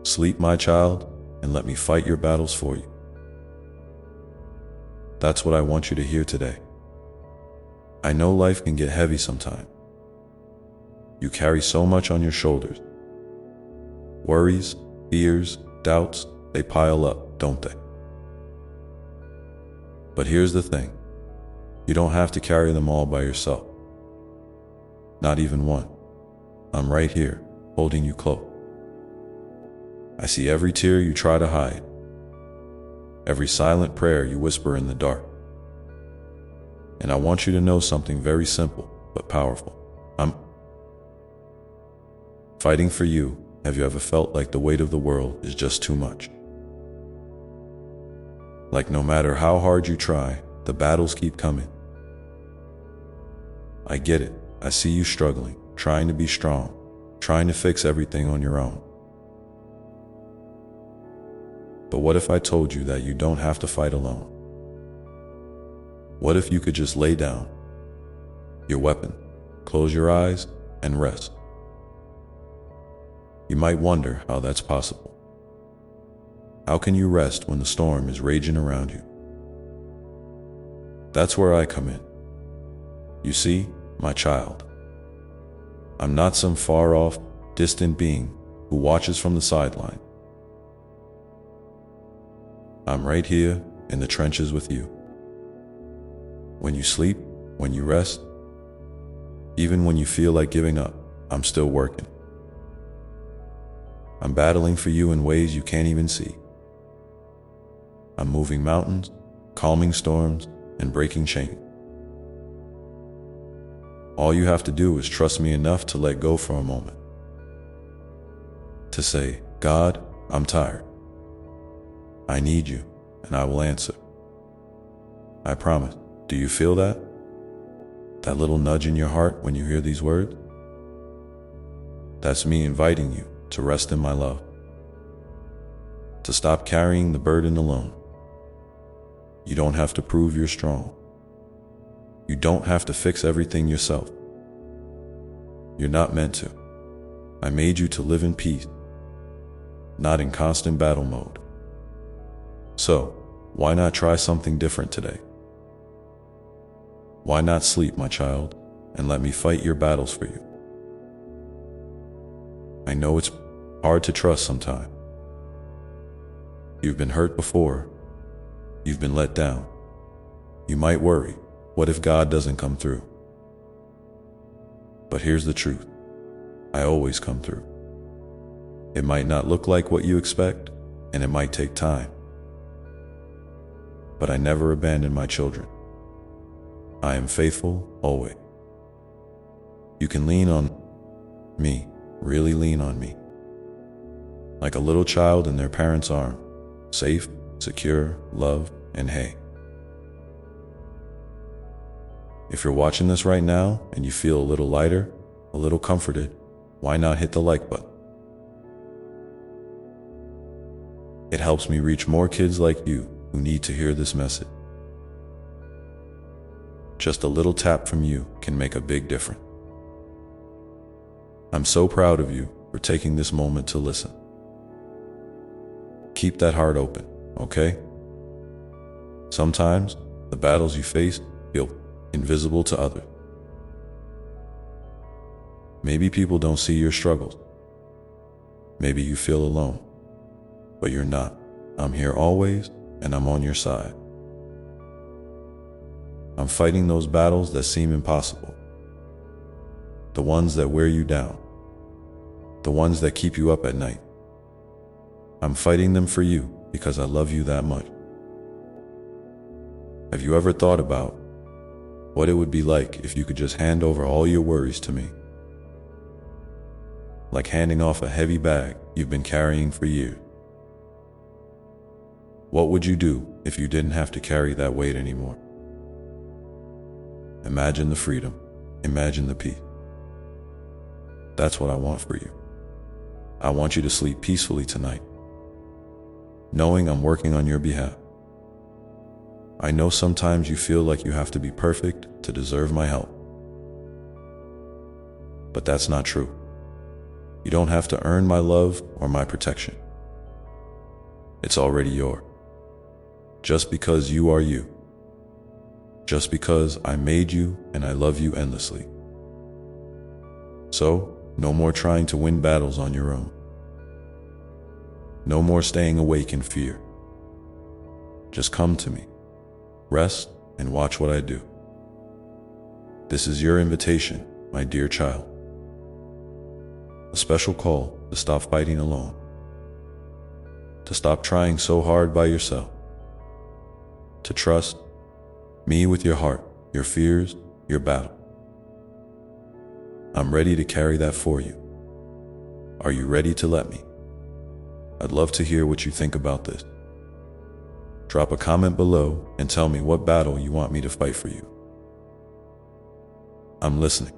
Sleep, my child, and let me fight your battles for you. That's what I want you to hear today. I know life can get heavy sometimes. You carry so much on your shoulders. Worries, fears, doubts, they pile up, don't they? But here's the thing. You don't have to carry them all by yourself. Not even one. I'm right here, holding you close. I see every tear you try to hide, every silent prayer you whisper in the dark. And I want you to know something very simple but powerful. I'm fighting for you. Have you ever felt like the weight of the world is just too much? Like no matter how hard you try, the battles keep coming. I get it. I see you struggling, trying to be strong, trying to fix everything on your own. But what if I told you that you don't have to fight alone? What if you could just lay down your weapon, close your eyes, and rest? You might wonder how that's possible. How can you rest when the storm is raging around you? That's where I come in. You see, my child, I'm not some far-off, distant being who watches from the sideline. I'm right here in the trenches with you. When you sleep, when you rest, even when you feel like giving up, I'm still working. I'm battling for you in ways you can't even see. I'm moving mountains, calming storms, and breaking chains. All you have to do is trust me enough to let go for a moment. To say, God, I'm tired. I need you, and I will answer. I promise. Do you feel that? That little nudge in your heart when you hear these words? That's me inviting you to rest in my love. To stop carrying the burden alone. You don't have to prove you're strong. You don't have to fix everything yourself. You're not meant to. I made you to live in peace, not in constant battle mode. So, why not try something different today? Why not sleep, my child, and let me fight your battles for you? I know it's hard to trust sometimes. You've been hurt before. You've been let down. You might worry, what if God doesn't come through? But here's the truth. I always come through. It might not look like what you expect, and it might take time. But I never abandon my children. I am faithful always. You can lean on me, really lean on me. Like a little child in their parents' arm, safe, secure, loved, and hey. If you're watching this right now and you feel a little lighter, a little comforted, why not hit the like button? It helps me reach more kids like you who need to hear this message. Just a little tap from you can make a big difference. I'm so proud of you for taking this moment to listen. Keep that heart open, okay? Sometimes the battles you face feel invisible to others. Maybe people don't see your struggles. Maybe you feel alone, but you're not. I'm here always, and I'm on your side. I'm fighting those battles that seem impossible. The ones that wear you down. The ones that keep you up at night. I'm fighting them for you because I love you that much. Have you ever thought about what it would be like if you could just hand over all your worries to me? Like handing off a heavy bag you've been carrying for years. What would you do if you didn't have to carry that weight anymore? Imagine the freedom. Imagine the peace. That's what I want for you. I want you to sleep peacefully tonight, knowing I'm working on your behalf. I know sometimes you feel like you have to be perfect to deserve my help. But that's not true. You don't have to earn my love or my protection. It's already yours. Just because you are you. Just because I made you and I love you endlessly. So, no more trying to win battles on your own. No more staying awake in fear. Just come to me, rest, and watch what I do. This is your invitation, my dear child. A special call to stop fighting alone. To stop trying so hard by yourself. To trust me with your heart, your fears, your battle. I'm ready to carry that for you. Are you ready to let me? I'd love to hear what you think about this. Drop a comment below and tell me what battle you want me to fight for you. I'm listening.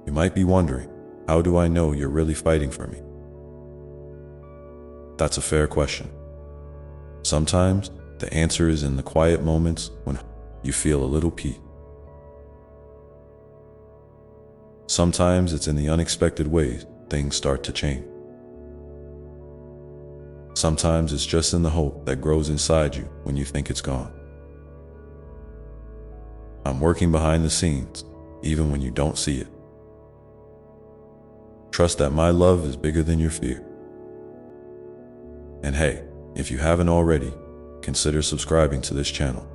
You might be wondering, how do I know you're really fighting for me? That's a fair question. Sometimes the answer is in the quiet moments when you feel a little peace. Sometimes it's in the unexpected ways things start to change. Sometimes it's just in the hope that grows inside you when you think it's gone. I'm working behind the scenes, even when you don't see it. Trust that my love is bigger than your fear. And hey, if you haven't already, consider subscribing to this channel.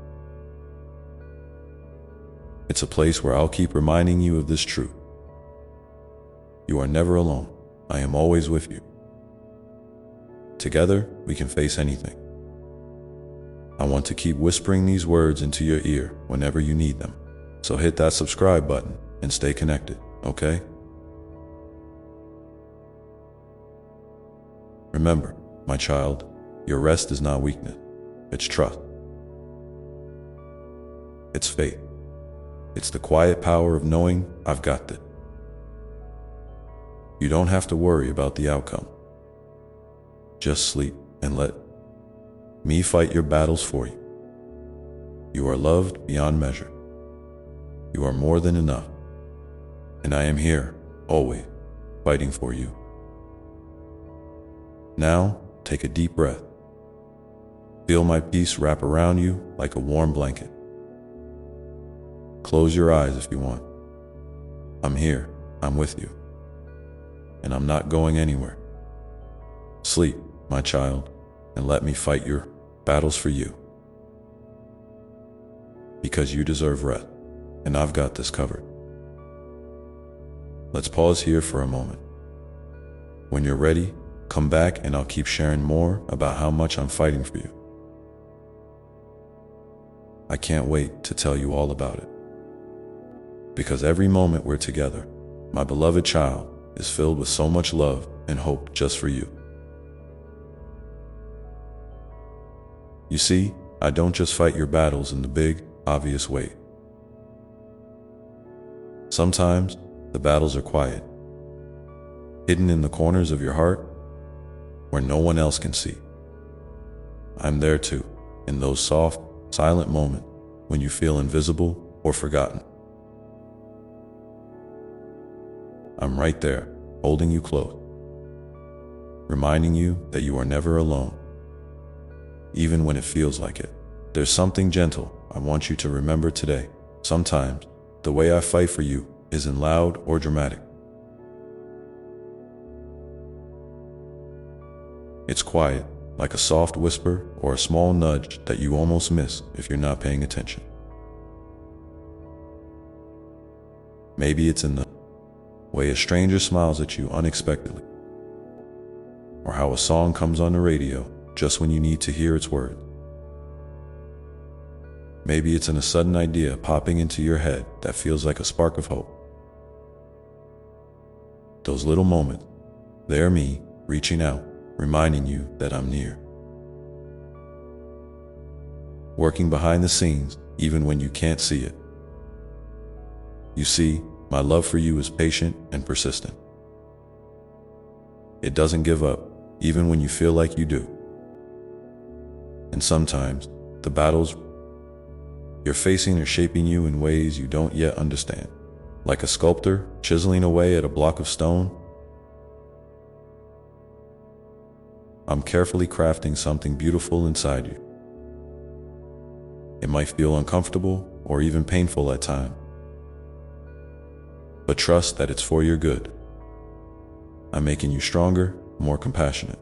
It's a place where I'll keep reminding you of this truth. You are never alone. I am always with you. Together, we can face anything. I want to keep whispering these words into your ear whenever you need them. So hit that subscribe button and stay connected, okay? Remember, my child, your rest is not weakness. It's trust. It's faith. It's the quiet power of knowing I've got this. You don't have to worry about the outcome. Just sleep and let me fight your battles for you. You are loved beyond measure. You are more than enough. And I am here, always, fighting for you. Now, take a deep breath. Feel my peace wrap around you like a warm blanket. Close your eyes if you want. I'm here, I'm with you. And I'm not going anywhere. Sleep, my child, and let me fight your battles for you. Because you deserve rest, and I've got this covered. Let's pause here for a moment. When you're ready, come back and I'll keep sharing more about how much I'm fighting for you. I can't wait to tell you all about it. Because every moment we're together, my beloved child, is filled with so much love and hope just for you. You see, I don't just fight your battles in the big, obvious way. Sometimes the battles are quiet, hidden in the corners of your heart where no one else can see. I'm there too, in those soft, silent moments when you feel invisible or forgotten. I'm right there, holding you close, reminding you that you are never alone, even when it feels like it. There's something gentle I want you to remember today. Sometimes, the way I fight for you isn't loud or dramatic. It's quiet, like a soft whisper or a small nudge that you almost miss if you're not paying attention. Maybe it's in the way a stranger smiles at you unexpectedly, or how a song comes on the radio just when you need to hear its words. Maybe it's in a sudden idea popping into your head that feels like a spark of hope. Those little moments, they're me reaching out, reminding you that I'm near. Working behind the scenes, even when you can't see it. You see, my love for you is patient and persistent. It doesn't give up, even when you feel like you do. And sometimes, the battles you're facing are shaping you in ways you don't yet understand. Like a sculptor chiseling away at a block of stone, I'm carefully crafting something beautiful inside you. It might feel uncomfortable or even painful at times, but trust that it's for your good. I'm making you stronger, more compassionate,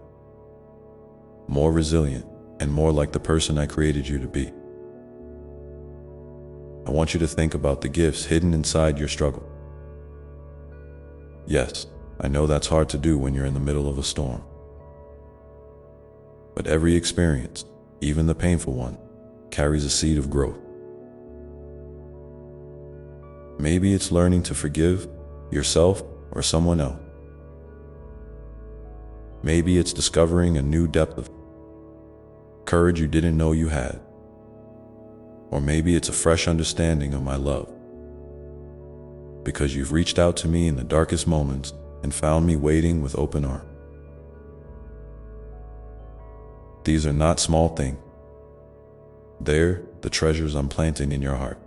more resilient, and more like the person I created you to be. I want you to think about the gifts hidden inside your struggle. Yes, I know that's hard to do when you're in the middle of a storm. But every experience, even the painful one, carries a seed of growth. Maybe it's learning to forgive yourself or someone else. Maybe it's discovering a new depth of courage you didn't know you had. Or maybe it's a fresh understanding of my love, because you've reached out to me in the darkest moments and found me waiting with open arms. These are not small things. They're the treasures I'm planting in your heart.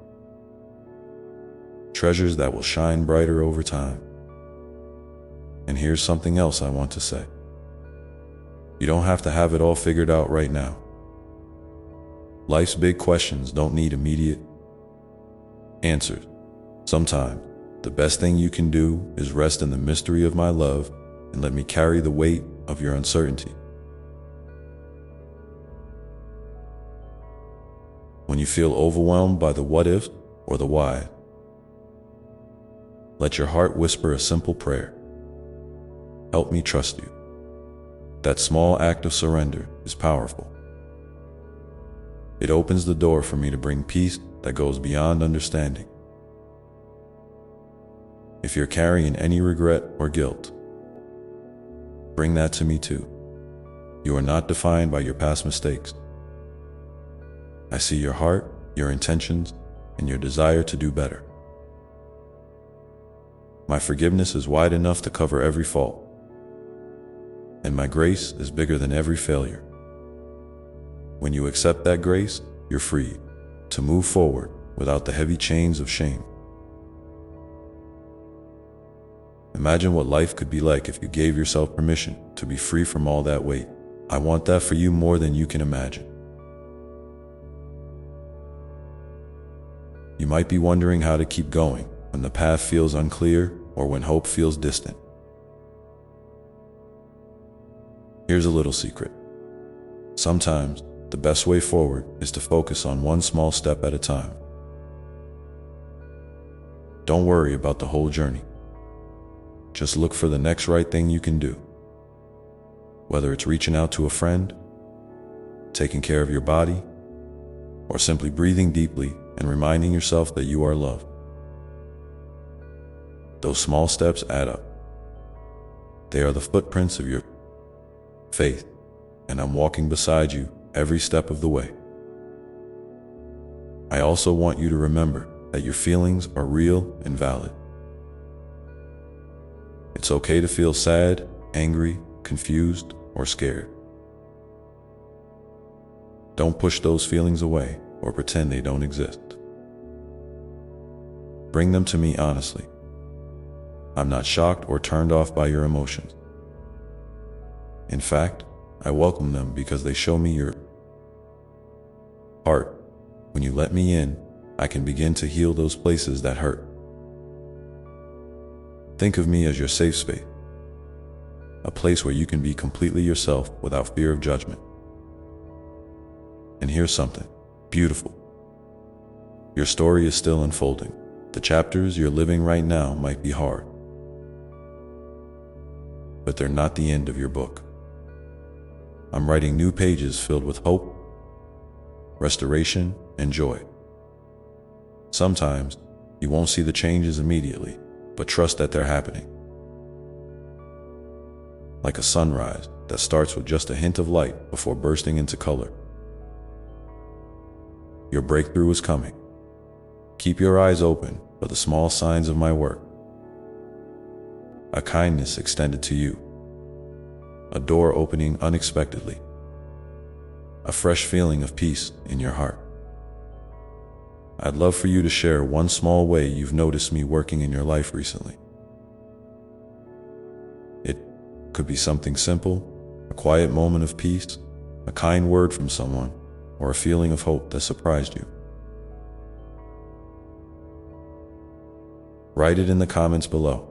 Treasures that will shine brighter over time. And here's something else I want to say. You don't have to have it all figured out right now. Life's big questions don't need immediate answers. Sometimes, the best thing you can do is rest in the mystery of my love and let me carry the weight of your uncertainty. When you feel overwhelmed by the what if or the why, let your heart whisper a simple prayer. Help me trust you. That small act of surrender is powerful. It opens the door for me to bring peace that goes beyond understanding. If you're carrying any regret or guilt, bring that to me too. You are not defined by your past mistakes. I see your heart, your intentions, and your desire to do better. My forgiveness is wide enough to cover every fault, and my grace is bigger than every failure. When you accept that grace, you're free to move forward without the heavy chains of shame. Imagine what life could be like if you gave yourself permission to be free from all that weight. I want that for you more than you can imagine. You might be wondering how to keep going when the path feels unclear or when hope feels distant. Here's a little secret. Sometimes, the best way forward is to focus on one small step at a time. Don't worry about the whole journey. Just look for the next right thing you can do. Whether it's reaching out to a friend, taking care of your body, or simply breathing deeply and reminding yourself that you are loved. Those small steps add up. They are the footprints of your faith, and I'm walking beside you every step of the way. I also want you to remember that your feelings are real and valid. It's okay to feel sad, angry, confused, or scared. Don't push those feelings away or pretend they don't exist. Bring them to me honestly. I'm not shocked or turned off by your emotions. In fact, I welcome them because they show me your heart. When you let me in, I can begin to heal those places that hurt. Think of me as your safe space, a place where you can be completely yourself without fear of judgment. And here's something beautiful. Your story is still unfolding. The chapters you're living right now might be hard, but they're not the end of your book. I'm writing new pages filled with hope, restoration, and joy. Sometimes you won't see the changes immediately, but trust that they're happening. Like a sunrise that starts with just a hint of light before bursting into color. Your breakthrough is coming. Keep your eyes open for the small signs of my work. A kindness extended to you. A door opening unexpectedly. A fresh feeling of peace in your heart. I'd love for you to share one small way you've noticed me working in your life recently. It could be something simple, A quiet moment of peace, a kind word from someone, or a feeling of hope that surprised you? Write it in the comments below.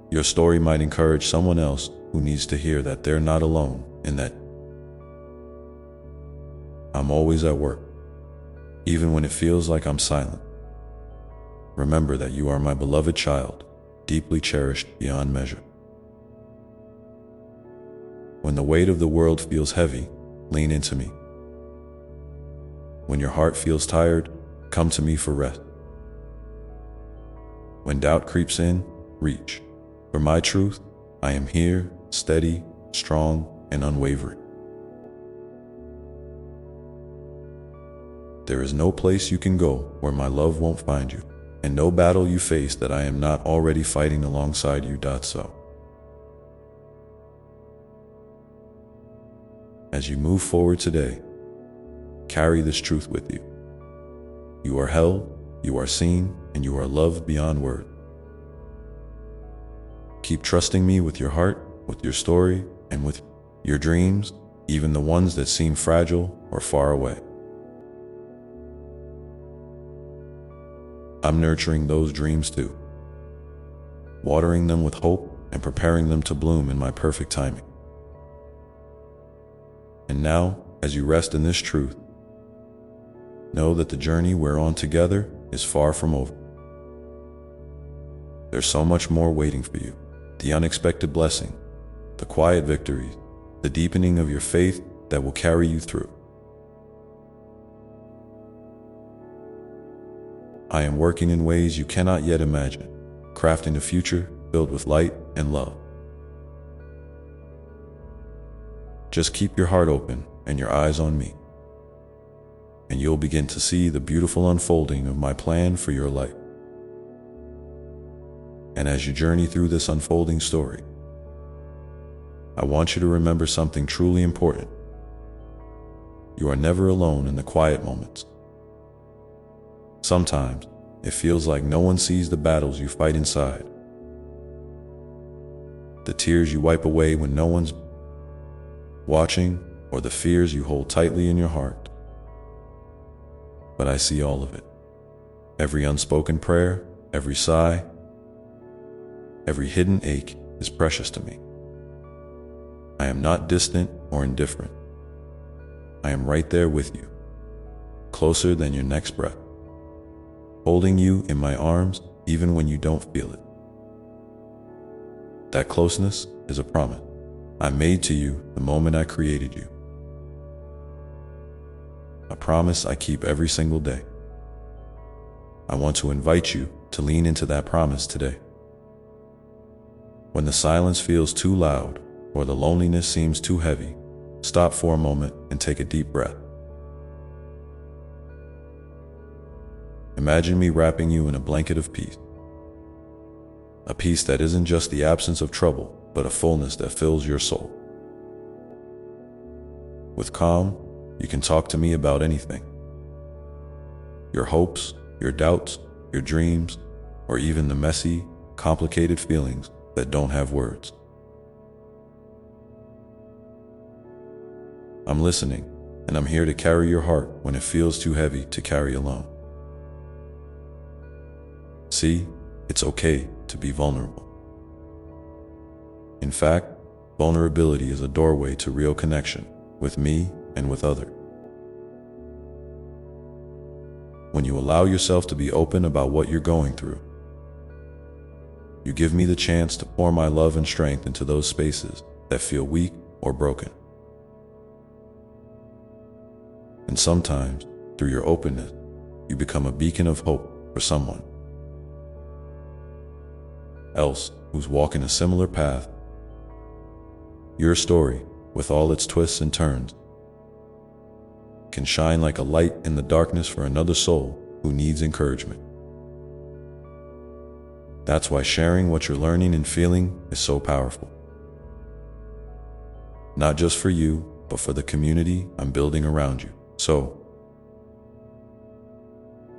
Your story might encourage someone else who needs to hear that they're not alone in that. I'm always at work, even when it feels like I'm silent. Remember that you are my beloved child, deeply cherished beyond measure. When the weight of the world feels heavy, lean into me. When your heart feels tired, come to me for rest. When doubt creeps in, reach. For my truth, I am here, steady, strong, and unwavering. There is no place you can go where my love won't find you, and no battle you face that I am not already fighting alongside you. So, as you move forward today, carry this truth with you. You are held, you are seen, and you are loved beyond word. Keep trusting me with your heart, with your story, and with your dreams, even the ones that seem fragile or far away. I'm nurturing those dreams too, watering them with hope and preparing them to bloom in my perfect timing. And now, as you rest in this truth, know that the journey we're on together is far from over. There's so much more waiting for you. The unexpected blessing, the quiet victories, the deepening of your faith that will carry you through. I am working in ways you cannot yet imagine, crafting a future filled with light and love. Just keep your heart open and your eyes on me, and you'll begin to see the beautiful unfolding of my plan for your life. And as you journey through this unfolding story, I want you to remember something truly important. You are never alone in the quiet moments. Sometimes, it feels like no one sees the battles you fight inside, the tears you wipe away when no one's watching, or the fears you hold tightly in your heart. But I see all of it. Every unspoken prayer, every sigh, every hidden ache is precious to me. I am not distant or indifferent. I am right there with you, closer than your next breath, holding you in my arms even when you don't feel it. That closeness is a promise I made to you the moment I created you. A promise I keep every single day. I want to invite you to lean into that promise today. When the silence feels too loud or the loneliness seems too heavy, stop for a moment and take a deep breath. Imagine me wrapping you in a blanket of peace. A peace that isn't just the absence of trouble, but a fullness that fills your soul. With calm, you can talk to me about anything. Your hopes, your doubts, your dreams, or even the messy, complicated feelings that don't have words. I'm listening, and I'm here to carry your heart when it feels too heavy to carry alone. See, it's okay to be vulnerable. In fact, vulnerability is a doorway to real connection with me and with others. When you allow yourself to be open about what you're going through, you give me the chance to pour my love and strength into those spaces that feel weak or broken. And sometimes, through your openness, you become a beacon of hope for someone else who's walking a similar path. Your story, with all its twists and turns, can shine like a light in the darkness for another soul who needs encouragement. That's why sharing what you're learning and feeling is so powerful. Not just for you, but for the community I'm building around you. So,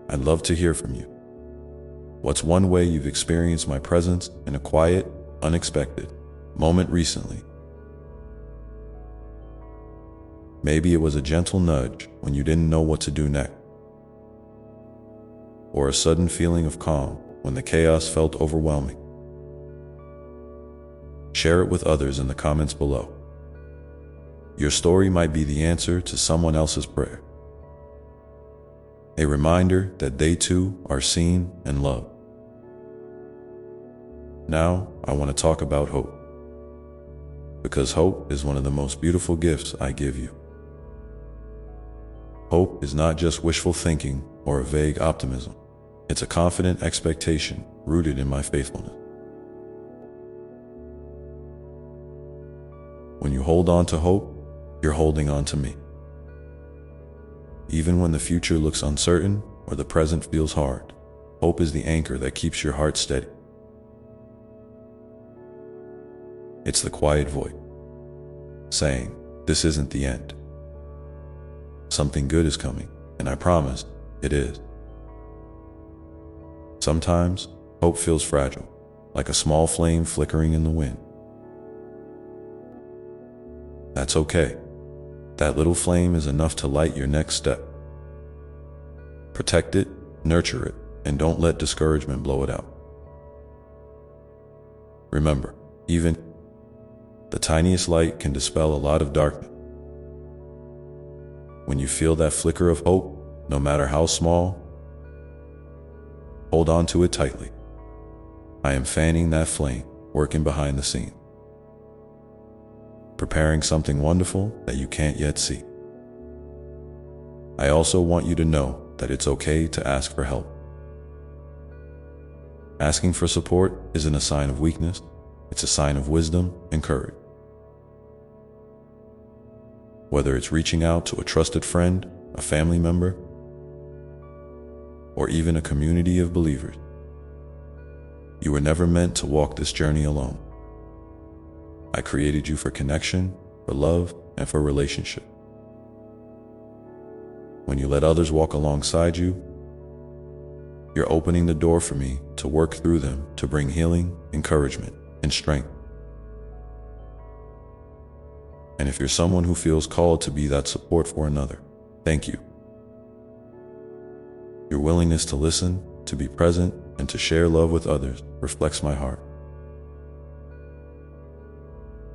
I'd love to hear from you. What's one way you've experienced my presence in a quiet, unexpected moment recently? Maybe it was a gentle nudge when you didn't know what to do next, or a sudden feeling of calm when the chaos felt overwhelming. Share it with others in the comments below. Your story might be the answer to someone else's prayer, a reminder that they too are seen and loved. Now, I want to talk about hope, because hope is one of the most beautiful gifts I give you. Hope is not just wishful thinking or a vague optimism. It's a confident expectation rooted in my faithfulness. When you hold on to hope, you're holding on to me. Even when the future looks uncertain or the present feels hard, hope is the anchor that keeps your heart steady. It's the quiet voice saying, "This isn't the end. Something good is coming, and I promise it is." Sometimes, hope feels fragile, like a small flame flickering in the wind. That's okay. That little flame is enough to light your next step. Protect it, nurture it, and don't let discouragement blow it out. Remember, even the tiniest light can dispel a lot of darkness. When you feel that flicker of hope, no matter how small, hold on to it tightly. I am fanning that flame, working behind the scenes, preparing something wonderful that you can't yet see. I also want you to know that it's okay to ask for help. Asking for support isn't a sign of weakness, it's a sign of wisdom and courage. Whether it's reaching out to a trusted friend, a family member, or even a community of believers, you were never meant to walk this journey alone. I created you for connection, for love, and for relationship. When you let others walk alongside you, you're opening the door for me to work through them to bring healing, encouragement, and strength. And if you're someone who feels called to be that support for another, thank you. Your willingness to listen, to be present, and to share love with others reflects my heart.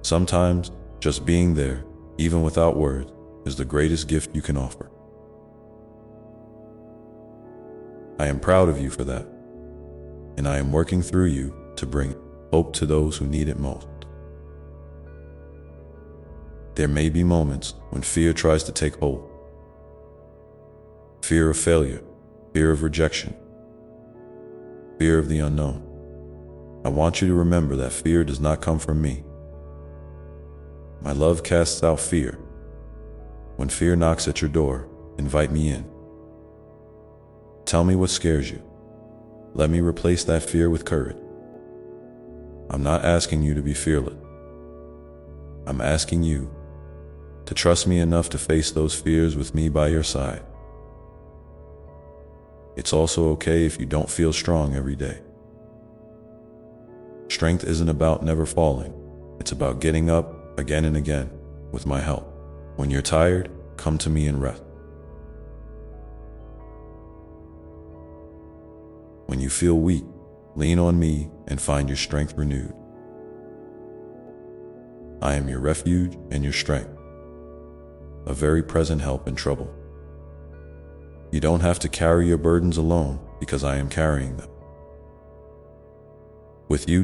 Sometimes, just being there, even without words, is the greatest gift you can offer. I am proud of you for that, and I am working through you to bring hope to those who need it most. There may be moments when fear tries to take hold. Fear of failure, fear of rejection, fear of the unknown. I want you to remember that fear does not come from me. My love casts out fear. When fear knocks at your door, invite me in. Tell me what scares you. Let me replace that fear with courage. I'm not asking you to be fearless. I'm asking you to trust me enough to face those fears with me by your side. It's also okay if you don't feel strong every day. Strength isn't about never falling. It's about getting up again and again with my help. When you're tired, come to me and rest. When you feel weak, lean on me and find your strength renewed. I am your refuge and your strength, a very present help in trouble. You don't have to carry your burdens alone because I am carrying them. With you,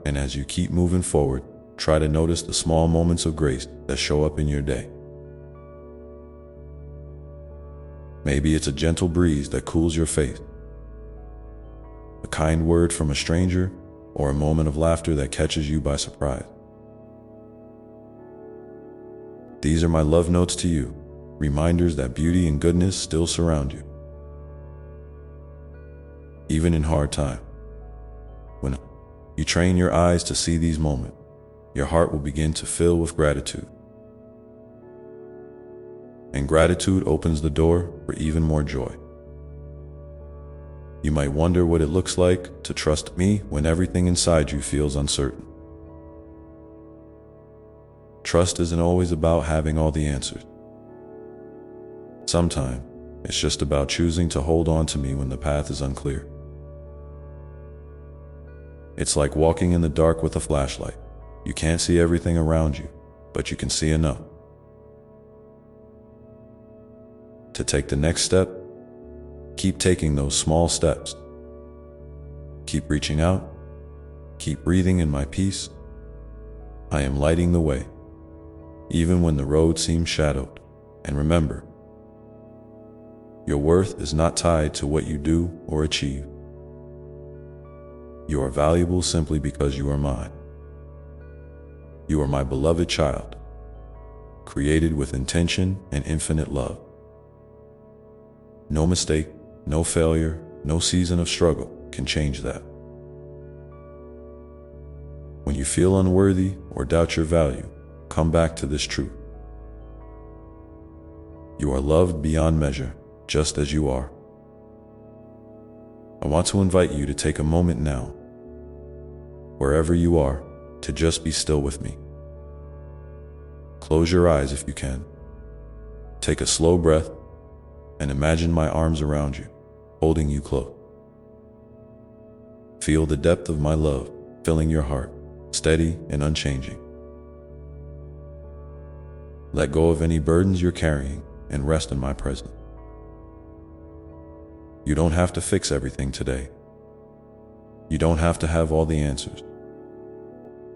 and as you keep moving forward, try to notice the small moments of grace that show up in your day. Maybe it's a gentle breeze that cools your face, a kind word from a stranger, or a moment of laughter that catches you by surprise. These are my love notes to you, reminders that beauty and goodness still surround you. Even in hard times, when you train your eyes to see these moments, your heart will begin to fill with gratitude. And gratitude opens the door for even more joy. You might wonder what it looks like to trust me when everything inside you feels uncertain. Trust isn't always about having all the answers. Sometimes, it's just about choosing to hold on to me when the path is unclear. It's like walking in the dark with a flashlight. You can't see everything around you, but you can see enough to take the next step. Keep taking those small steps. Keep reaching out. Keep breathing in my peace. I am lighting the way, even when the road seems shadowed. And remember, your worth is not tied to what you do or achieve. You are valuable simply because you are mine. You are my beloved child, created with intention and infinite love. No mistake, no failure, no season of struggle can change that. When you feel unworthy or doubt your value, come back to this truth. You are loved beyond measure, just as you are. I want to invite you to take a moment now, wherever you are, to just be still with me. Close your eyes if you can. Take a slow breath and imagine my arms around you, holding you close. Feel the depth of my love filling your heart, steady and unchanging. Let go of any burdens you're carrying and rest in my presence. You don't have to fix everything today. You don't have to have all the answers.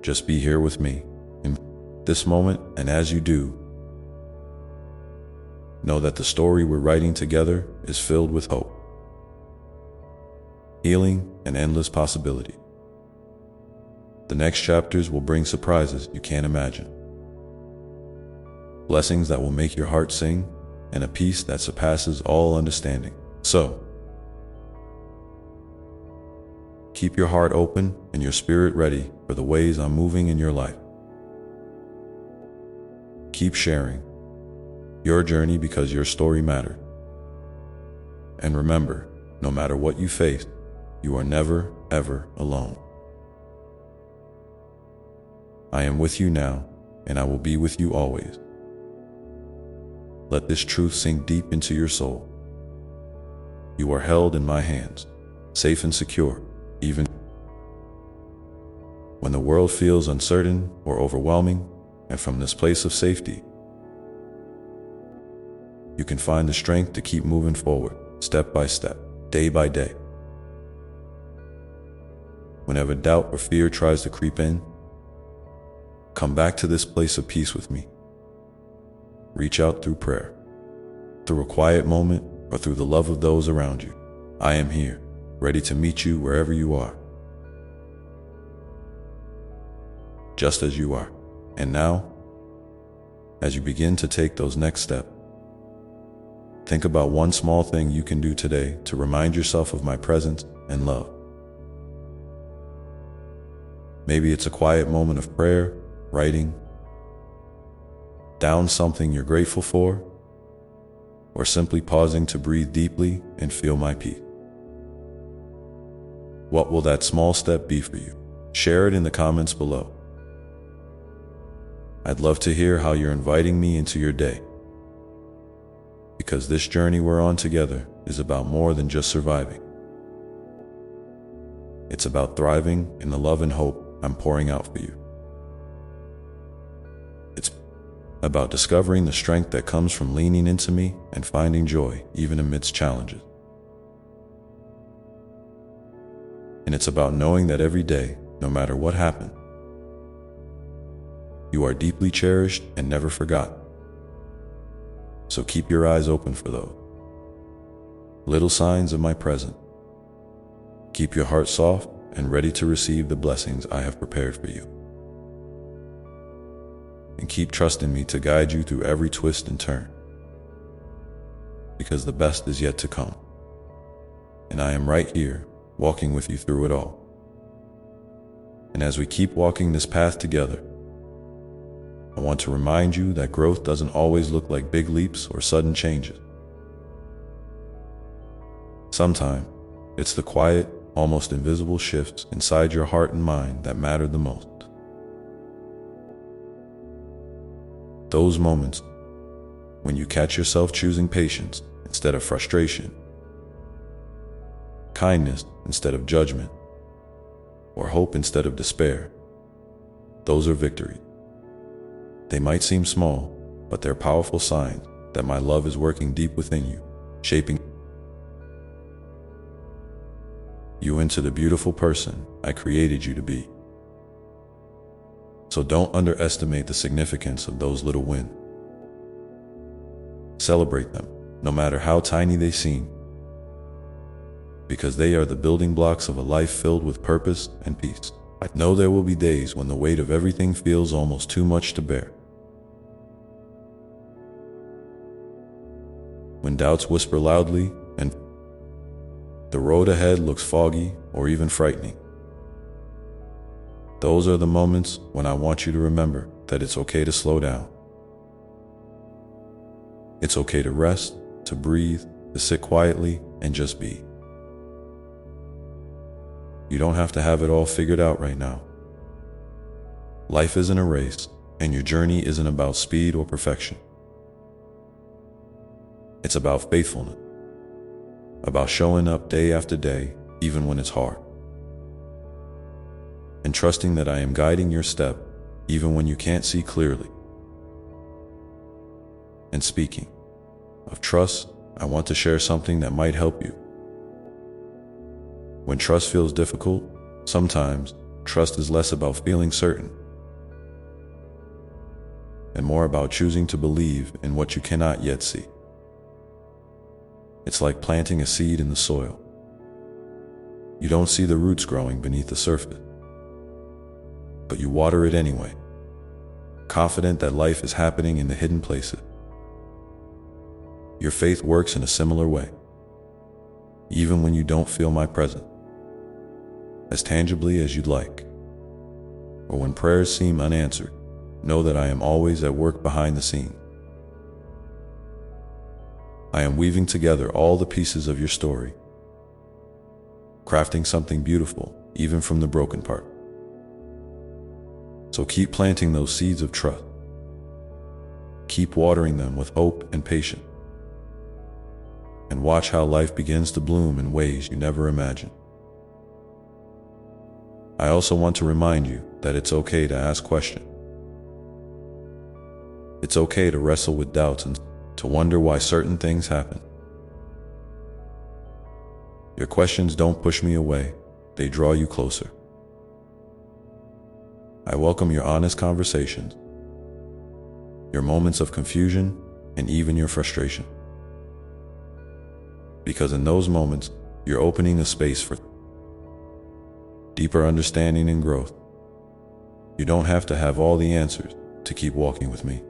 Just be here with me in this moment, and as you do, know that the story we're writing together is filled with hope, healing, and endless possibility. The next chapters will bring surprises you can't imagine, blessings that will make your heart sing, and a peace that surpasses all understanding. So, keep your heart open and your spirit ready for the ways I'm moving in your life. Keep sharing your journey because your story matters. And remember, no matter what you face, you are never, ever alone. I am with you now, and I will be with you always. Let this truth sink deep into your soul. You are held in my hands, safe and secure, even when the world feels uncertain or overwhelming. And from this place of safety, you can find the strength to keep moving forward, step by step, day by day. Whenever doubt or fear tries to creep in, come back to this place of peace with me. Reach out through prayer, through a quiet moment, or through the love of those around you. I am here, ready to meet you wherever you are, just as you are. And now, as you begin to take those next steps, think about one small thing you can do today to remind yourself of my presence and love. Maybe it's a quiet moment of prayer, writing down something you're grateful for, or simply pausing to breathe deeply and feel my peace. What will that small step be for you? Share it in the comments below. I'd love to hear how you're inviting me into your day, because this journey we're on together is about more than just surviving. It's about thriving in the love and hope I'm pouring out for you. It's about discovering the strength that comes from leaning into me and finding joy even amidst challenges. And it's about knowing that every day, no matter what happens, you are deeply cherished and never forgotten. So keep your eyes open for those little signs of my presence. Keep your heart soft and ready to receive the blessings I have prepared for you. And keep trusting me to guide you through every twist and turn, because the best is yet to come. And I am right here, walking with you through it all. And as we keep walking this path together, I want to remind you that growth doesn't always look like big leaps or sudden changes. Sometimes, it's the quiet, almost invisible shifts inside your heart and mind that matter the most. Those moments when you catch yourself choosing patience instead of frustration, kindness instead of judgment, or hope instead of despair, those are victories. They might seem small, but they're powerful signs that my love is working deep within you, shaping you into the beautiful person I created you to be. So don't underestimate the significance of those little wins. Celebrate them, no matter how tiny they seem, because they are the building blocks of a life filled with purpose and peace. I know there will be days when the weight of everything feels almost too much to bear. When doubts whisper loudly and the road ahead looks foggy or even frightening. Those are the moments when I want you to remember that it's okay to slow down. It's okay to rest, to breathe, to sit quietly and just be. You don't have to have it all figured out right now. Life isn't a race, and your journey isn't about speed or perfection. It's about faithfulness, about showing up day after day, even when it's hard, and trusting that I am guiding your step, even when you can't see clearly. And speaking of trust, I want to share something that might help you. When trust feels difficult, sometimes trust is less about feeling certain and more about choosing to believe in what you cannot yet see. It's like planting a seed in the soil. You don't see the roots growing beneath the surface, but you water it anyway, confident that life is happening in the hidden places. Your faith works in a similar way. Even when you don't feel my presence as tangibly as you'd like, or when prayers seem unanswered, know that I am always at work behind the scenes. I am weaving together all the pieces of your story, crafting something beautiful, even from the broken part. So keep planting those seeds of trust. Keep watering them with hope and patience, and watch how life begins to bloom in ways you never imagined. I also want to remind you that it's okay to ask questions. It's okay to wrestle with doubts and to wonder why certain things happen. Your questions don't push me away, they draw you closer. I welcome your honest conversations, your moments of confusion, and even your frustration. Because in those moments, you're opening a space for deeper understanding and growth. You don't have to have all the answers to keep walking with me.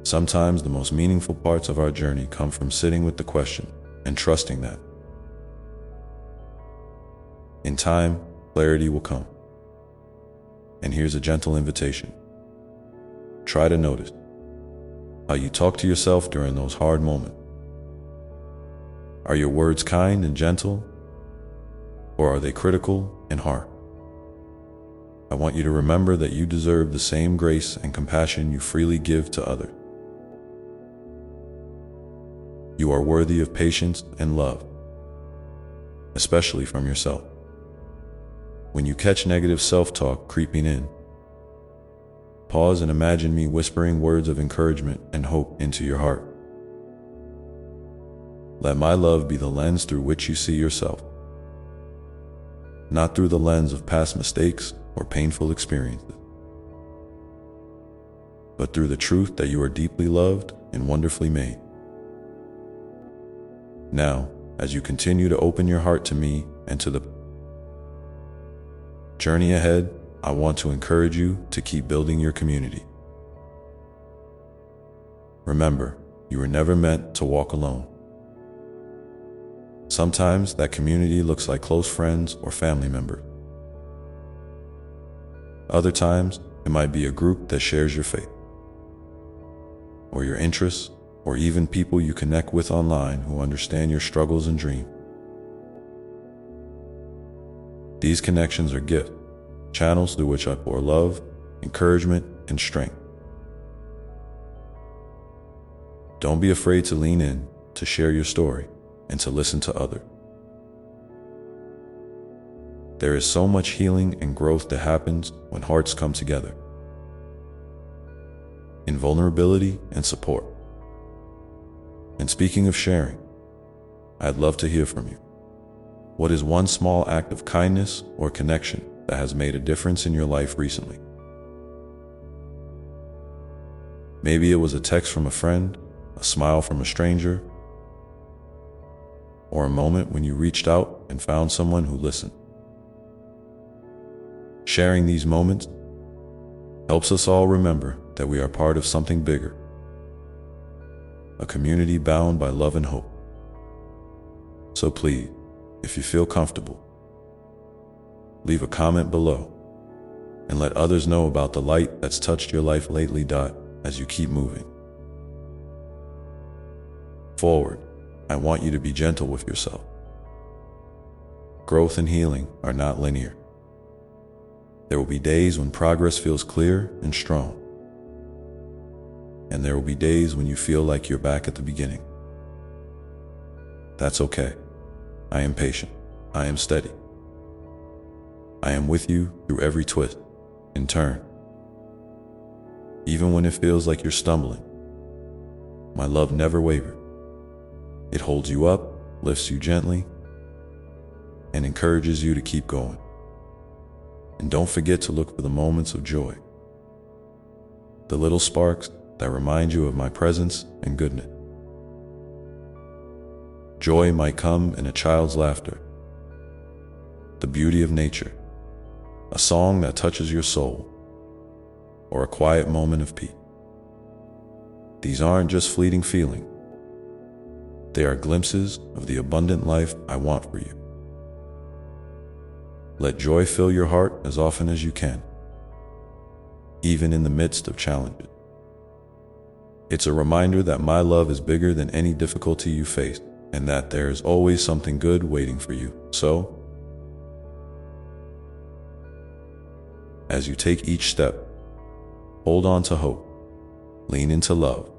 Sometimes the most meaningful parts of our journey come from sitting with the question and trusting that in time, clarity will come. And here's a gentle invitation. Try to notice how you talk to yourself during those hard moments. Are your words kind and gentle, or are they critical and hard? I want you to remember that you deserve the same grace and compassion you freely give to others. You are worthy of patience and love, especially from yourself. When you catch negative self-talk creeping in, pause and imagine me whispering words of encouragement and hope into your heart. Let my love be the lens through which you see yourself, not through the lens of past mistakes or painful experiences, but through the truth that you are deeply loved and wonderfully made. Now, as you continue to open your heart to me and to the journey ahead, I want to encourage you to keep building your community. Remember, you were never meant to walk alone. Sometimes that community looks like close friends or family members. Other times, it might be a group that shares your faith, or your interests, or even people you connect with online who understand your struggles and dreams. These connections are gifts, channels through which I pour love, encouragement, and strength. Don't be afraid to lean in, to share your story, and to listen to others. There is so much healing and growth that happens when hearts come together, in vulnerability and support. And speaking of sharing, I'd love to hear from you. What is one small act of kindness or connection that has made a difference in your life recently? Maybe it was a text from a friend, a smile from a stranger, or a moment when you reached out and found someone who listened. Sharing these moments helps us all remember that we are part of something bigger, a community bound by love and hope. So please, if you feel comfortable, leave a comment below and let others know about the light that's touched your life lately. As you keep moving forward, I want you to be gentle with yourself. Growth and healing are not linear. There will be days when progress feels clear and strong, and there will be days when you feel like you're back at the beginning. That's okay. I am patient. I am steady. I am with you through every twist and turn. Even when it feels like you're stumbling, my love never wavers. It holds you up, lifts you gently, and encourages you to keep going. And don't forget to look for the moments of joy, the little sparks that remind you of my presence and goodness. Joy might come in a child's laughter, the beauty of nature, a song that touches your soul, or a quiet moment of peace. These aren't just fleeting feelings. They are glimpses of the abundant life I want for you. Let joy fill your heart as often as you can, even in the midst of challenges. It's a reminder that my love is bigger than any difficulty you face, and that there is always something good waiting for you. So, as you take each step, hold on to hope, lean into love,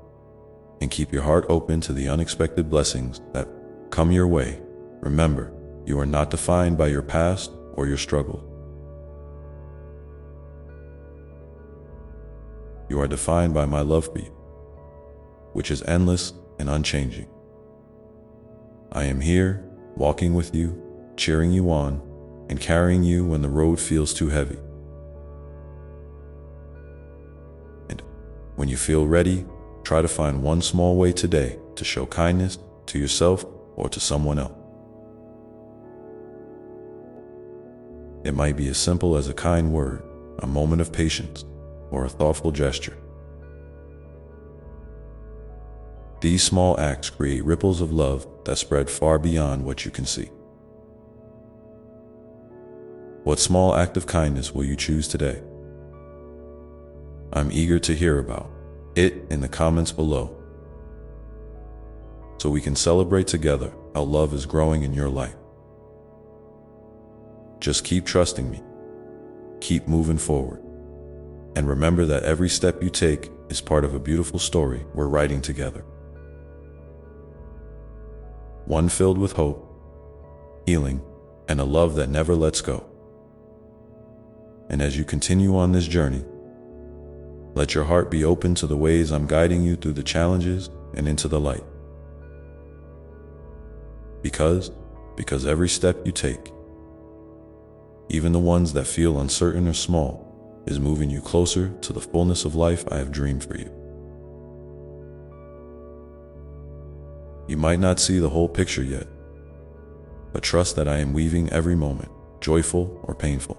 and keep your heart open to the unexpected blessings that come your way. Remember, you are not defined by your past or your struggles. You are defined by my love for you, which is endless and unchanging. I am here, walking with you, cheering you on, and carrying you when the road feels too heavy. And when you feel ready, try to find one small way today to show kindness to yourself or to someone else. It might be as simple as a kind word, a moment of patience, or a thoughtful gesture. These small acts create ripples of love that spread far beyond what you can see. What small act of kindness will you choose today? I'm eager to hear about it in the comments below, so we can celebrate together how love is growing in your life. Just keep trusting me, keep moving forward, and remember that every step you take is part of a beautiful story we're writing together. One filled with hope, healing, and a love that never lets go. And as you continue on this journey, let your heart be open to the ways I'm guiding you through the challenges and into the light. Because every step you take, even the ones that feel uncertain or small, is moving you closer to the fullness of life I have dreamed for you. You might not see the whole picture yet, but trust that I am weaving every moment, joyful or painful,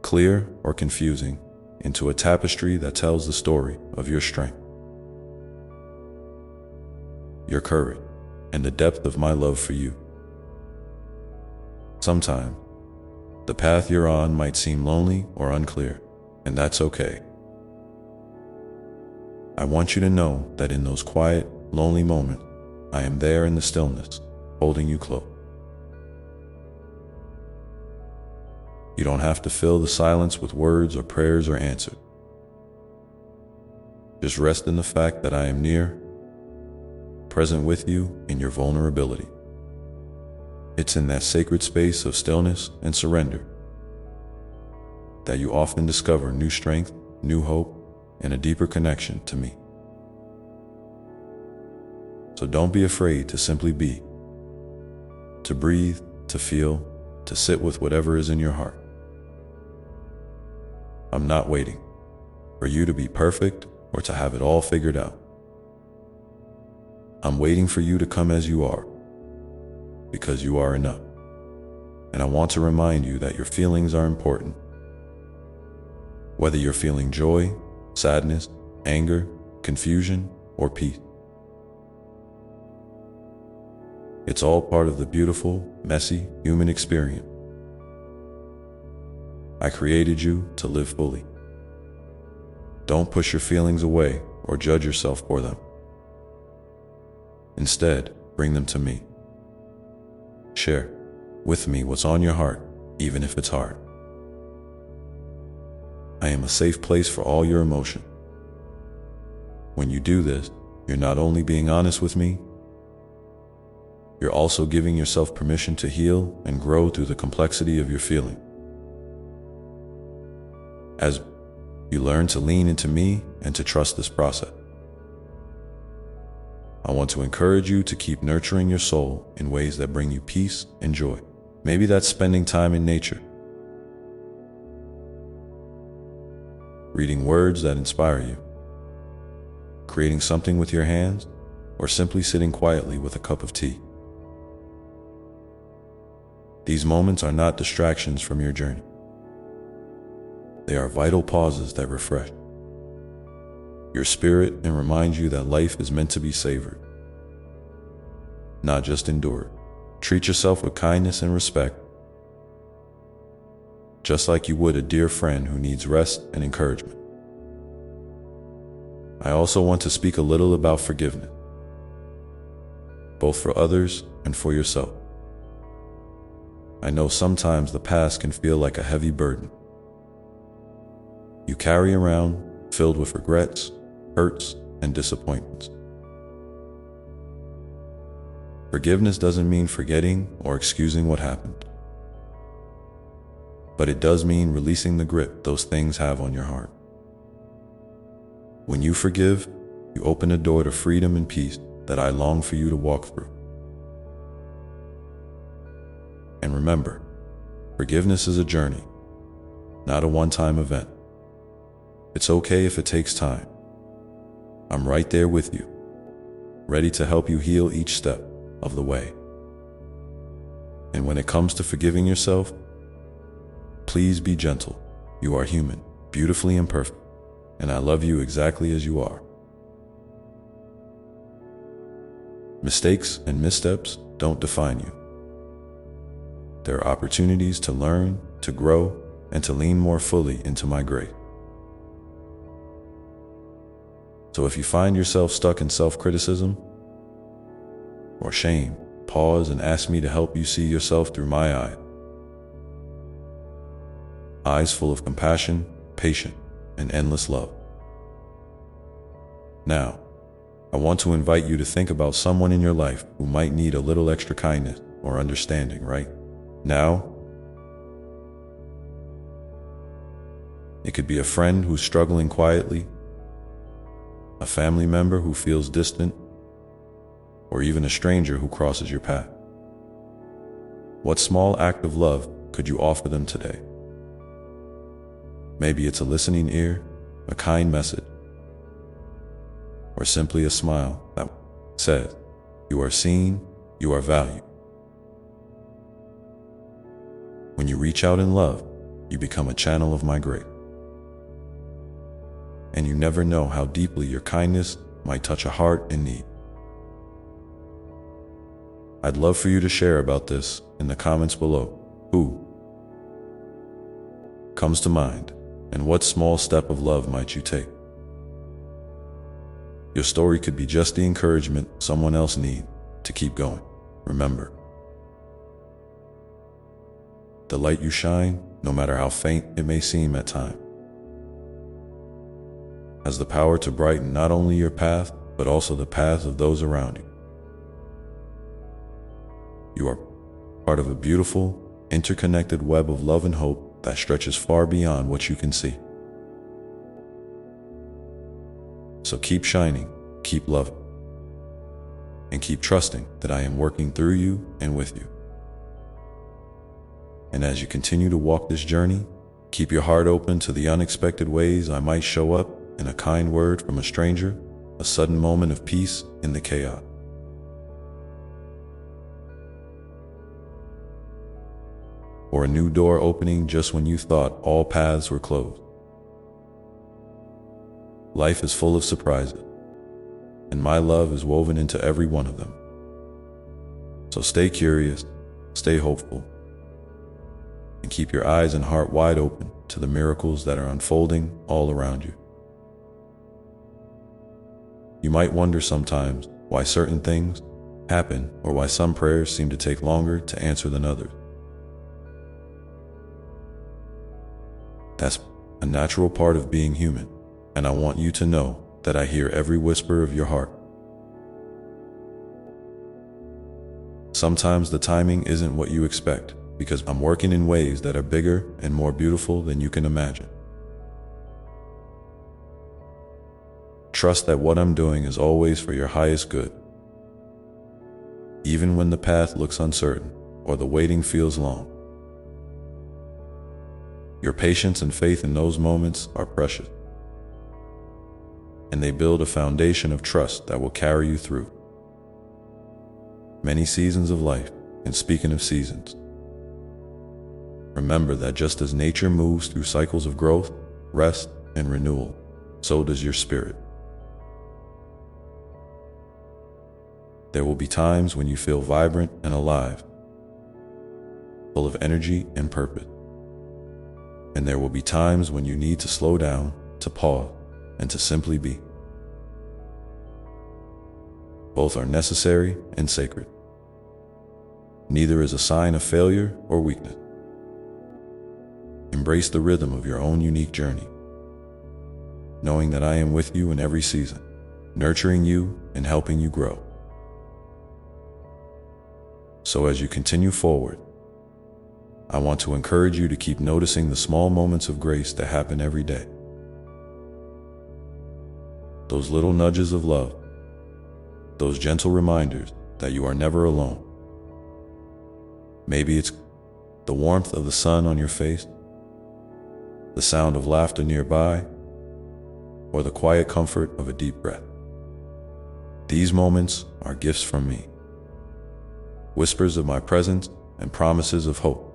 clear or confusing, into a tapestry that tells the story of your strength, your courage, and the depth of my love for you. Sometimes, the path you're on might seem lonely or unclear, and that's okay. I want you to know that in those quiet, lonely moments, I am there in the stillness, holding you close. You don't have to fill the silence with words or prayers or answers. Just rest in the fact that I am near, present with you in your vulnerability. It's in that sacred space of stillness and surrender that you often discover new strength, new hope, and a deeper connection to me. So don't be afraid to simply be, to breathe, to feel, to sit with whatever is in your heart. I'm not waiting for you to be perfect or to have it all figured out. I'm waiting for you to come as you are, because you are enough. And I want to remind you that your feelings are important. Whether you're feeling joy, sadness, anger, confusion, or peace. It's all part of the beautiful, messy human experience. I created you to live fully. Don't push your feelings away or judge yourself for them. Instead, bring them to me. Share with me what's on your heart, even if it's hard. I am a safe place for all your emotion. When you do this, you're not only being honest with me, you're also giving yourself permission to heal and grow through the complexity of your feeling. As you learn to lean into me and to trust this process, I want to encourage you to keep nurturing your soul in ways that bring you peace and joy. Maybe that's spending time in nature, reading words that inspire you, creating something with your hands, or simply sitting quietly with a cup of tea. These moments are not distractions from your journey. They are vital pauses that refresh your spirit and remind you that life is meant to be savored, not just endured. Treat yourself with kindness and respect, just like you would a dear friend who needs rest and encouragement. I also want to speak a little about forgiveness, both for others and for yourself. I know sometimes the past can feel like a heavy burden you carry around, filled with regrets, hurts, and disappointments. Forgiveness doesn't mean forgetting or excusing what happened, but it does mean releasing the grip those things have on your heart. When you forgive, you open a door to freedom and peace that I long for you to walk through. And remember, forgiveness is a journey, not a one-time event. It's okay if it takes time. I'm right there with you, ready to help you heal each step of the way. And when it comes to forgiving yourself, please be gentle. You are human, beautifully imperfect, and I love you exactly as you are. Mistakes and missteps don't define you. There are opportunities to learn, to grow, and to lean more fully into my grace. So if you find yourself stuck in self-criticism or shame, pause and ask me to help you see yourself through my eyes. Eyes full of compassion, patience, and endless love. Now, I want to invite you to think about someone in your life who might need a little extra kindness or understanding right now. It could be a friend who's struggling quietly, a family member who feels distant, or even a stranger who crosses your path. What small act of love could you offer them today? Maybe it's a listening ear, a kind message, or simply a smile that says, "You are seen, you are valued." When you reach out in love, you become a channel of my grace. And you never know how deeply your kindness might touch a heart in need. I'd love for you to share about this in the comments below. Who comes to mind, and what small step of love might you take? Your story could be just the encouragement someone else needs to keep going. Remember, the light you shine, no matter how faint it may seem at times, has the power to brighten not only your path, but also the path of those around you. You are part of a beautiful, interconnected web of love and hope that stretches far beyond what you can see. So keep shining, keep loving, and keep trusting that I am working through you and with you. And as you continue to walk this journey, keep your heart open to the unexpected ways I might show up in a kind word from a stranger, a sudden moment of peace in the chaos. Or a new door opening just when you thought all paths were closed. Life is full of surprises, and my love is woven into every one of them. So stay curious, stay hopeful, and keep your eyes and heart wide open to the miracles that are unfolding all around you. You might wonder sometimes why certain things happen or why some prayers seem to take longer to answer than others. That's a natural part of being human, and I want you to know that I hear every whisper of your heart. Sometimes the timing isn't what you expect, because I'm working in ways that are bigger and more beautiful than you can imagine. Trust that what I'm doing is always for your highest good. Even when the path looks uncertain or the waiting feels long. Your patience and faith in those moments are precious, and they build a foundation of trust that will carry you through many seasons of life. And speaking of seasons, remember that just as nature moves through cycles of growth, rest, and renewal, so does your spirit. There will be times when you feel vibrant and alive, full of energy and purpose. And there will be times when you need to slow down, to pause, and to simply be. Both are necessary and sacred. Neither is a sign of failure or weakness. Embrace the rhythm of your own unique journey, knowing that I am with you in every season, nurturing you and helping you grow. So as you continue forward, I want to encourage you to keep noticing the small moments of grace that happen every day. Those little nudges of love, those gentle reminders that you are never alone. Maybe it's the warmth of the sun on your face, the sound of laughter nearby, or the quiet comfort of a deep breath. These moments are gifts from me, whispers of my presence and promises of hope.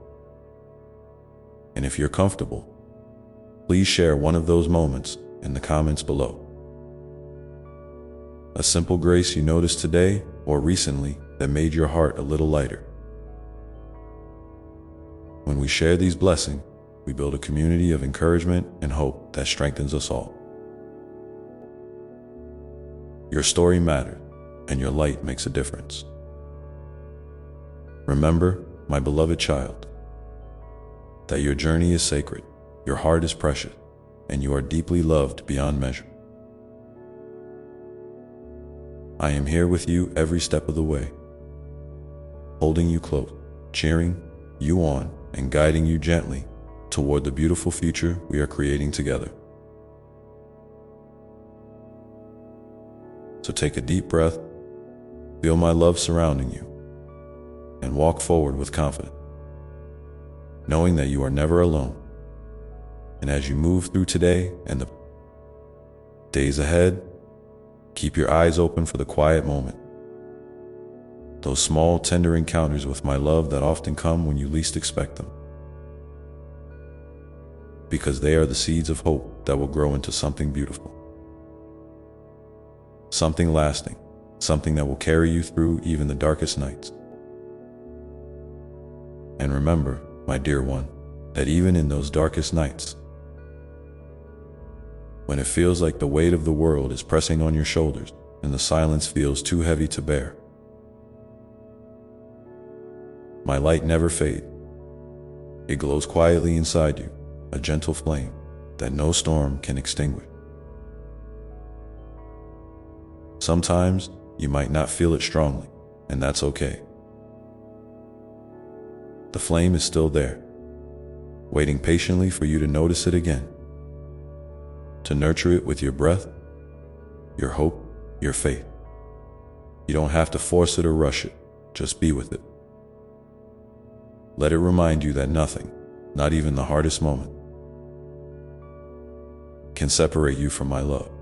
And if you're comfortable, please share one of those moments in the comments below. A simple grace you noticed today or recently that made your heart a little lighter. When we share these blessings, we build a community of encouragement and hope that strengthens us all. Your story matters, and your light makes a difference. Remember, my beloved child, that your journey is sacred, your heart is precious, and you are deeply loved beyond measure. I am here with you every step of the way, holding you close, cheering you on, and guiding you gently toward the beautiful future we are creating together. So take a deep breath, feel my love surrounding you, and walk forward with confidence, knowing that you are never alone. And as you move through today and the days ahead, keep your eyes open for the quiet moment. Those small, tender encounters with my love that often come when you least expect them. Because they are the seeds of hope that will grow into something beautiful. Something lasting, something that will carry you through even the darkest nights. And remember, my dear one, that even in those darkest nights, when it feels like the weight of the world is pressing on your shoulders and the silence feels too heavy to bear, my light never fades. It glows quietly inside you, a gentle flame that no storm can extinguish. Sometimes you might not feel it strongly, and that's okay. The flame is still there, waiting patiently for you to notice it again, to nurture it with your breath, your hope, your faith. You don't have to force it or rush it, just be with it. Let it remind you that nothing, not even the hardest moment, can separate you from my love.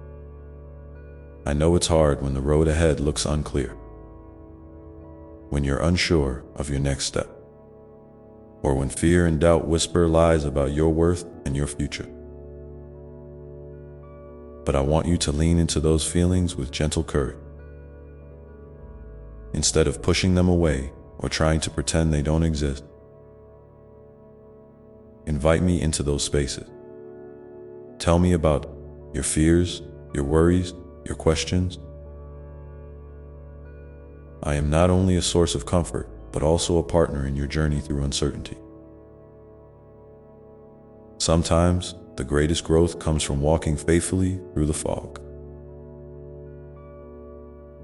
I know it's hard when the road ahead looks unclear, when you're unsure of your next step, or when fear and doubt whisper lies about your worth and your future. But I want you to lean into those feelings with gentle courage. Instead of pushing them away or trying to pretend they don't exist, invite me into those spaces. Tell me about your fears, your worries, your questions. I am not only a source of comfort, but also a partner in your journey through uncertainty. Sometimes, the greatest growth comes from walking faithfully through the fog,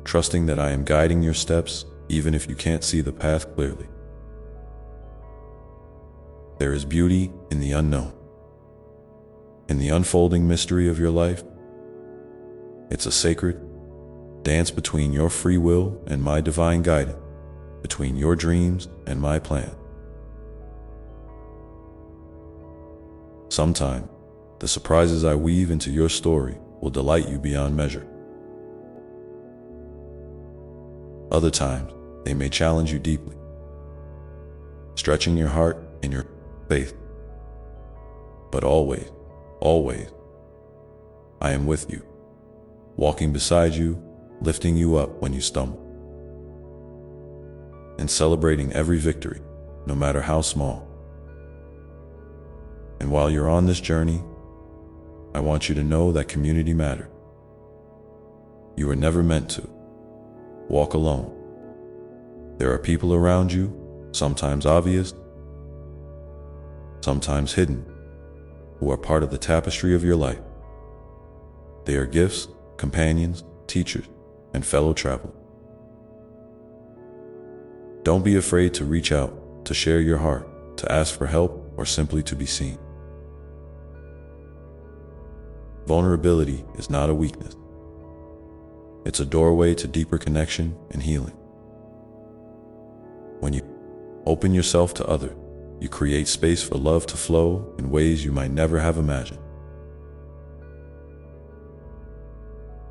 trusting that I am guiding your steps even if you can't see the path clearly. There is beauty in the unknown, in the unfolding mystery of your life. It's a sacred dance between your free will and my divine guidance, between your dreams and my plan. Sometime, the surprises I weave into your story will delight you beyond measure. Other times, they may challenge you deeply, stretching your heart and your faith. But always, always, I am with you, walking beside you, lifting you up when you stumble, and celebrating every victory, no matter how small. And while you're on this journey, I want you to know that community matters. You were never meant to walk alone. There are people around you, sometimes obvious, sometimes hidden, who are part of the tapestry of your life. They are gifts, companions, teachers, and fellow travelers. Don't be afraid to reach out, to share your heart, to ask for help, or simply to be seen. Vulnerability is not a weakness. It's a doorway to deeper connection and healing. When you open yourself to others, you create space for love to flow in ways you might never have imagined.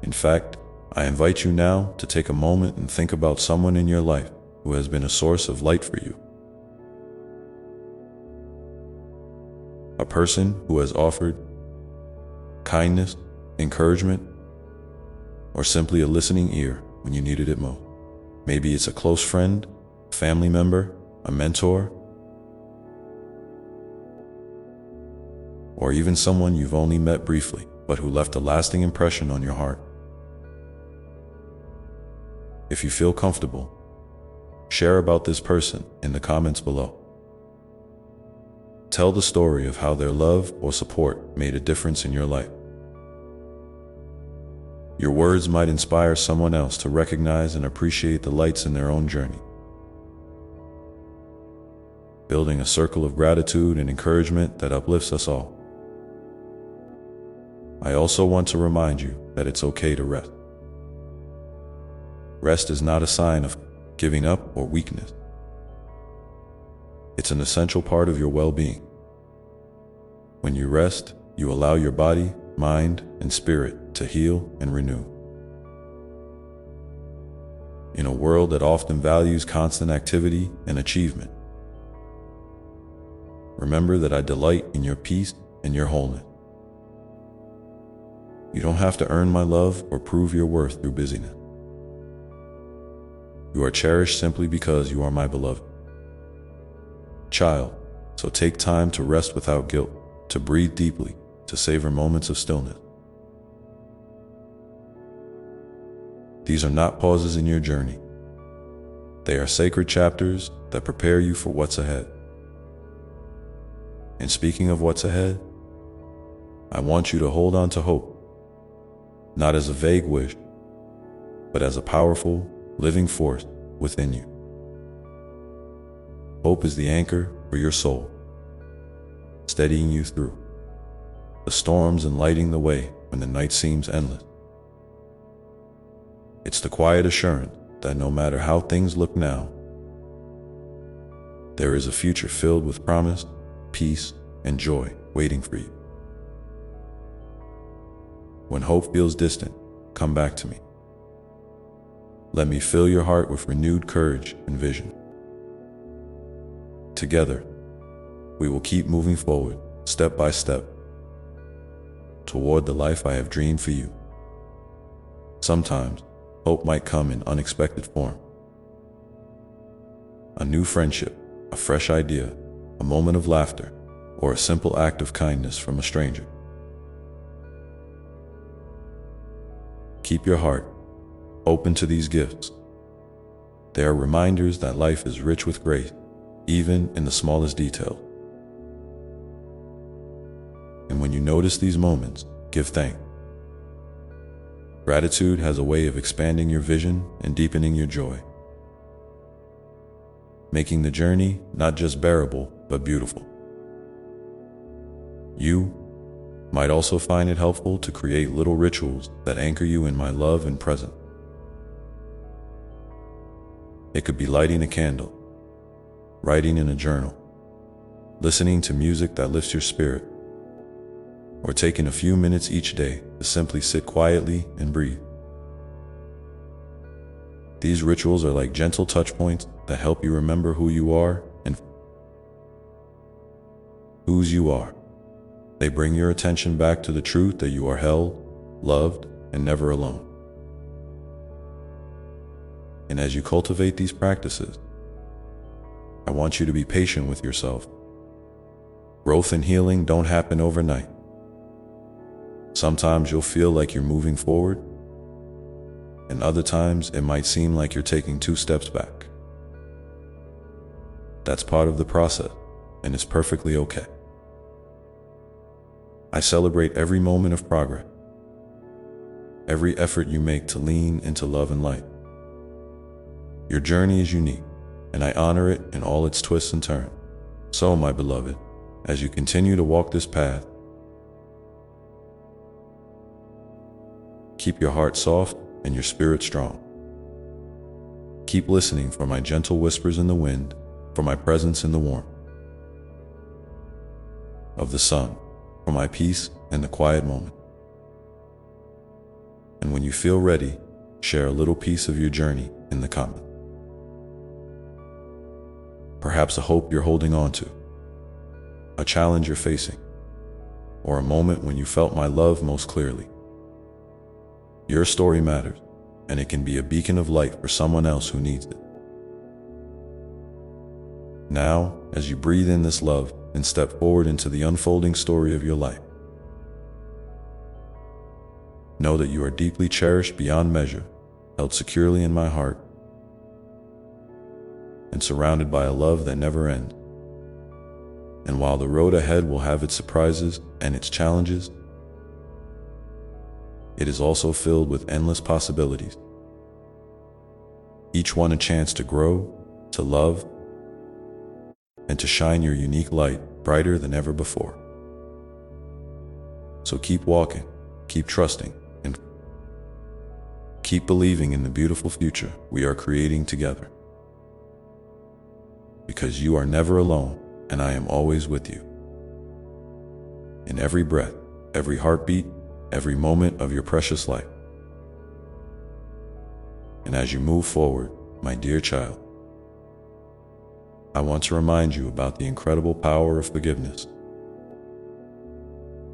In fact, I invite you now to take a moment and think about someone in your life who has been a source of light for you. A person who has offered kindness, encouragement, or simply a listening ear when you needed it most. Maybe it's a close friend, a family member, a mentor, or even someone you've only met briefly, but who left a lasting impression on your heart. If you feel comfortable, share about this person in the comments below. Tell the story of how their love or support made a difference in your life. Your words might inspire someone else to recognize and appreciate the lights in their own journey. Building a circle of gratitude and encouragement that uplifts us all. I also want to remind you that it's okay to rest. Rest is not a sign of giving up or weakness. It's an essential part of your well-being. When you rest, you allow your body, mind, and spirit to heal and renew. In a world that often values constant activity and achievement, remember that I delight in your peace and your wholeness. You don't have to earn my love or prove your worth through busyness. You are cherished simply because you are my beloved child, so take time to rest without guilt, to breathe deeply, to savor moments of stillness. These are not pauses in your journey. They are sacred chapters that prepare you for what's ahead. And speaking of what's ahead, I want you to hold on to hope, not as a vague wish, but as a powerful, living force within you. Hope is the anchor for your soul, steadying you through the storms and lighting the way when the night seems endless. It's the quiet assurance that no matter how things look now, there is a future filled with promise, peace, and joy waiting for you. When hope feels distant, come back to me. Let me fill your heart with renewed courage and vision. Together, we will keep moving forward, step by step, toward the life I have dreamed for you. Sometimes, hope might come in unexpected form. A new friendship, a fresh idea, a moment of laughter, or a simple act of kindness from a stranger. Keep your heart open to these gifts. They are reminders that life is rich with grace, even in the smallest detail. And when you notice these moments, give thanks. Gratitude has a way of expanding your vision and deepening your joy, making the journey not just bearable, but beautiful. You might also find it helpful to create little rituals that anchor you in my love and presence. It could be lighting a candle, writing in a journal, listening to music that lifts your spirit, or taking a few minutes each day to simply sit quietly and breathe. These rituals are like gentle touch points that help you remember who you are and whose you are. They bring your attention back to the truth that you are held, loved, and never alone. And as you cultivate these practices, I want you to be patient with yourself. Growth and healing don't happen overnight. Sometimes you'll feel like you're moving forward, and other times it might seem like you're taking 2 steps back. That's part of the process, and it's perfectly okay. I celebrate every moment of progress, every effort you make to lean into love and light. Your journey is unique, and I honor it in all its twists and turns. So, my beloved, as you continue to walk this path, keep your heart soft and your spirit strong. Keep listening for my gentle whispers in the wind, for my presence in the warmth of the sun, for my peace in the quiet moment. And when you feel ready, share a little piece of your journey in the comments. Perhaps a hope you're holding on to, a challenge you're facing, or a moment when you felt my love most clearly. Your story matters, and it can be a beacon of light for someone else who needs it. Now, as you breathe in this love and step forward into the unfolding story of your life, know that you are deeply cherished beyond measure, held securely in my heart, and surrounded by a love that never ends. And while the road ahead will have its surprises and its challenges, it is also filled with endless possibilities. Each one a chance to grow, to love, and to shine your unique light brighter than ever before. So keep walking, keep trusting, and keep believing in the beautiful future we are creating together. Because you are never alone, and I am always with you. In every breath, every heartbeat, every moment of your precious life. And as you move forward, my dear child, I want to remind you about the incredible power of forgiveness.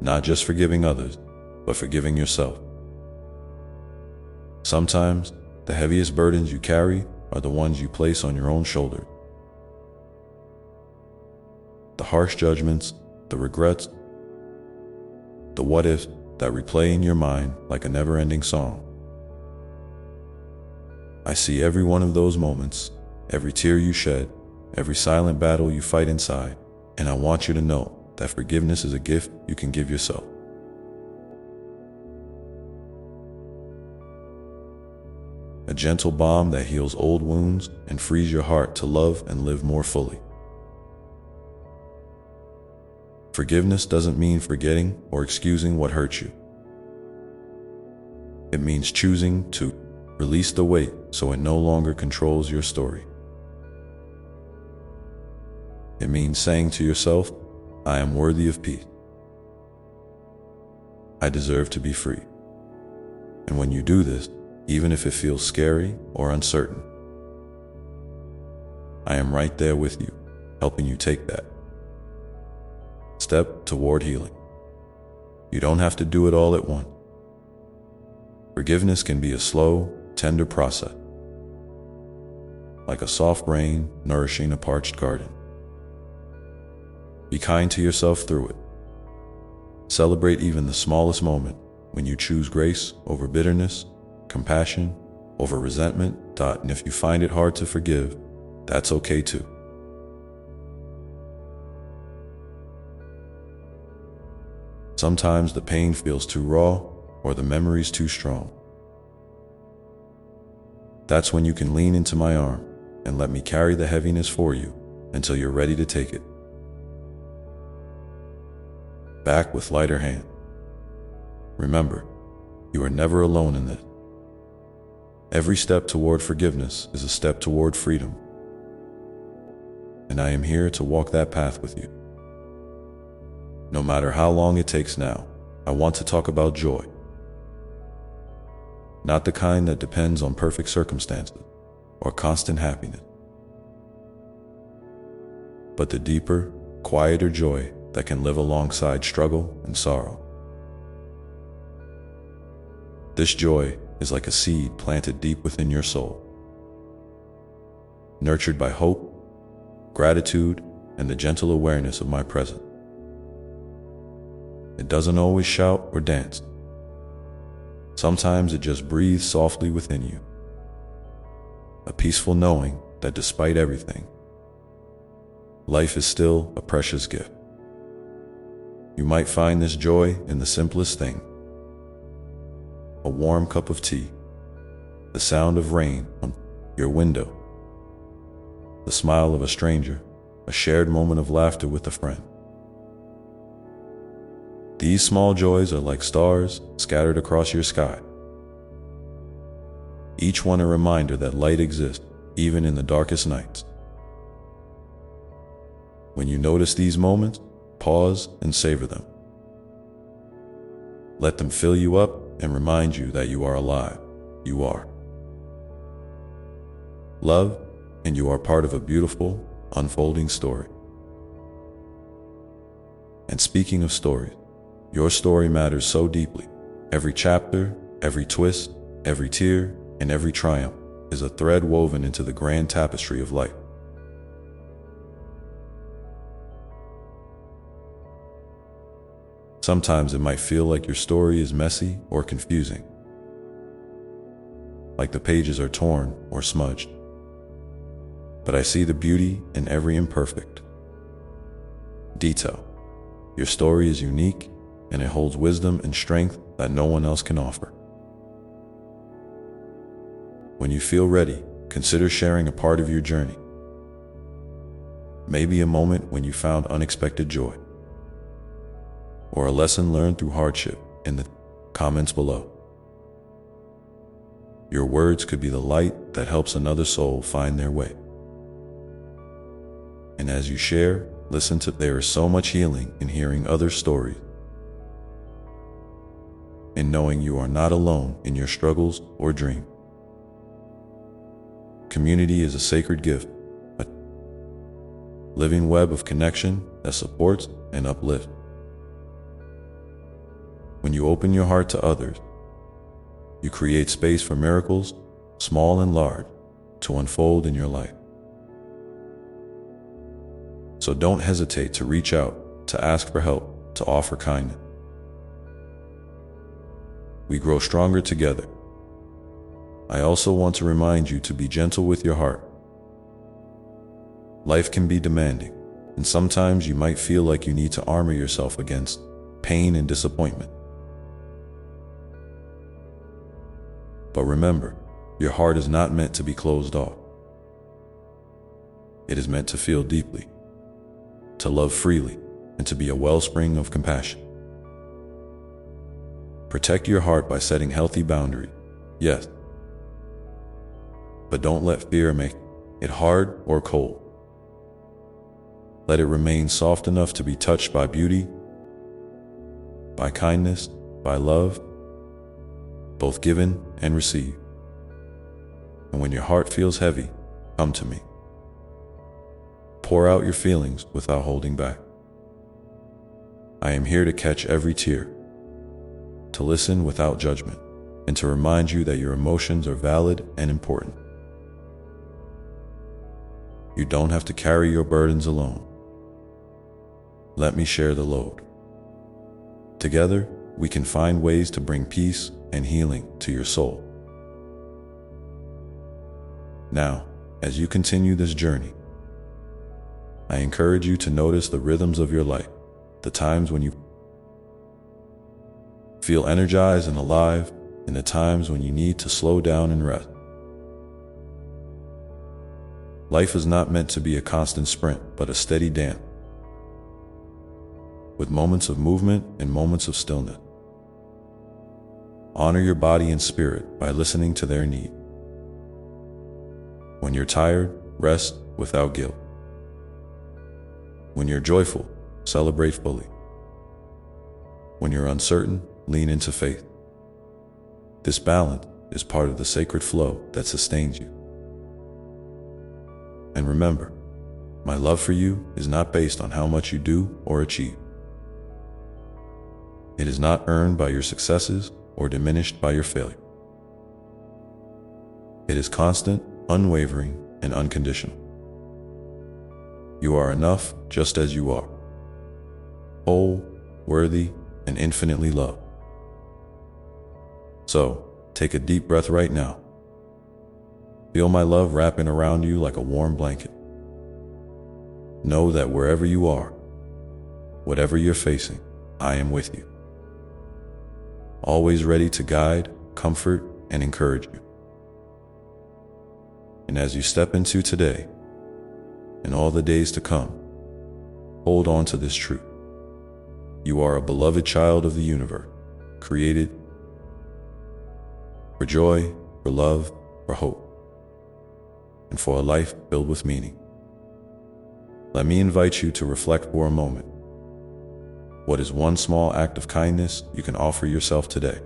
Not just forgiving others, but forgiving yourself. Sometimes, the heaviest burdens you carry are the ones you place on your own shoulders. The harsh judgments, the regrets, the what-ifs that replay in your mind like a never-ending song. I see every one of those moments, every tear you shed, every silent battle you fight inside, and I want you to know that forgiveness is a gift you can give yourself. a gentle balm that heals old wounds and frees your heart to love and live more fully. Forgiveness doesn't mean forgetting or excusing what hurt you. It means choosing to release the weight so it no longer controls your story. It means saying to yourself, I am worthy of peace. I deserve to be free. And when you do this, even if it feels scary or uncertain, I am right there with you, helping you take that step toward healing. You don't have to do it all at once. Forgiveness can be a slow, tender process, like a soft rain nourishing a parched garden. Be kind to yourself through it. Celebrate even the smallest moment when you choose grace over bitterness, compassion over resentment. And if you find it hard to forgive, that's okay too. Sometimes the pain feels too raw or the memories too strong. That's when you can lean into my arm and let me carry the heaviness for you until you're ready to take it back with lighter hand. Remember, you are never alone in this. Every step toward forgiveness is a step toward freedom, and I am here to walk that path with you. No matter how long it takes now, I want to talk about joy. Not the kind that depends on perfect circumstances or constant happiness, but the deeper, quieter joy that can live alongside struggle and sorrow. This joy is like a seed planted deep within your soul, nurtured by hope, gratitude, and the gentle awareness of my presence. It doesn't always shout or dance. Sometimes it just breathes softly within you, a peaceful knowing that despite everything, life is still a precious gift. You might find this joy in the simplest thing: a warm cup of tea, the sound of rain on your window, the smile of a stranger, a shared moment of laughter with a friend. These small joys are like stars scattered across your sky, each one a reminder that light exists even in the darkest nights. When you notice these moments, pause and savor them. Let them fill you up and remind you that you are alive. You are loved, and you are part of a beautiful, unfolding story. And speaking of stories, your story matters so deeply. Every chapter, every twist, every tear, and every triumph is a thread woven into the grand tapestry of life. Sometimes it might feel like your story is messy or confusing, like the pages are torn or smudged. But I see the beauty in every imperfect detail. Your story is unique, and it holds wisdom and strength that no one else can offer. When you feel ready, consider sharing a part of your journey. Maybe a moment when you found unexpected joy, or a lesson learned through hardship in the comments below. Your words could be the light that helps another soul find their way. And as you share, listen to there is so much healing in hearing other stories, in knowing you are not alone in your struggles or dreams. Community is a sacred gift, a living web of connection that supports and uplifts. When you open your heart to others, you create space for miracles, small and large, to unfold in your life. So don't hesitate to reach out, to ask for help, to offer kindness. We grow stronger together. I also want to remind you to be gentle with your heart. Life can be demanding, and sometimes you might feel like you need to armor yourself against pain and disappointment. But remember, Your heart is not meant to be closed off. It is meant to feel deeply, to love freely, and to be a wellspring of compassion. Protect your heart by setting healthy boundaries, yes, but don't let fear make it hard or cold. Let it remain soft enough to be touched by beauty, by kindness, by love, both given and received. And when your heart feels heavy, come to me. Pour out your feelings without holding back. I am here to catch every tear, to listen without judgment, and to remind you that your emotions are valid and important. You don't have to carry your burdens alone. Let me share the load. Together, we can find ways to bring peace and healing to your soul. Now, as you continue this journey, I encourage you to notice the rhythms of your life, the times when you feel energized and alive, and the times when you need to slow down and rest. Life is not meant to be a constant sprint, but a steady dance, with moments of movement and moments of stillness. Honor your body and spirit by listening to their need. When you're tired, rest without guilt. When you're joyful, celebrate fully. When you're uncertain, lean into faith. This balance is part of the sacred flow that sustains you. And remember, my love for you is not based on how much you do or achieve. It is not earned by your successes or diminished by your failure. It is constant, unwavering, and unconditional. You are enough just as you are, whole, worthy, and infinitely loved. So, take a deep breath right now. Feel my love wrapping around you like a warm blanket. Know that wherever you are, whatever you're facing, I am with you, always ready to guide, comfort, and encourage you. And as you step into today and all the days to come, hold on to this truth. You are a beloved child of the universe, created for joy, for love, for hope, and for a life filled with meaning. Let me invite you to reflect for a moment. What is one small act of kindness you can offer yourself today?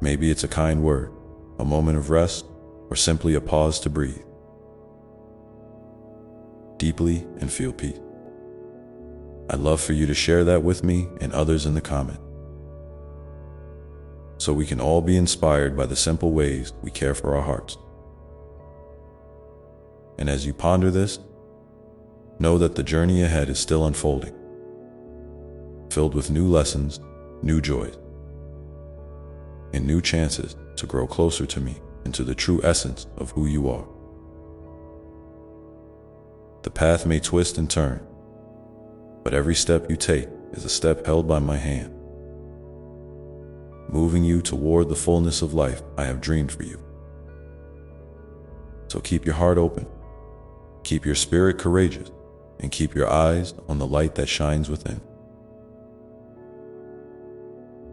Maybe it's a kind word, a moment of rest, or simply a pause to breathe deeply and feel peace. I'd love for you to share that with me and others in the comments, so we can all be inspired by the simple ways we care for our hearts. And as you ponder this, know that the journey ahead is still unfolding, filled with new lessons, new joys, and new chances to grow closer to me and to the true essence of who you are. The path may twist and turn, but every step you take is a step held by my hand, moving you toward the fullness of life I have dreamed for you. So keep your heart open, keep your spirit courageous, and keep your eyes on the light that shines within.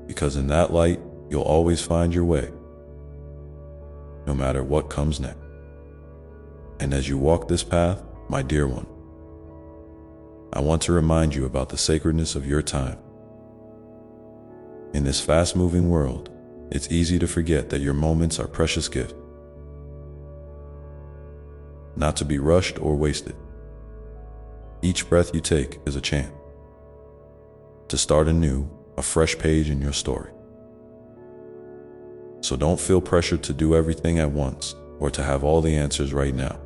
Because in that light, you'll always find your way, no matter what comes next. And as you walk this path, my dear one, I want to remind you about the sacredness of your time. In this fast-moving world, it's easy to forget that your moments are precious gifts, not to be rushed or wasted. Each breath you take is a chance to start anew, a fresh page in your story. So don't feel pressured to do everything at once or to have all the answers right now.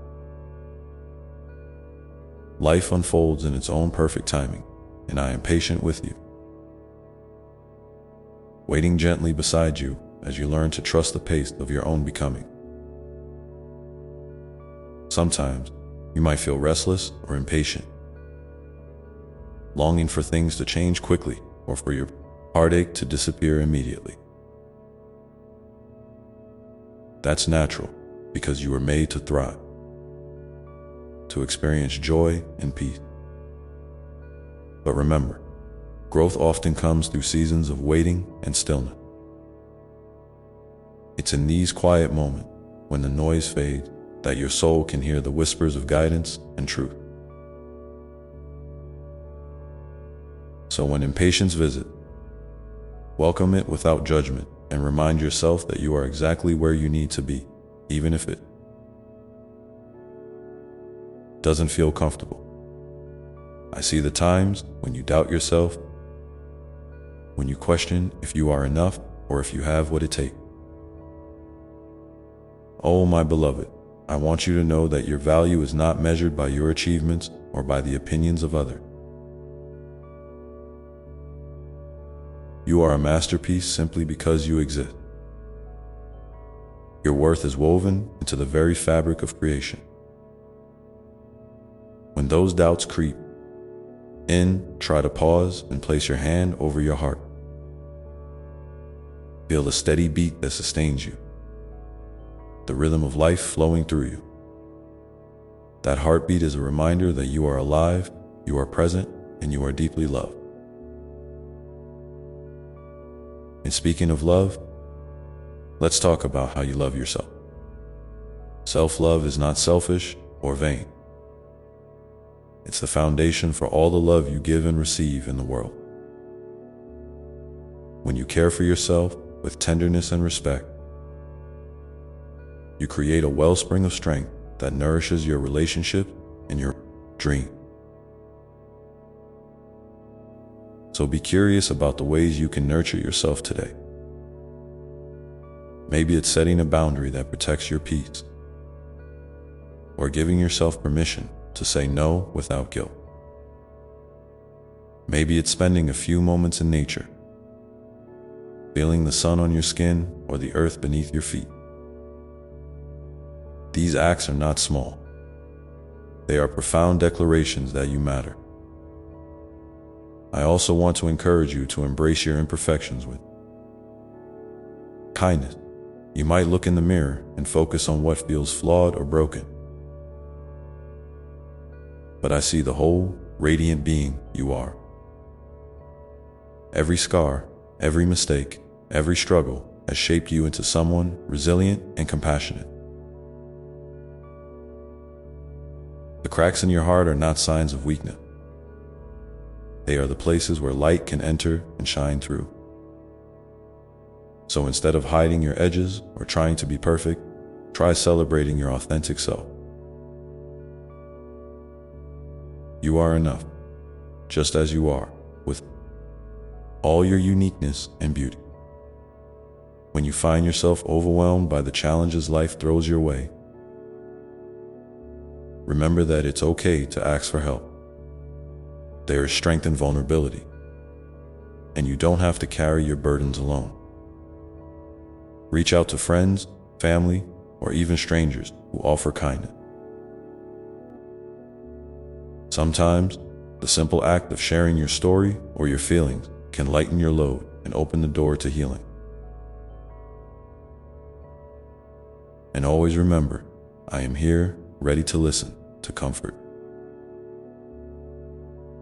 Life unfolds in its own perfect timing, and I am patient with you, waiting gently beside you as you learn to trust the pace of your own becoming. Sometimes you might feel restless or impatient, longing for things to change quickly or for your heartache to disappear immediately. That's natural, because you were made to thrive, to experience joy and peace. But remember, growth often comes through seasons of waiting and stillness. It's in these quiet moments, when the noise fades, that your soul can hear the whispers of guidance and truth. So when impatience visits, welcome it without judgment and remind yourself that you are exactly where you need to be, even if it doesn't feel comfortable. I see the times when you doubt yourself, when you question if you are enough or if you have what it takes. Oh, my beloved, I want you to know that your value is not measured by your achievements or by the opinions of others. You are a masterpiece simply because you exist. Your worth is woven into the very fabric of creation. When those doubts creep in, try to pause and place your hand over your heart. Feel the steady beat that sustains you, the rhythm of life flowing through you. That heartbeat is a reminder that you are alive, you are present, and you are deeply loved. And speaking of love, let's talk about how you love yourself. Self-love is not selfish or vain. It's the foundation for all the love you give and receive in the world. When you care for yourself with tenderness and respect, you create a wellspring of strength that nourishes your relationship and your dream. So be curious about the ways you can nurture yourself today. Maybe it's setting a boundary that protects your peace, or giving yourself permission to say no without guilt. Maybe it's spending a few moments in nature, feeling the sun on your skin or the earth beneath your feet. These acts are not small. They are profound declarations that you matter. I also want to encourage you to embrace your imperfections with kindness. You might look in the mirror and focus on what feels flawed or broken. But I see the whole, radiant being you are. Every scar, every mistake, every struggle has shaped you into someone resilient and compassionate. The cracks in your heart are not signs of weakness. They are the places where light can enter and shine through. So instead of hiding your edges or trying to be perfect, try celebrating your authentic self. You are enough, just as you are, with all your uniqueness and beauty. When you find yourself overwhelmed by the challenges life throws your way, remember that it's okay to ask for help. There is strength in vulnerability, and you don't have to carry your burdens alone. Reach out to friends, family, or even strangers who offer kindness. Sometimes, the simple act of sharing your story or your feelings can lighten your load and open the door to healing. And always remember, I am here, ready to listen, to comfort,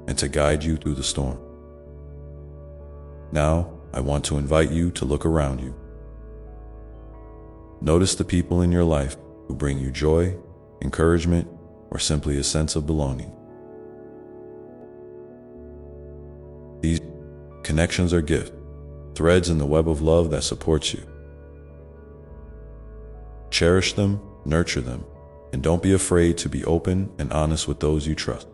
and to guide you through the storm. Now, I want to invite you to look around you. Notice the people in your life who bring you joy, encouragement, or simply a sense of belonging. These connections are gifts, threads in the web of love that supports you. Cherish them, nurture them, and don't be afraid to be open and honest with those you trust.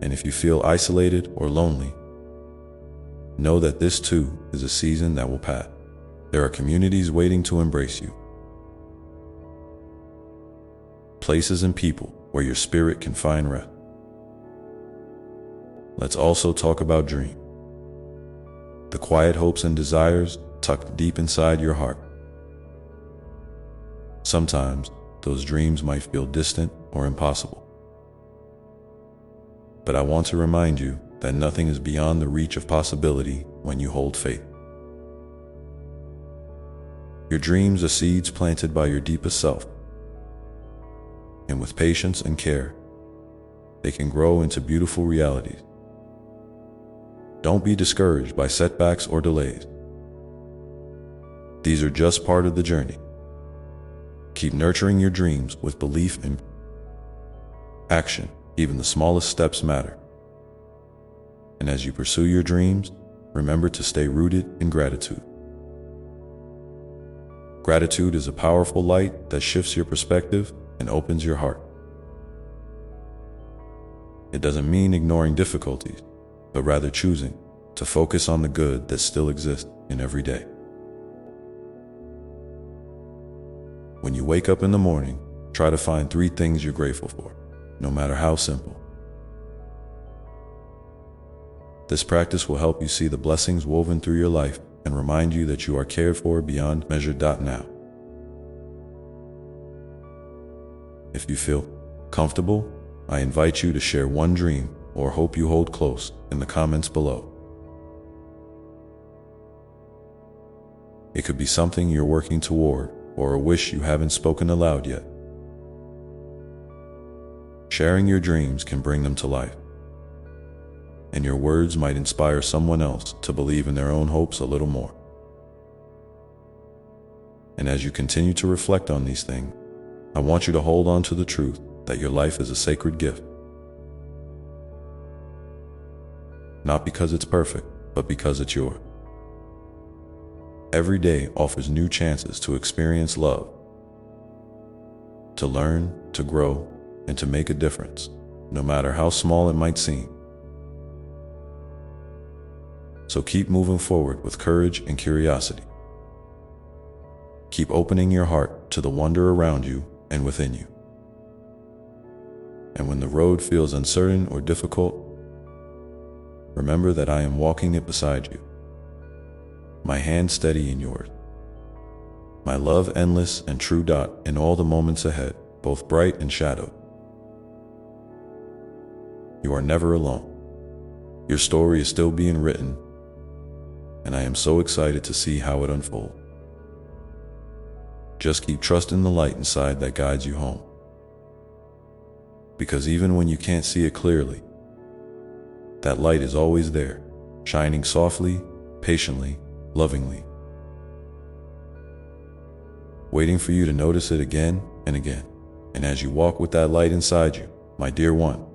And if you feel isolated or lonely, know that this too is a season that will pass. There are communities waiting to embrace you. Places and people where your spirit can find rest. Let's also talk about dreams. The quiet hopes and desires tucked deep inside your heart. Sometimes those dreams might feel distant or impossible. But I want to remind you that nothing is beyond the reach of possibility when you hold faith. Your dreams are seeds planted by your deepest self, and with patience and care, they can grow into beautiful realities. Don't be discouraged by setbacks or delays. These are just part of the journey. Keep nurturing your dreams with belief and action. Even the smallest steps matter. And as you pursue your dreams, remember to stay rooted in gratitude. Gratitude is a powerful light that shifts your perspective and opens your heart. It doesn't mean ignoring difficulties, but rather choosing to focus on the good that still exists in every day. When you wake up in the morning, try to find 3 things you're grateful for, no matter how simple. This practice will help you see the blessings woven through your life and remind you that you are cared for beyond measure. Now, if you feel comfortable, I invite you to share one dream or hope you hold close in the comments below. It could be something you're working toward or a wish you haven't spoken aloud yet. Sharing your dreams can bring them to life, and your words might inspire someone else to believe in their own hopes a little more. And as you continue to reflect on these things, I want you to hold on to the truth that your life is a sacred gift. Not because it's perfect, but because it's yours. Every day offers new chances to experience love, to learn, to grow, and to make a difference, no matter how small it might seem. So keep moving forward with courage and curiosity. Keep opening your heart to the wonder around you and within you. And when the road feels uncertain or difficult, remember that I am walking it beside you, my hand steady in yours, my love endless and true. In all the moments ahead, both bright and shadowed. You are never alone. Your story is still being written, and I am so excited to see how it unfolds. Just keep trusting the light inside that guides you home. Because even when you can't see it clearly, that light is always there, shining softly, patiently, lovingly, waiting for you to notice it again and again. And as you walk with that light inside you, my dear one,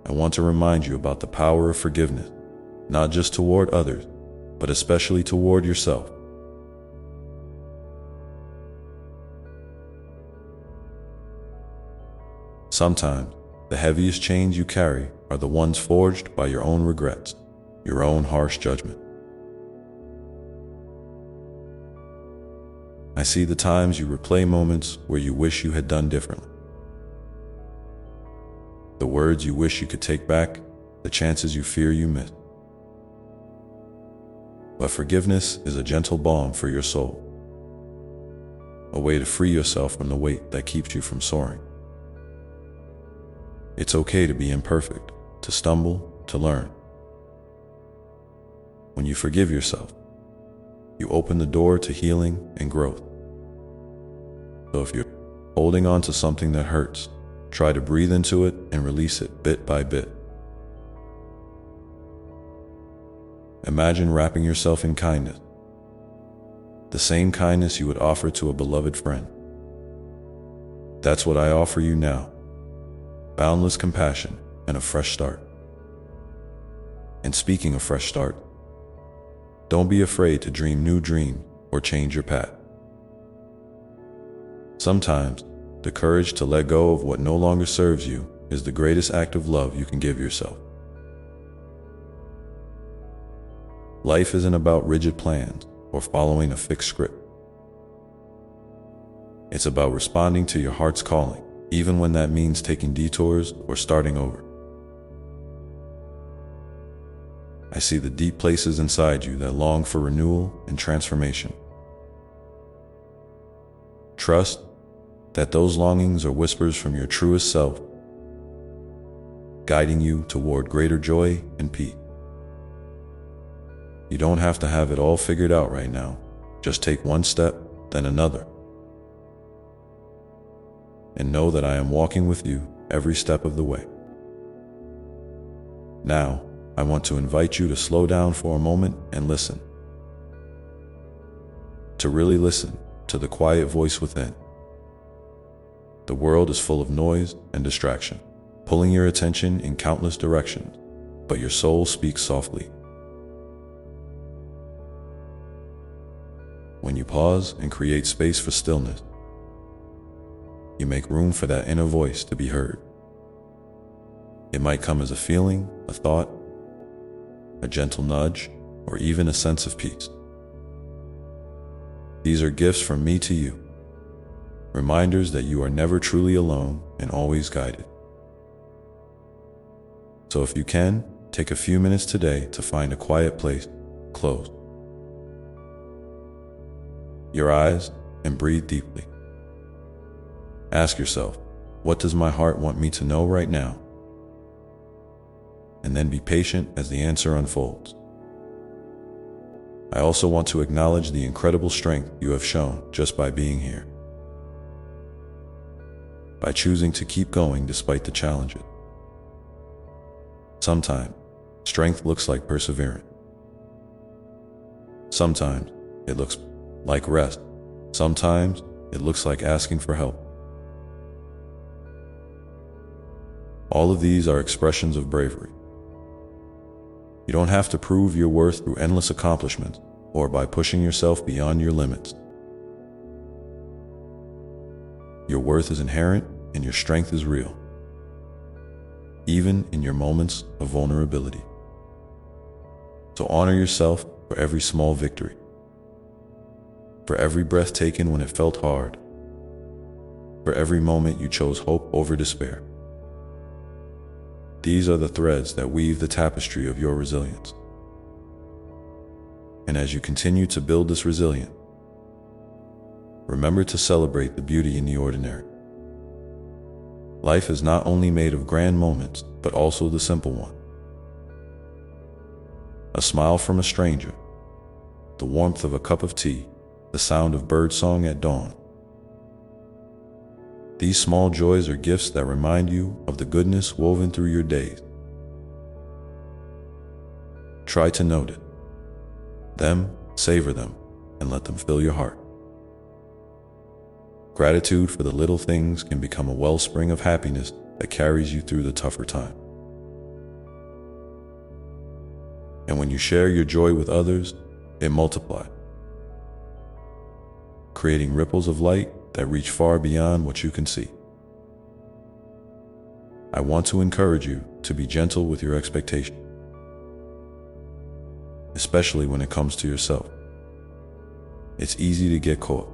I want to remind you about the power of forgiveness, not just toward others, but especially toward yourself. Sometimes, the heaviest chains you carry are the ones forged by your own regrets, your own harsh judgment. I see the times you replay moments where you wish you had done differently. The words you wish you could take back, the chances you fear you missed. But forgiveness is a gentle balm for your soul, a way to free yourself from the weight that keeps you from soaring. It's okay to be imperfect, to stumble, to learn. When you forgive yourself, you open the door to healing and growth. So if you're holding on to something that hurts, try to breathe into it and release it bit by bit. Imagine wrapping yourself in kindness, the same kindness you would offer to a beloved friend. That's what I offer you now, boundless compassion and a fresh start. And speaking of fresh start, don't be afraid to dream new dreams or change your path. Sometimes, the courage to let go of what no longer serves you is the greatest act of love you can give yourself. Life isn't about rigid plans or following a fixed script. It's about responding to your heart's calling, even when that means taking detours or starting over. I see the deep places inside you that long for renewal and transformation. Trust that those longings are whispers from your truest self, guiding you toward greater joy and peace. You don't have to have it all figured out right now. Just take one step then another. And know that I am walking with you every step of the way. Now, I want to invite you to slow down for a moment and listen. To really listen to the quiet voice within. The world is full of noise and distraction, pulling your attention in countless directions, but your soul speaks softly. When you pause and create space for stillness, you make room for that inner voice to be heard. It might come as a feeling, a thought, a gentle nudge, or even a sense of peace. These are gifts from me to you, reminders that you are never truly alone and always guided. So if you can, take a few minutes today to find a quiet place, close your eyes and breathe deeply. Ask yourself, what does my heart want me to know right now? And then be patient as the answer unfolds. I also want to acknowledge the incredible strength you have shown just by being here, by choosing to keep going despite the challenges. Sometimes, strength looks like perseverance. Sometimes, it looks like rest. Sometimes, it looks like asking for help. All of these are expressions of bravery. You don't have to prove your worth through endless accomplishments or by pushing yourself beyond your limits. Your worth is inherent and your strength is real, even in your moments of vulnerability. So honor yourself for every small victory, for every breath taken when it felt hard, for every moment you chose hope over despair. These are the threads that weave the tapestry of your resilience. And as you continue to build this resilience, remember to celebrate the beauty in the ordinary. Life is not only made of grand moments, but also the simple one. A smile from a stranger, the warmth of a cup of tea, the sound of birdsong at dawn. These small joys are gifts that remind you of the goodness woven through your days. Try to note them, savor them, and let them fill your heart. Gratitude for the little things can become a wellspring of happiness that carries you through the tougher times. And when you share your joy with others, it multiplies, creating ripples of light that reach far beyond what you can see. I want to encourage you to be gentle with your expectations, especially when it comes to yourself. It's easy to get caught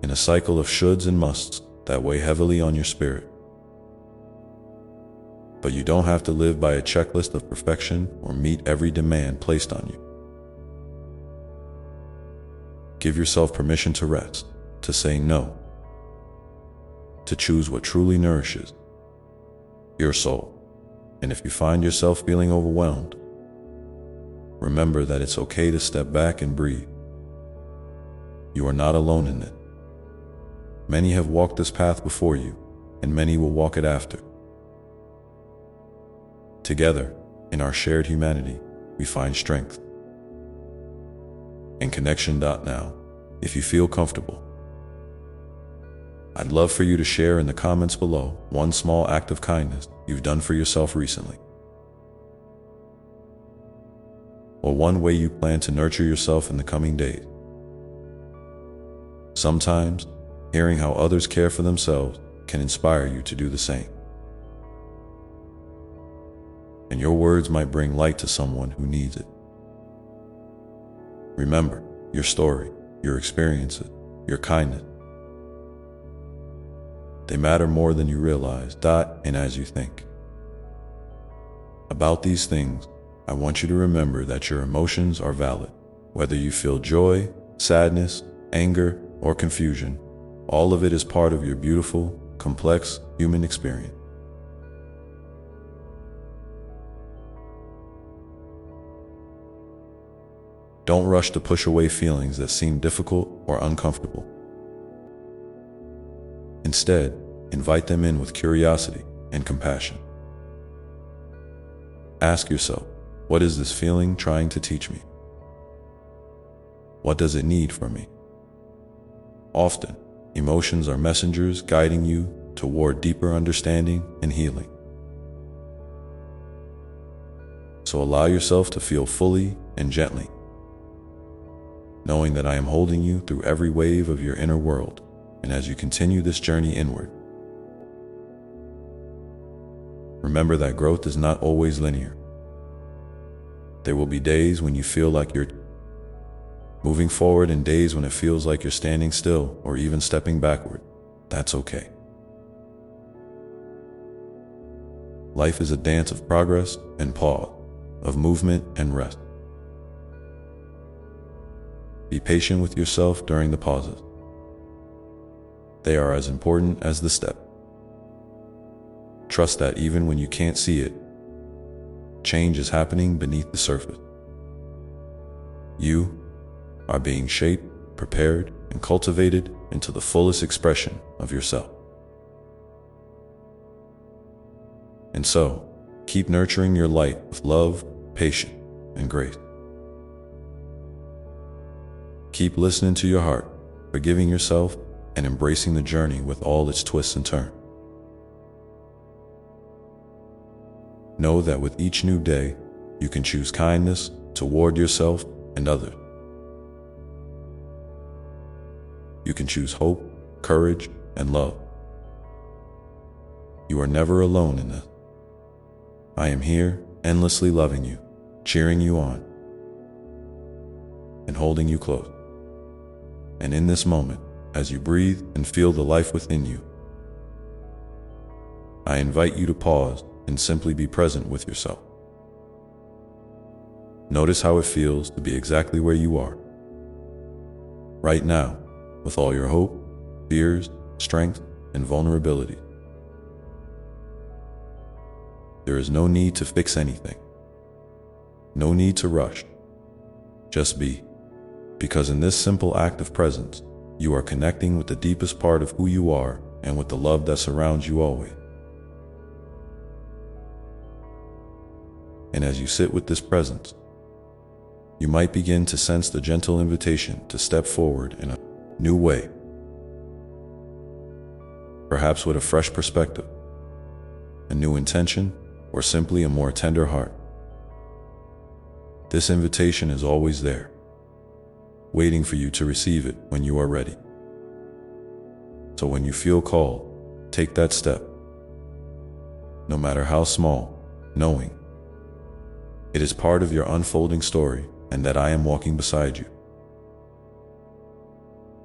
in a cycle of shoulds and musts that weigh heavily on your spirit. But you don't have to live by a checklist of perfection or meet every demand placed on you. Give yourself permission to rest, to say no, to choose what truly nourishes your soul. And if you find yourself feeling overwhelmed, remember that it's okay to step back and breathe. You are not alone in it. Many have walked this path before you, and many will walk it after. Together, in our shared humanity, we find strength and connection. Now, if you feel comfortable, I'd love for you to share in the comments below one small act of kindness you've done for yourself recently, or one way you plan to nurture yourself in the coming days. Sometimes, hearing how others care for themselves can inspire you to do the same. And your words might bring light to someone who needs it. Remember, your story, your experiences, your kindness, they matter more than you realize. And as you think about these things, I want you to remember that your emotions are valid. Whether you feel joy, sadness, anger, or confusion, all of it is part of your beautiful, complex human experience. Don't rush to push away feelings that seem difficult or uncomfortable. Instead, invite them in with curiosity and compassion. Ask yourself, what is this feeling trying to teach me? What does it need from me? Often, emotions are messengers guiding you toward deeper understanding and healing. So allow yourself to feel fully and gently, knowing that I am holding you through every wave of your inner world, and as you continue this journey inward. Remember that growth is not always linear. There will be days when you feel like you're moving forward and days when it feels like you're standing still or even stepping backward. That's okay. Life is a dance of progress and pause, of movement and rest. Be patient with yourself during the pauses. They are as important as the step. Trust that even when you can't see it, change is happening beneath the surface. You are being shaped, prepared, and cultivated into the fullest expression of yourself. And so, keep nurturing your light with love, patience, and grace. Keep listening to your heart, forgiving yourself, and embracing the journey with all its twists and turns. Know that with each new day, you can choose kindness toward yourself and others. You can choose hope, courage, and love. You are never alone in this. I am here, endlessly loving you, cheering you on, and holding you close. And in this moment, as you breathe and feel the life within you, I invite you to pause and simply be present with yourself. Notice how it feels to be exactly where you are, right now, with all your hope, fears, strength, and vulnerability. There is no need to fix anything. No need to rush. Just be. Because in this simple act of presence, you are connecting with the deepest part of who you are and with the love that surrounds you always. And as you sit with this presence, you might begin to sense the gentle invitation to step forward in a new way, perhaps with a fresh perspective, a new intention, or simply a more tender heart. This invitation is always there, waiting for you to receive it when you are ready. So when you feel called, take that step, no matter how small, knowing it is part of your unfolding story and that I am walking beside you,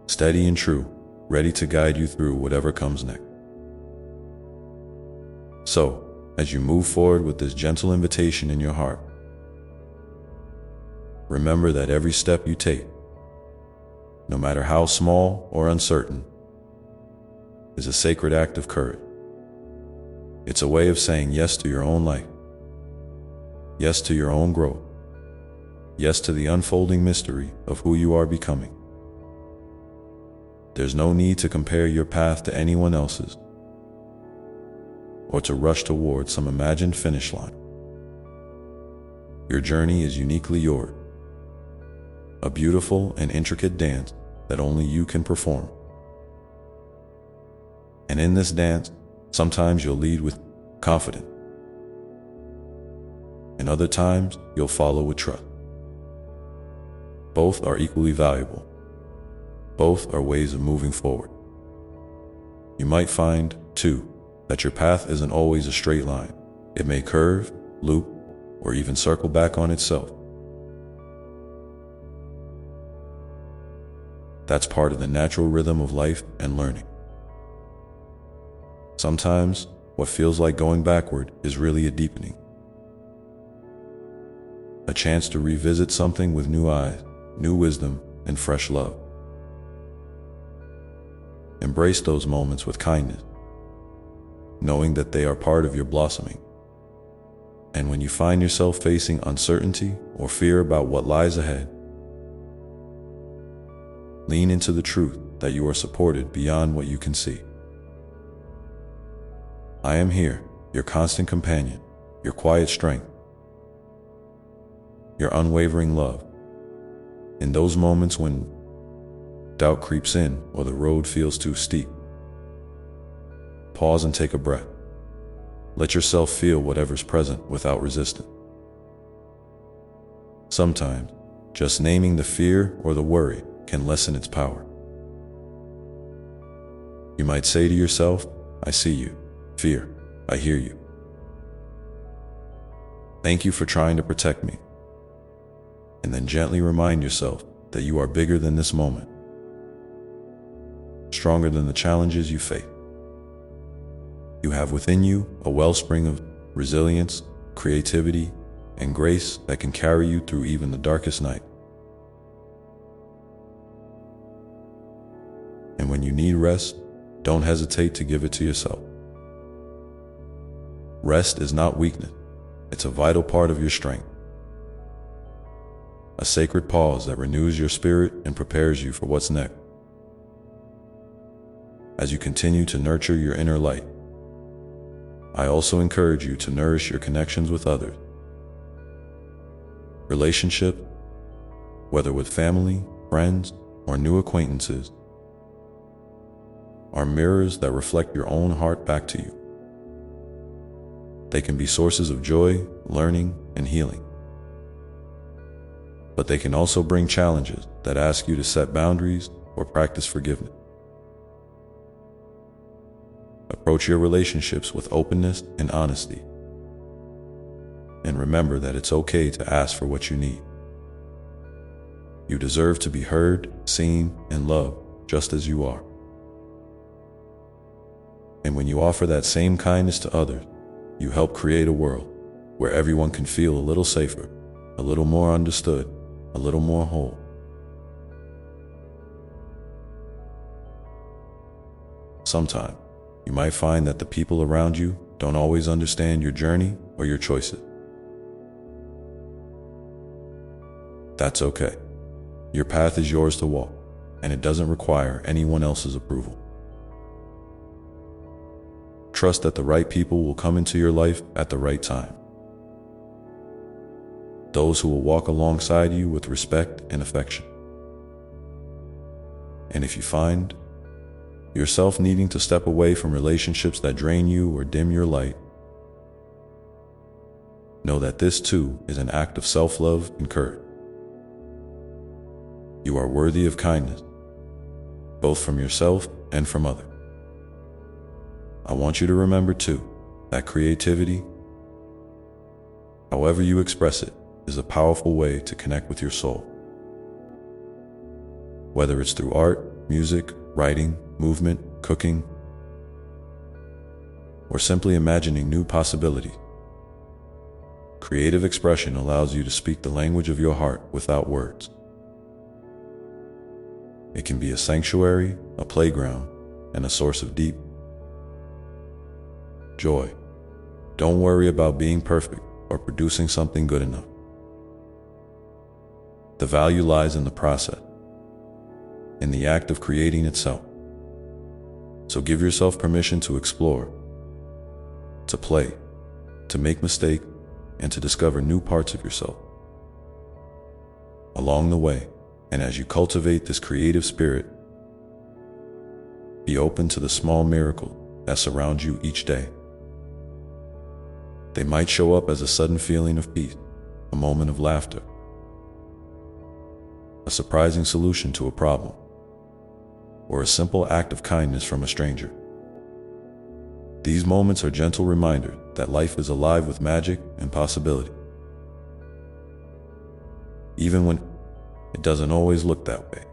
steady and true, ready to guide you through whatever comes next. So, as you move forward with this gentle invitation in your heart, remember that every step you take, no matter how small or uncertain, is a sacred act of courage. It's a way of saying yes to your own life, yes to your own growth, yes to the unfolding mystery of who you are becoming. There's no need to compare your path to anyone else's, or to rush towards some imagined finish line. Your journey is uniquely yours, a beautiful and intricate dance that only you can perform. And in this dance, sometimes you'll lead with confidence, and other times you'll follow with trust. Both are equally valuable. Both are ways of moving forward. You might find, too, that your path isn't always a straight line. It may curve, loop, or even circle back on itself. That's part of the natural rhythm of life and learning. Sometimes, what feels like going backward is really a deepening. A chance to revisit something with new eyes, new wisdom, and fresh love. Embrace those moments with kindness, knowing that they are part of your blossoming. And when you find yourself facing uncertainty or fear about what lies ahead, Lean into the truth that you are supported beyond what you can see. I am here, your constant companion, your quiet strength, your unwavering love. In those moments when doubt creeps in or the road feels too steep, pause and take a breath. Let yourself feel whatever's present without resistance. Sometimes, just naming the fear or the worry can lessen its power. You might say to yourself, I see you. Fear, I hear you. Thank you for trying to protect me. And then gently remind yourself that you are bigger than this moment, stronger than the challenges you face. You have within you a wellspring of resilience, creativity, and grace that can carry you through even the darkest night. And when you need rest, don't hesitate to give it to yourself. Rest is not weakness, it's a vital part of your strength. A sacred pause that renews your spirit and prepares you for what's next. As you continue to nurture your inner light, I also encourage you to nourish your connections with others. Relationship, whether with family, friends, or new acquaintances, are mirrors that reflect your own heart back to you. They can be sources of joy, learning, and healing. But they can also bring challenges that ask you to set boundaries or practice forgiveness. Approach your relationships with openness and honesty. And remember that it's okay to ask for what you need. You deserve to be heard, seen, and loved just as you are. And when you offer that same kindness to others, you help create a world where everyone can feel a little safer, a little more understood, a little more whole. Sometimes, you might find that the people around you don't always understand your journey or your choices. That's okay. Your path is yours to walk, and it doesn't require anyone else's approval. Trust that the right people will come into your life at the right time. Those who will walk alongside you with respect and affection. And if you find yourself needing to step away from relationships that drain you or dim your light, know that this too is an act of self-love and courage. You are worthy of kindness, both from yourself and from others. I want you to remember too, that creativity, however you express it, is a powerful way to connect with your soul. Whether it's through art, music, writing, movement, cooking, or simply imagining new possibilities, creative expression allows you to speak the language of your heart without words. It can be a sanctuary, a playground, and a source of deep joy. Don't worry about being perfect or producing something good enough. The value lies in the process, in the act of creating itself. So give yourself permission to explore, to play, to make mistakes, and to discover new parts of yourself. Along the way, and as you cultivate this creative spirit, be open to the small miracles that surround you each day. They might show up as a sudden feeling of peace, a moment of laughter, a surprising solution to a problem, or a simple act of kindness from a stranger. These moments are gentle reminders that life is alive with magic and possibility, even when it doesn't always look that way.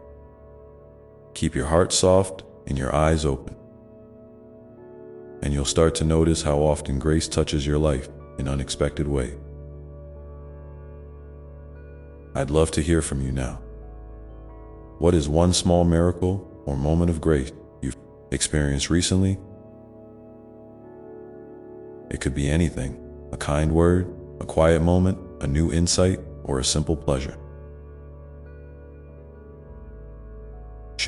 Keep your heart soft and your eyes open, and you'll start to notice how often grace touches your life in unexpected ways. I'd love to hear from you now. What is one small miracle or moment of grace you've experienced recently? It could be anything: a kind word, a quiet moment, a new insight, or a simple pleasure.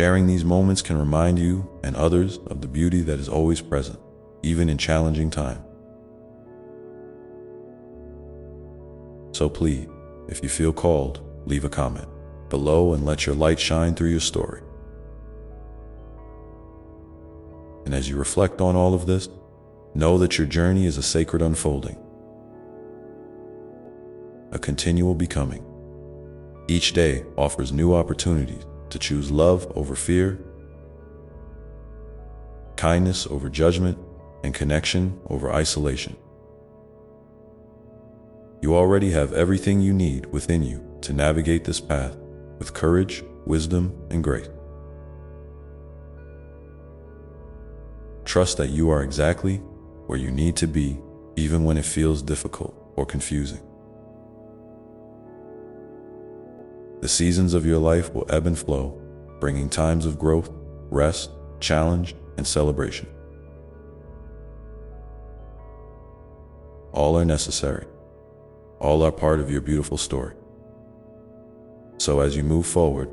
Sharing these moments can remind you and others of the beauty that is always present, even in challenging times. So please, if you feel called, leave a comment below and let your light shine through your story. And as you reflect on all of this, know that your journey is a sacred unfolding, a continual becoming. Each day offers new opportunities to choose love over fear, kindness over judgment, and connection over isolation. You already have everything you need within you to navigate this path with courage, wisdom, and grace. Trust that you are exactly where you need to be, even when it feels difficult or confusing. The seasons of your life will ebb and flow, bringing times of growth, rest, challenge, and celebration. All are necessary. All are part of your beautiful story. So as you move forward,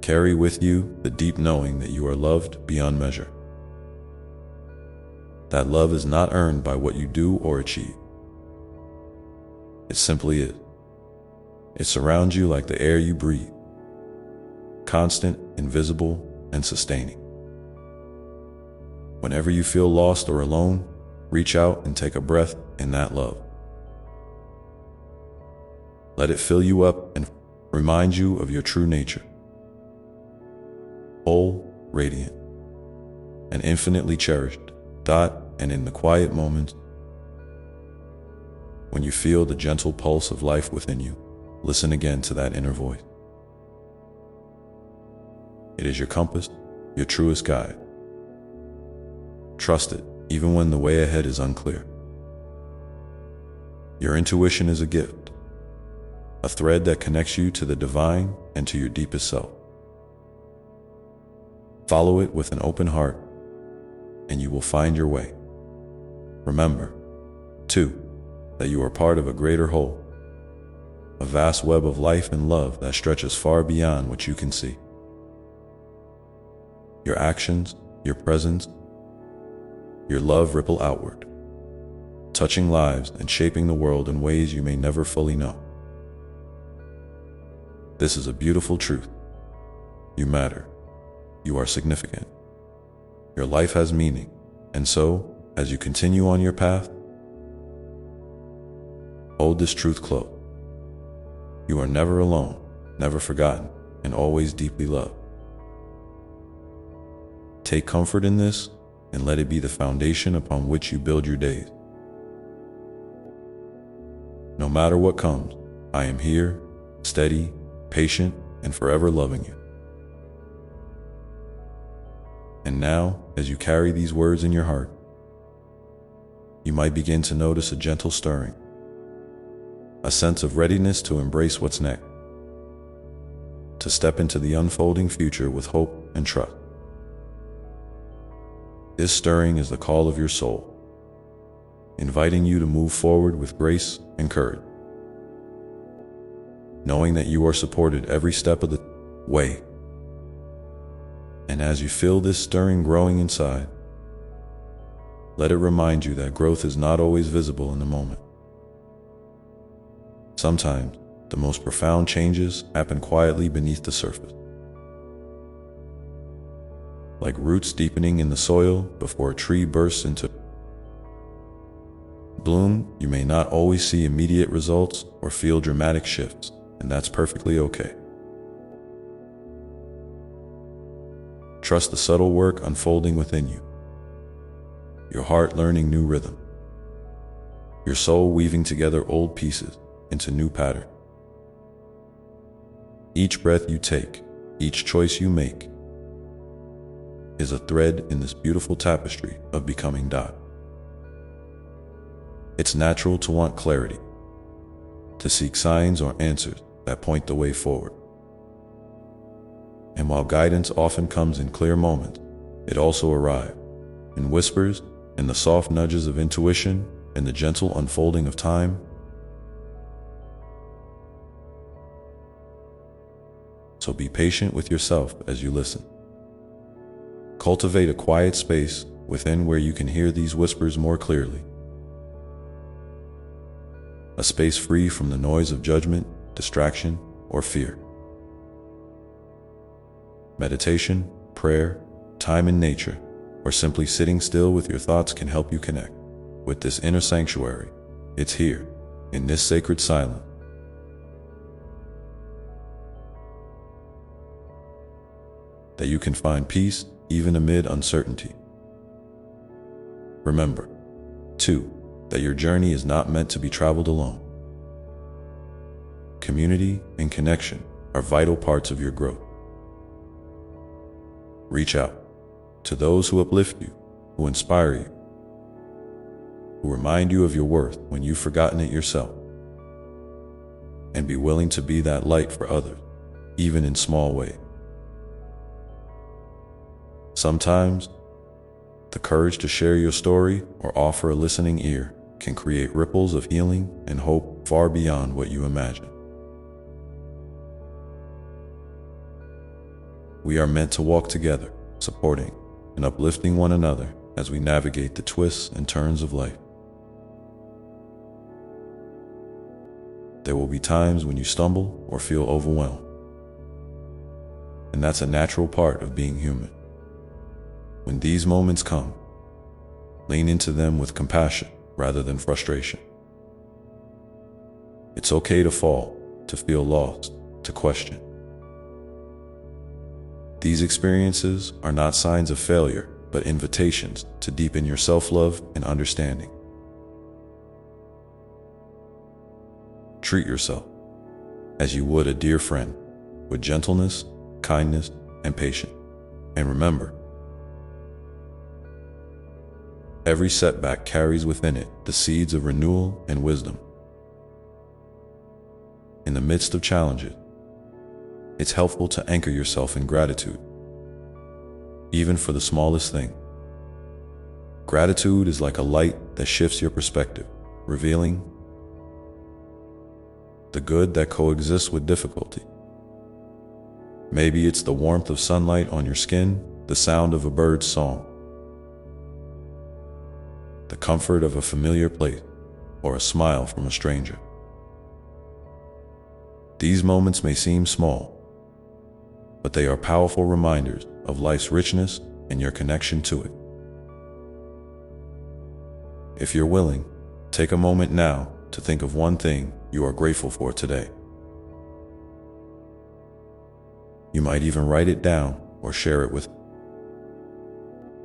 carry with you the deep knowing that you are loved beyond measure. That love is not earned by what you do or achieve. It simply is. It surrounds you like the air you breathe, constant, invisible, and sustaining. Whenever you feel lost or alone, reach out and take a breath in that love. Let it fill you up and remind you of your true nature. Whole, radiant, and infinitely cherished. And in the quiet moments, when you feel the gentle pulse of life within you, listen again to that inner voice. It is your compass, your truest guide. Trust it, even when the way ahead is unclear. Your intuition is a gift, a thread that connects you to the divine and to your deepest self. Follow it with an open heart, and you will find your way. Remember, too, that you are part of a greater whole, a vast web of life and love that stretches far beyond what you can see. Your actions, your presence, your love ripple outward, touching lives and shaping the world in ways you may never fully know. This is a beautiful truth. You matter. You are significant. Your life has meaning, and so, as you continue on your path, hold this truth close. You are never alone, never forgotten, and always deeply loved. Take comfort in this, and let it be the foundation upon which you build your days. No matter what comes, I am here, steady, patient, and forever loving you. And now, as you carry these words in your heart, you might begin to notice a gentle stirring, a sense of readiness to embrace what's next, to step into the unfolding future with hope and trust. This stirring is the call of your soul, inviting you to move forward with grace and courage, knowing that you are supported every step of the way. And as you feel this stirring growing inside, let it remind you that growth is not always visible in the moment. Sometimes, the most profound changes happen quietly beneath the surface. Like roots deepening in the soil before a tree bursts into bloom, you may not always see immediate results or feel dramatic shifts, and that's perfectly okay. Trust the subtle work unfolding within you, your heart learning new rhythm, your soul weaving together old pieces into new patterns. Each breath you take, each choice you make, is a thread in this beautiful tapestry of becoming. It's natural to want clarity, to seek signs or answers that point the way forward. And while guidance often comes in clear moments, it also arrives in whispers, in the soft nudges of intuition, in the gentle unfolding of time. so be patient with yourself as you listen. Cultivate a quiet space within where you can hear these whispers more clearly. A space free from the noise of judgment, distraction, or fear. Meditation, prayer, time in nature, or simply sitting still with your thoughts can help you connect with this inner sanctuary. It's here, in this sacred silence, that you can find peace even amid uncertainty. Remember, too, that your journey is not meant to be traveled alone. Community and connection are vital parts of your growth. Reach out to those who uplift you, who inspire you, who remind you of your worth when you've forgotten it yourself. And be willing to be that light for others, even in small ways. Sometimes, the courage to share your story or offer a listening ear can create ripples of healing and hope far beyond what you imagine. We are meant to walk together, supporting and uplifting one another as we navigate the twists and turns of life. There will be times when you stumble or feel overwhelmed, and that's a natural part of being human. When these moments come, lean into them with compassion rather than frustration. It's okay to fall, to feel lost, to question. These experiences are not signs of failure, but invitations to deepen your self-love and understanding. Treat yourself as you would a dear friend, with gentleness, kindness, and patience. And remember, every setback carries within it the seeds of renewal and wisdom. In the midst of challenges, it's helpful to anchor yourself in gratitude, even for the smallest thing. Gratitude is like a light that shifts your perspective, revealing the good that coexists with difficulty. Maybe it's the warmth of sunlight on your skin, the sound of a bird's song, the comfort of a familiar place, or a smile from a stranger. These moments may seem small, but they are powerful reminders of life's richness and your connection to it. If you're willing, take a moment now to think of one thing you are grateful for today. You might even write it down or share it with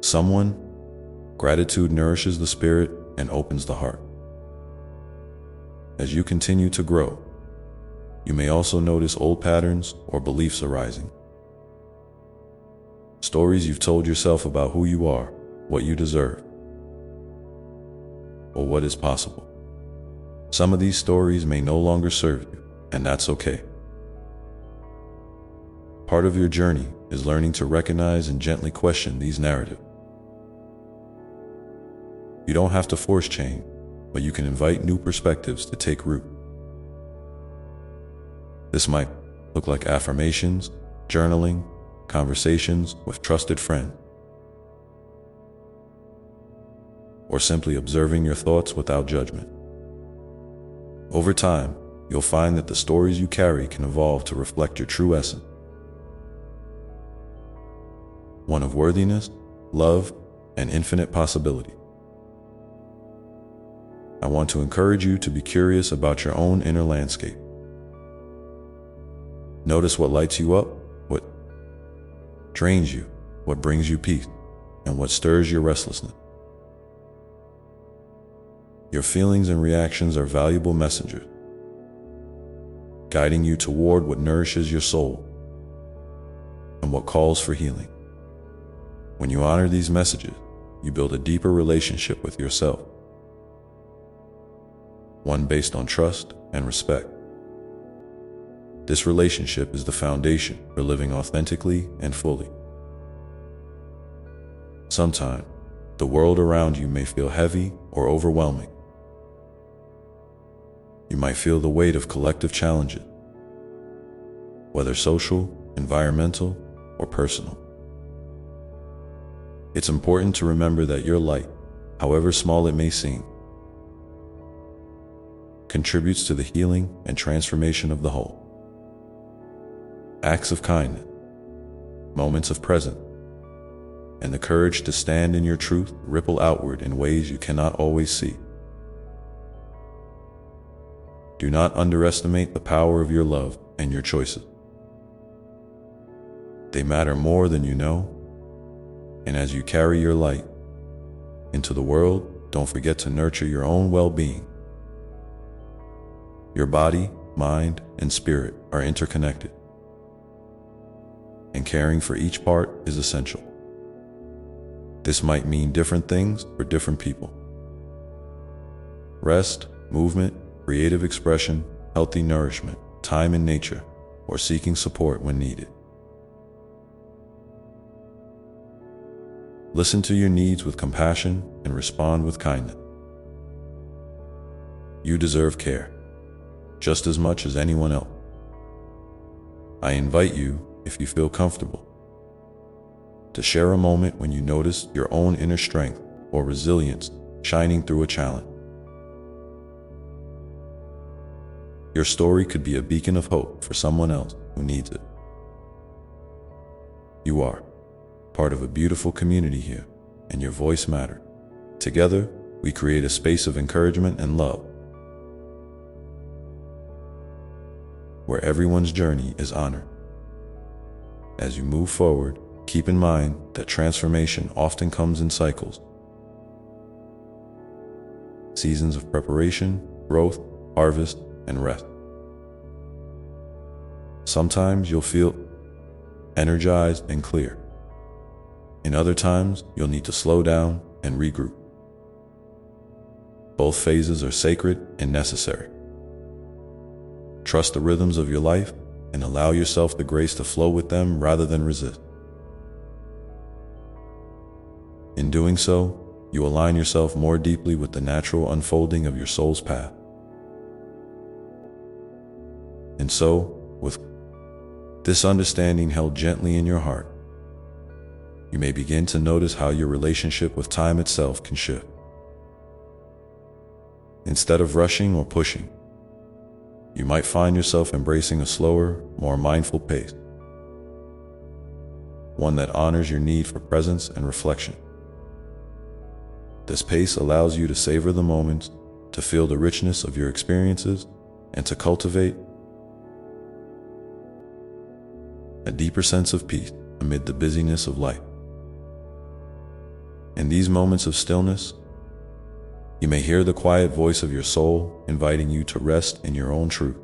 someone. Gratitude nourishes the spirit and opens the heart. As you continue to grow, you may also notice old patterns or beliefs arising. Stories you've told yourself about who you are, what you deserve, or what is possible. Some of these stories may no longer serve you, and that's okay. Part of your journey is learning to recognize and gently question these narratives. You don't have to force change, but you can invite new perspectives to take root. This might look like affirmations, journaling, conversations with trusted friends, or simply observing your thoughts without judgment. Over time, you'll find that the stories you carry can evolve to reflect your true essence. One of worthiness, love, and infinite possibility. I want to encourage you to be curious about your own inner landscape. Notice what lights you up, what drains you, what brings you peace, and what stirs your restlessness. Your feelings and reactions are valuable messengers, guiding you toward what nourishes your soul and what calls for healing. When you honor these messages, you build a deeper relationship with yourself, one based on trust and respect. This relationship is the foundation for living authentically and fully. Sometimes, the world around you may feel heavy or overwhelming. You might feel the weight of collective challenges, whether social environmental, or personal. It's important to remember that your light, however small it may seem, contributes to the healing and transformation of the whole. Acts of kindness, moments of presence, and the courage to stand in your truth ripple outward in ways you cannot always see. Do not underestimate the power of your love and your choices. They matter more than you know, and as you carry your light into the world, don't forget to nurture your own well-being. Your body, mind, and spirit are interconnected, and caring for each part is essential. This might mean different things for different people. Rest, movement, creative expression, healthy nourishment, time in nature, or seeking support when needed. Listen to your needs with compassion and respond with kindness. You deserve care, just as much as anyone else. I invite you, if you feel comfortable, to share a moment when you notice your own inner strength or resilience shining through a challenge. Your story could be a beacon of hope for someone else who needs it. You are part of a beautiful community here, and your voice matters. Together, we create a space of encouragement and love, where everyone's journey is honored. As you move forward, keep in mind that transformation often comes in cycles. Seasons of preparation, growth, harvest, and rest. Sometimes you'll feel energized and clear. In other times, you'll need to slow down and regroup. Both phases are sacred and necessary. Trust the rhythms of your life and allow yourself the grace to flow with them rather than resist. In doing so, you align yourself more deeply with the natural unfolding of your soul's path. And so, with this understanding held gently in your heart, you may begin to notice how your relationship with time itself can shift. Instead of rushing or pushing, you might find yourself embracing a slower, more mindful pace, one that honors your need for presence and reflection. This pace allows you to savor the moments, to feel the richness of your experiences, and to cultivate a deeper sense of peace amid the busyness of life. In these moments of stillness, you may hear the quiet voice of your soul inviting you to rest in your own truth,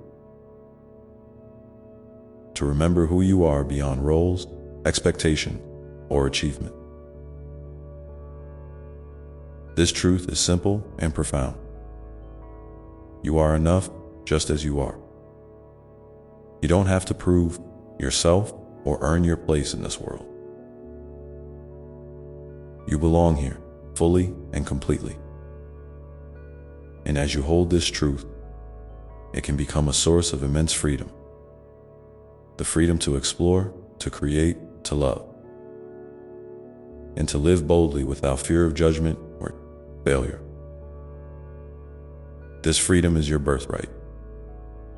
to remember who you are beyond roles, expectation, or achievement. This truth is simple and profound. You are enough just as you are. You don't have to prove yourself or earn your place in this world. You belong here, fully and completely. And as you hold this truth, it can become a source of immense freedom. The freedom to explore, to create, to love, and to live boldly without fear of judgment or failure. This freedom is your birthright,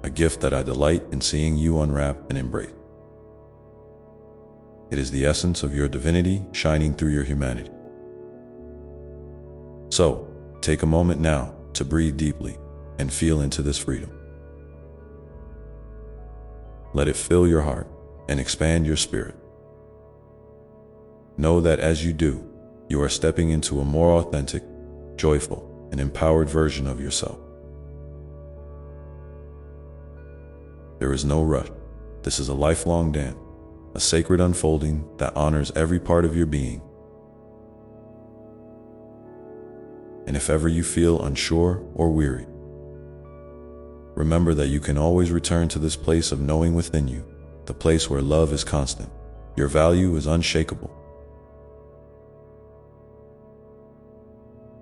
a gift that I delight in seeing you unwrap and embrace. It is the essence of your divinity shining through your humanity. So, take a moment now to breathe deeply and feel into this freedom. Let it fill your heart and expand your spirit. Know that as you do, you are stepping into a more authentic, joyful, and empowered version of yourself. There is no rush. This is a lifelong dance, a sacred unfolding that honors every part of your being. And if ever you feel unsure or weary, remember that you can always return to this place of knowing within you, the place where love is constant, your value is unshakable,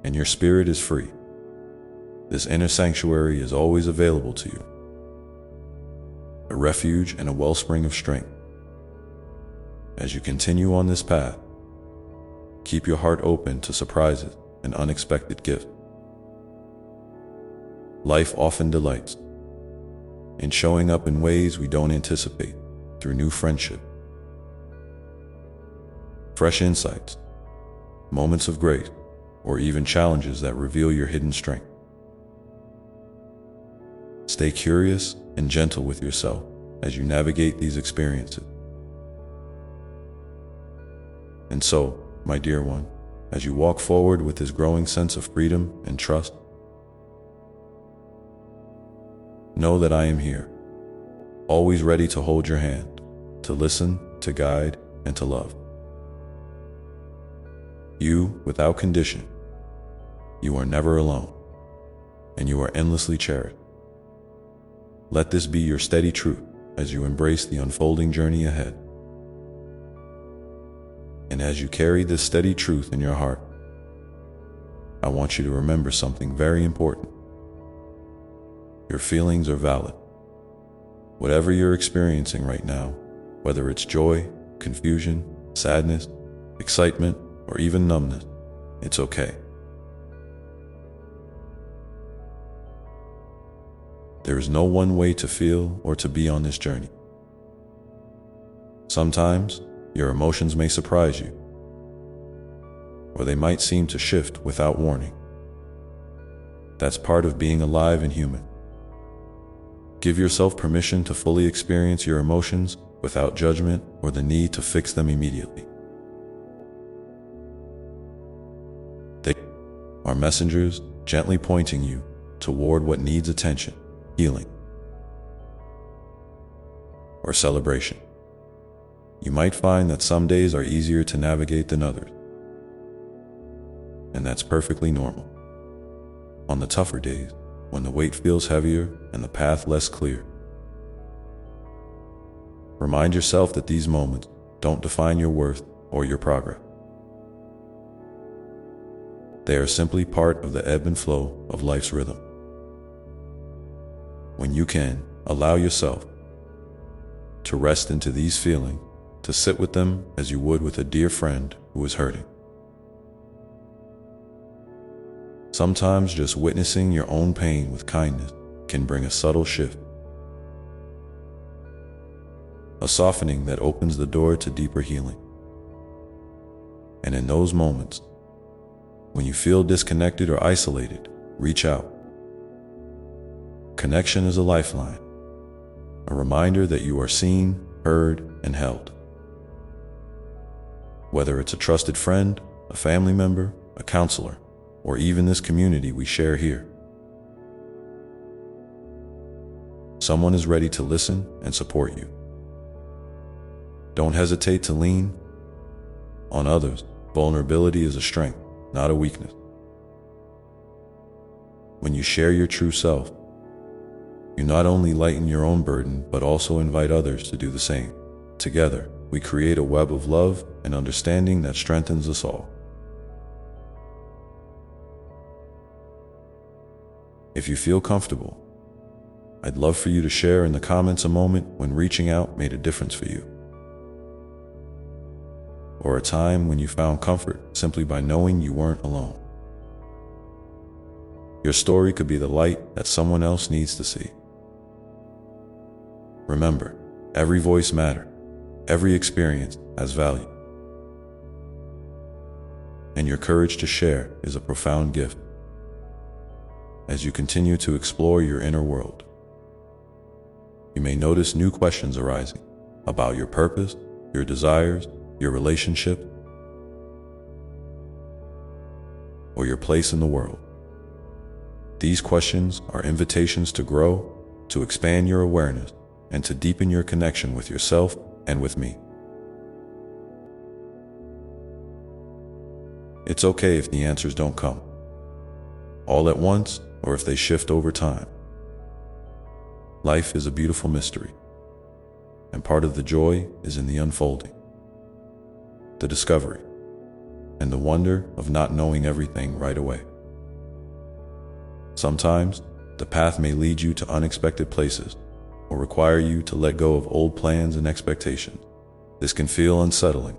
and your spirit is free. This inner sanctuary is always available to you, a refuge and a wellspring of strength. As you continue on this path, keep your heart open to surprises and unexpected gifts. Life often delights in showing up in ways we don't anticipate, through new friendship, fresh insights, moments of grace, or even challenges that reveal your hidden strength. Stay curious and gentle with yourself as you navigate these experiences. And so, my dear one, as you walk forward with this growing sense of freedom and trust, know that I am here, always ready to hold your hand, to listen, to guide, and to love. You, without condition, you are never alone, and you are endlessly cherished. Let this be your steady truth as you embrace the unfolding journey ahead. And as you carry this steady truth in your heart, I want you to remember something very important. Your feelings are valid. Whatever you're experiencing right now, whether it's joy, confusion, sadness, excitement, or even numbness, it's okay. There is no one way to feel or to be on this journey. Sometimes, your emotions may surprise you, or they might seem to shift without warning. That's part of being alive and human. Give yourself permission to fully experience your emotions without judgment or the need to fix them immediately. They are messengers gently pointing you toward what needs attention, healing, or celebration. You might find that some days are easier to navigate than others, and that's perfectly normal. On the tougher days, when the weight feels heavier and the path less clear, remind yourself that these moments don't define your worth or your progress. They are simply part of the ebb and flow of life's rhythm. When you can, allow yourself to rest into these feelings, to sit with them as you would with a dear friend who is hurting. Sometimes just witnessing your own pain with kindness can bring a subtle shift, a softening that opens the door to deeper healing. And in those moments, when you feel disconnected or isolated, reach out. Connection is a lifeline, a reminder that you are seen, heard, and held. Whether it's a trusted friend, a family member, a counselor, or even this community we share here, someone is ready to listen and support you. Don't hesitate to lean on others. Vulnerability is a strength, not a weakness. When you share your true self, you not only lighten your own burden, but also invite others to do the same. Together, we create a web of love and understanding that strengthens us all. If you feel comfortable, I'd love for you to share in the comments a moment when reaching out made a difference for you, or a time when you found comfort simply by knowing you weren't alone. Your story could be the light that someone else needs to see. Remember, every voice matters. Every experience has value, and your courage to share is a profound gift. As you continue to explore your inner world, you may notice new questions arising about your purpose, your desires, your relationship, or your place in the world. These questions are invitations to grow, to expand your awareness, and to deepen your connection with yourself and with me. It's okay if the answers don't come all at once or if they shift over time. Life is a beautiful mystery, and part of the joy is in the unfolding, the discovery, and the wonder of not knowing everything right away. Sometimes, the path may lead you to unexpected places or require you to let go of old plans and expectations. This can feel unsettling,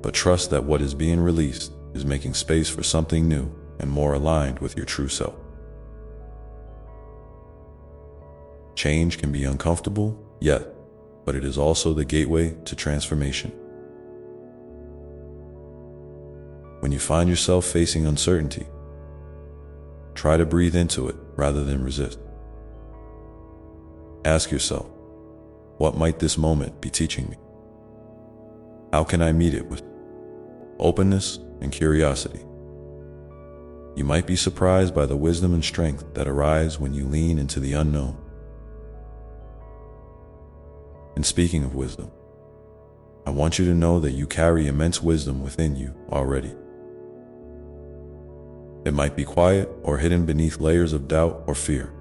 but trust that what is being released is making space for something new and more aligned with your true self. Change can be uncomfortable, but it is also the gateway to transformation. When you find yourself facing uncertainty, try to breathe into it rather than resist. Ask yourself, what might this moment be teaching me? How can I meet it with openness and curiosity? You might be surprised by the wisdom and strength that arise when you lean into the unknown. And speaking of wisdom, I want you to know that you carry immense wisdom within you already. It might be quiet or hidden beneath layers of doubt or fear,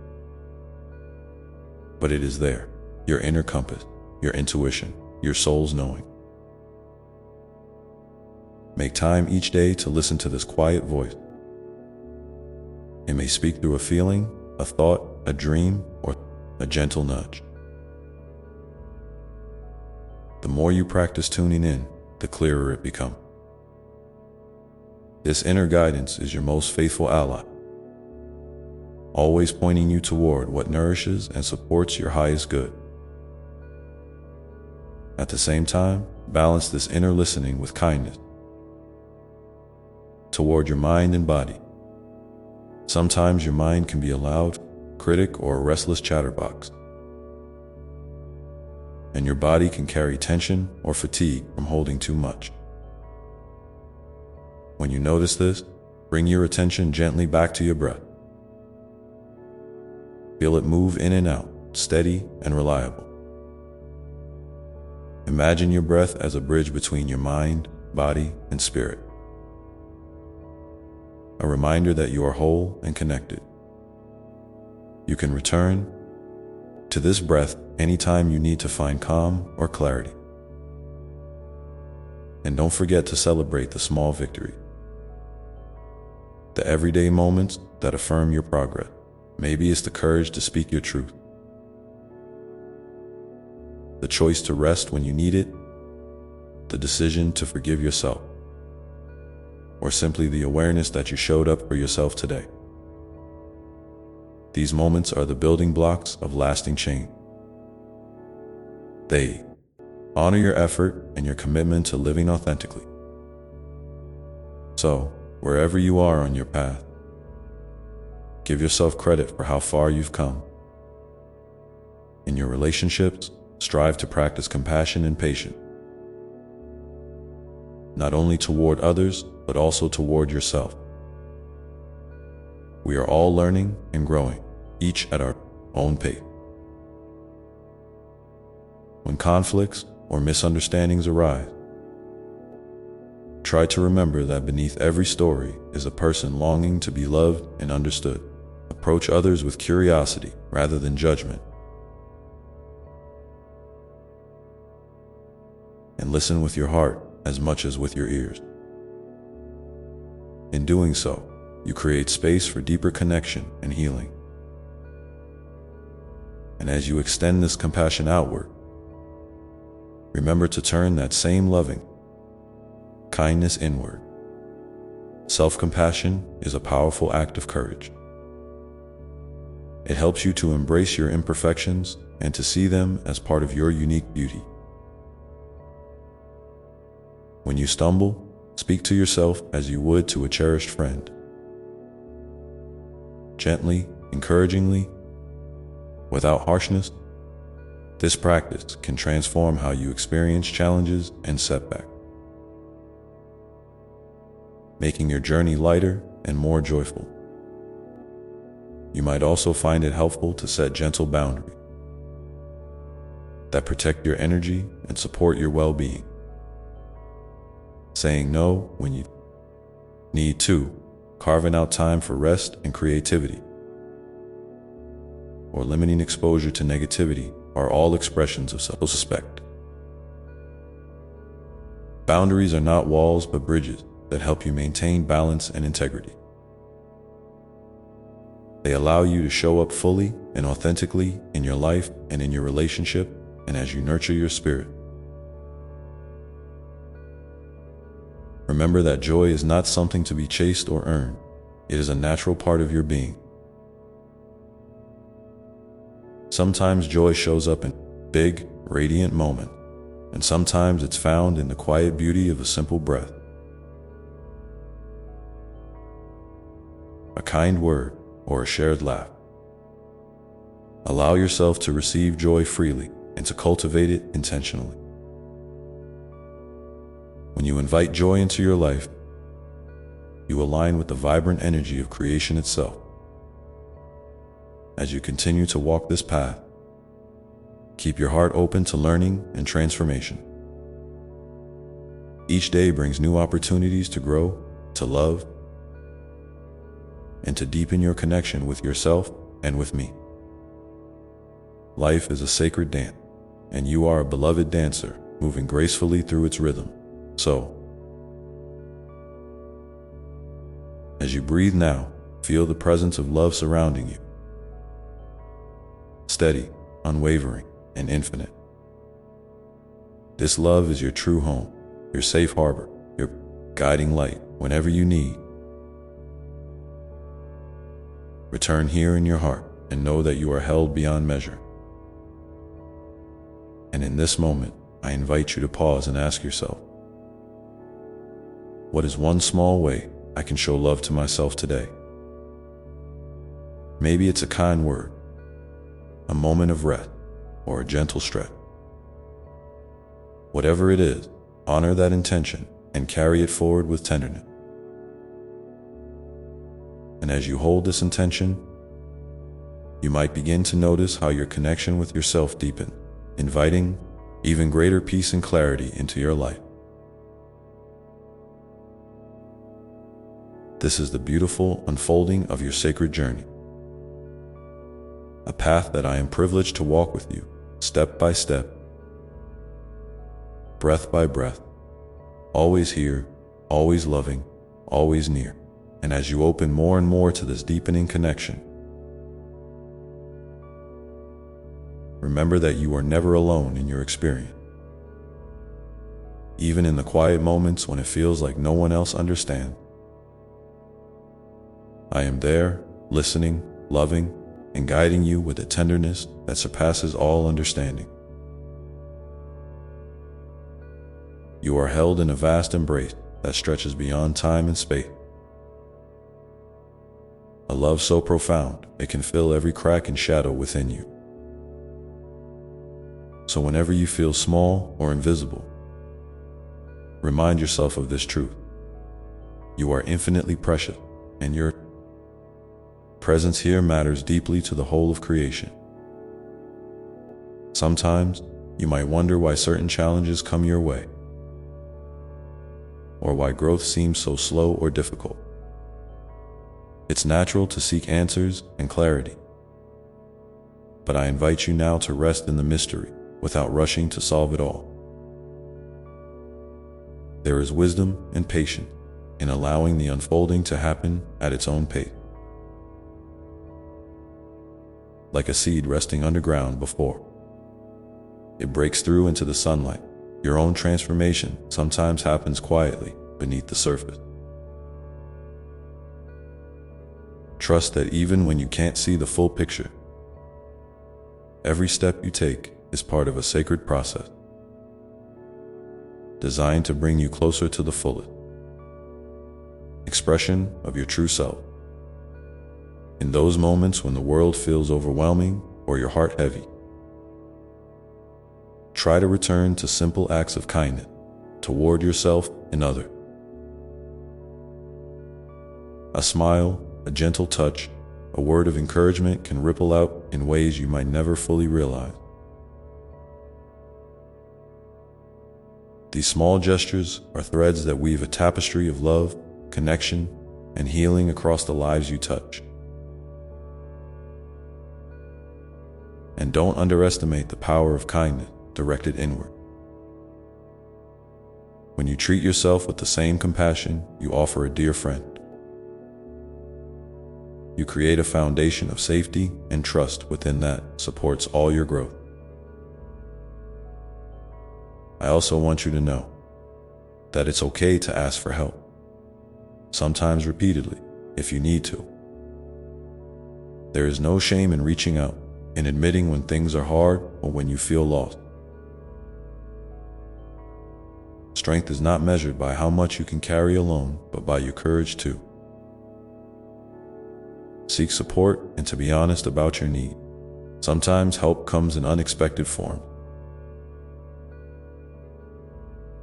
but it is there, your inner compass, your intuition, your soul's knowing. Make time each day to listen to this quiet voice. It may speak through a feeling, a thought, a dream, or a gentle nudge. The more you practice tuning in, the clearer it becomes. This inner guidance is your most faithful ally, always pointing you toward what nourishes and supports your highest good. At the same time, balance this inner listening with kindness toward your mind and body. Sometimes your mind can be a loud critic or a restless chatterbox, and your body can carry tension or fatigue from holding too much. When you notice this, bring your attention gently back to your breath. Feel it move in and out, steady and reliable. Imagine your breath as a bridge between your mind, body, and spirit. A reminder that you are whole and connected. You can return to this breath anytime you need to find calm or clarity. And don't forget to celebrate the small victory, the everyday moments that affirm your progress. Maybe it's the courage to speak your truth, the choice to rest when you need it, the decision to forgive yourself, or simply the awareness that you showed up for yourself today. These moments are the building blocks of lasting change. They honor your effort and your commitment to living authentically. So, wherever you are on your path, give yourself credit for how far you've come. In your relationships, strive to practice compassion and patience, not only toward others, but also toward yourself. We are all learning and growing, each at our own pace. When conflicts or misunderstandings arise, try to remember that beneath every story is a person longing to be loved and understood. Approach others with curiosity rather than judgment, and listen with your heart as much as with your ears. In doing so, you create space for deeper connection and healing. And as you extend this compassion outward, remember to turn that same loving kindness inward. Self-compassion is a powerful act of courage. It helps you to embrace your imperfections and to see them as part of your unique beauty. When you stumble, speak to yourself as you would to a cherished friend. Gently, encouragingly, without harshness. This practice can transform how you experience challenges and setbacks, making your journey lighter and more joyful. You might also find it helpful to set gentle boundaries that protect your energy and support your well-being. Saying no when you need to, carving out time for rest and creativity, or limiting exposure to negativity are all expressions of self-respect. Boundaries are not walls but bridges that help you maintain balance and integrity. They allow you to show up fully and authentically in your life and in your relationship, and as you nurture your spirit. Remember that joy is not something to be chased or earned. It is a natural part of your being. Sometimes joy shows up in big, radiant moments, and sometimes it's found in the quiet beauty of a simple breath, a kind word, or a shared laugh. Allow yourself to receive joy freely and to cultivate it intentionally. When you invite joy into your life, you align with the vibrant energy of creation itself. As you continue to walk this path, keep your heart open to learning and transformation. Each day brings new opportunities to grow, to love, and to deepen your connection with yourself and with me. Life is a sacred dance, and you are a beloved dancer, moving gracefully through its rhythm. So, as you breathe now, feel the presence of love surrounding you. Steady, unwavering, and infinite. This love is your true home, your safe harbor, your guiding light whenever you need. Return here in your heart and know that you are held beyond measure. And in this moment, I invite you to pause and ask yourself, what is one small way I can show love to myself today? Maybe it's a kind word, a moment of rest, or a gentle stretch. Whatever it is, honor that intention and carry it forward with tenderness. And as you hold this intention, you might begin to notice how your connection with yourself deepens, inviting even greater peace and clarity into your life. This is the beautiful unfolding of your sacred journey, a path that I am privileged to walk with you, step by step, breath by breath, always here, always loving, always near. And as you open more and more to this deepening connection, remember that you are never alone in your experience. Even in the quiet moments when it feels like no one else understands, I am there, listening, loving, and guiding you with a tenderness that surpasses all understanding. You are held in a vast embrace that stretches beyond time and space. A love so profound, it can fill every crack and shadow within you. So whenever you feel small or invisible, remind yourself of this truth. You are infinitely precious, and your presence here matters deeply to the whole of creation. Sometimes, you might wonder why certain challenges come your way, or why growth seems so slow or difficult. It's natural to seek answers and clarity, but I invite you now to rest in the mystery without rushing to solve it all. There is wisdom and patience in allowing the unfolding to happen at its own pace. Like a seed resting underground before it breaks through into the sunlight, your own transformation sometimes happens quietly beneath the surface. Trust that even when you can't see the full picture, every step you take is part of a sacred process, designed to bring you closer to the fullest expression of your true self. In those moments when the world feels overwhelming or your heart heavy, try to return to simple acts of kindness toward yourself and others. A smile, a gentle touch, a word of encouragement can ripple out in ways you might never fully realize. These small gestures are threads that weave a tapestry of love, connection, and healing across the lives you touch. And don't underestimate the power of kindness directed inward. When you treat yourself with the same compassion you offer a dear friend, you create a foundation of safety and trust within that supports all your growth. I also want you to know that it's okay to ask for help, sometimes repeatedly, if you need to. There is no shame in reaching out, in admitting when things are hard or when you feel lost. Strength is not measured by how much you can carry alone, but by your courage too. Seek support and to be honest about your need. Sometimes help comes in unexpected forms.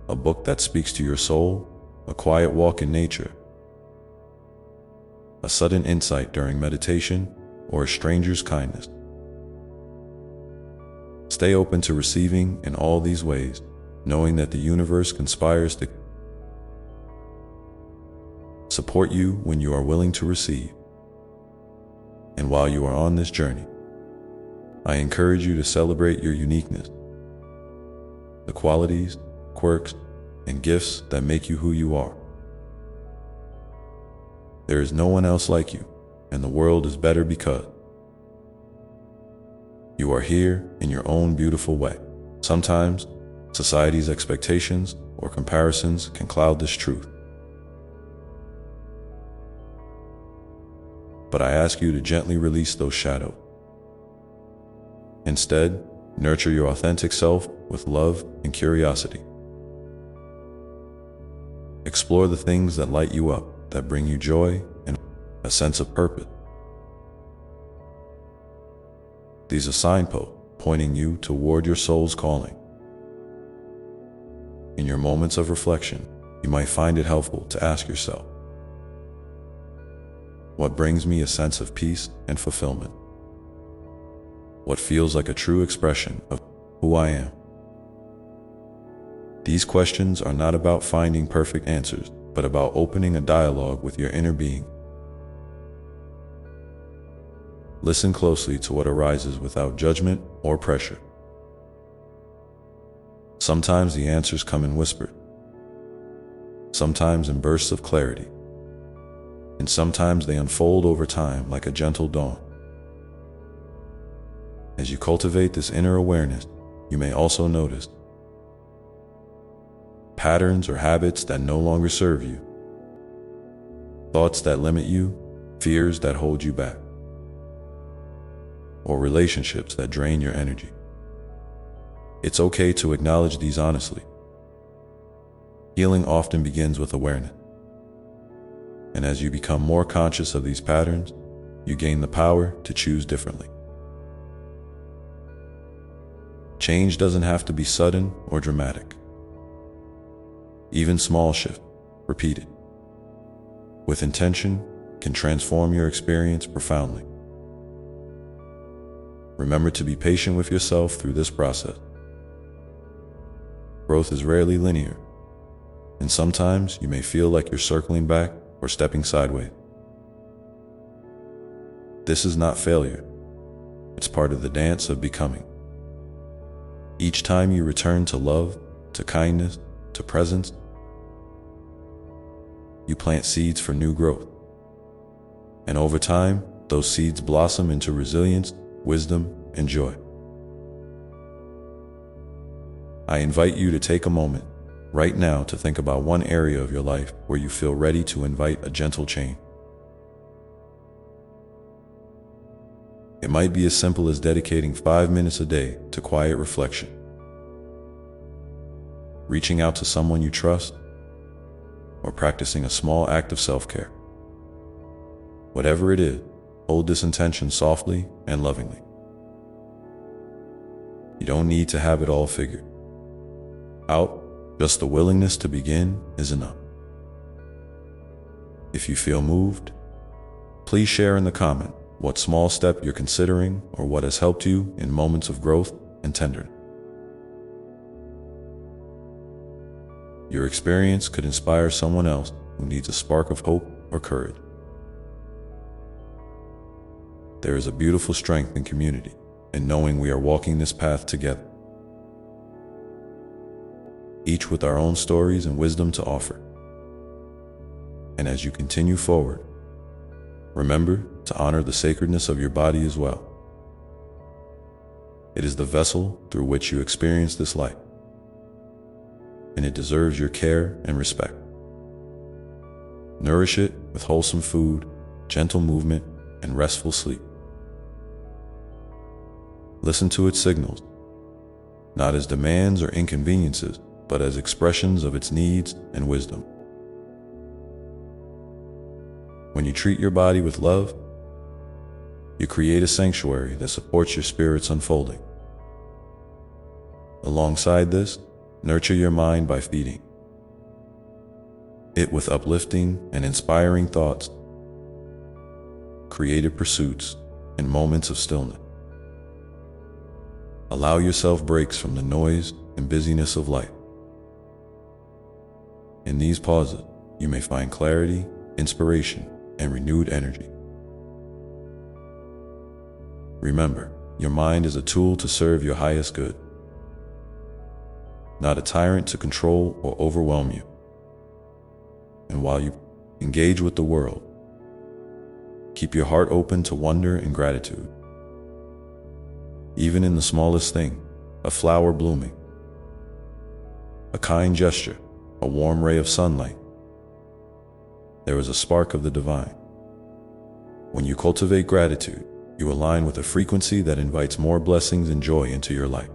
A book that speaks to your soul, a quiet walk in nature, a sudden insight during meditation, or a stranger's kindness. Stay open to receiving in all these ways, knowing that the universe conspires to support you when you are willing to receive. And while you are on this journey, I encourage you to celebrate your uniqueness, the qualities, quirks, and gifts that make you who you are. There is no one else like you, and the world is better because you are here in your own beautiful way. Sometimes, society's expectations or comparisons can cloud this truth. But I ask you to gently release those shadows. Instead, nurture your authentic self with love and curiosity. Explore the things that light you up, that bring you joy and a sense of purpose. These are signposts pointing you toward your soul's calling. In your moments of reflection, you might find it helpful to ask yourself, what brings me a sense of peace and fulfillment? What feels like a true expression of who I am? These questions are not about finding perfect answers, but about opening a dialogue with your inner being. Listen closely to what arises without judgment or pressure. Sometimes the answers come in whispers, sometimes in bursts of clarity, and sometimes they unfold over time like a gentle dawn. As you cultivate this inner awareness, you may also notice patterns or habits that no longer serve you, thoughts that limit you, fears that hold you back, or relationships that drain your energy. It's okay to acknowledge these honestly. Healing often begins with awareness. And as you become more conscious of these patterns, you gain the power to choose differently. Change doesn't have to be sudden or dramatic. Even small shifts, repeated with intention, can transform your experience profoundly. Remember to be patient with yourself through this process. Growth is rarely linear, and sometimes you may feel like you're circling back or stepping sideways. This is not failure. It's part of the dance of becoming. Each time you return to love, to kindness, to presence, you plant seeds for new growth. And over time, those seeds blossom into resilience, wisdom, and joy. I invite you to take a moment right now to think about one area of your life where you feel ready to invite a gentle change. It might be as simple as dedicating 5 minutes a day to quiet reflection, reaching out to someone you trust, or practicing a small act of self-care. Whatever it is, hold this intention softly and lovingly. You don't need to have it all figured out. Just the willingness to begin is enough. If you feel moved, please share in the comment what small step you're considering or what has helped you in moments of growth and tenderness. Your experience could inspire someone else who needs a spark of hope or courage. There is a beautiful strength in community, in knowing we are walking this path together, each with our own stories and wisdom to offer. And as you continue forward, Remember to honor the sacredness of your body as well. It is the vessel through which you experience this life, and it deserves your care and respect. Nourish it with wholesome food, gentle movement, and restful sleep. Listen to its signals, not as demands or inconveniences, but as expressions of its needs and wisdom. When you treat your body with love, you create a sanctuary that supports your spirit's unfolding. Alongside this, nurture your mind by feeding it with uplifting and inspiring thoughts, creative pursuits, and moments of stillness. Allow yourself breaks from the noise and busyness of life. In these pauses, you may find clarity, inspiration, and renewed energy. Remember, your mind is a tool to serve your highest good, not a tyrant to control or overwhelm you. And while you engage with the world, keep your heart open to wonder and gratitude. Even in the smallest thing, a flower blooming, a kind gesture, a warm ray of sunlight, there is a spark of the divine. When you cultivate gratitude, you align with a frequency that invites more blessings and joy into your life.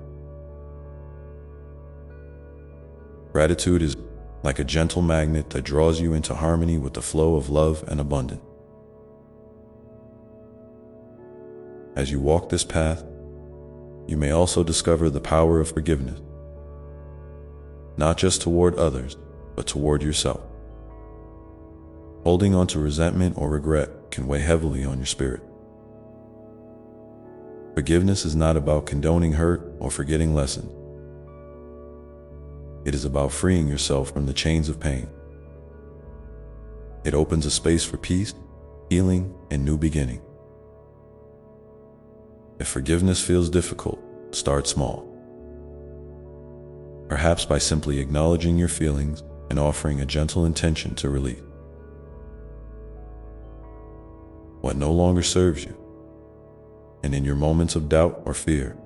Gratitude is like a gentle magnet that draws you into harmony with the flow of love and abundance. As you walk this path, you may also discover the power of forgiveness, not just toward others, but toward yourself. Holding on to resentment or regret can weigh heavily on your spirit. Forgiveness is not about condoning hurt or forgetting lessons. It is about freeing yourself from the chains of pain. It opens a space for peace, healing, and new beginning. If forgiveness feels difficult, start small. Perhaps by simply acknowledging your feelings and offering a gentle intention to release what no longer serves you. And in your moments of doubt or fear,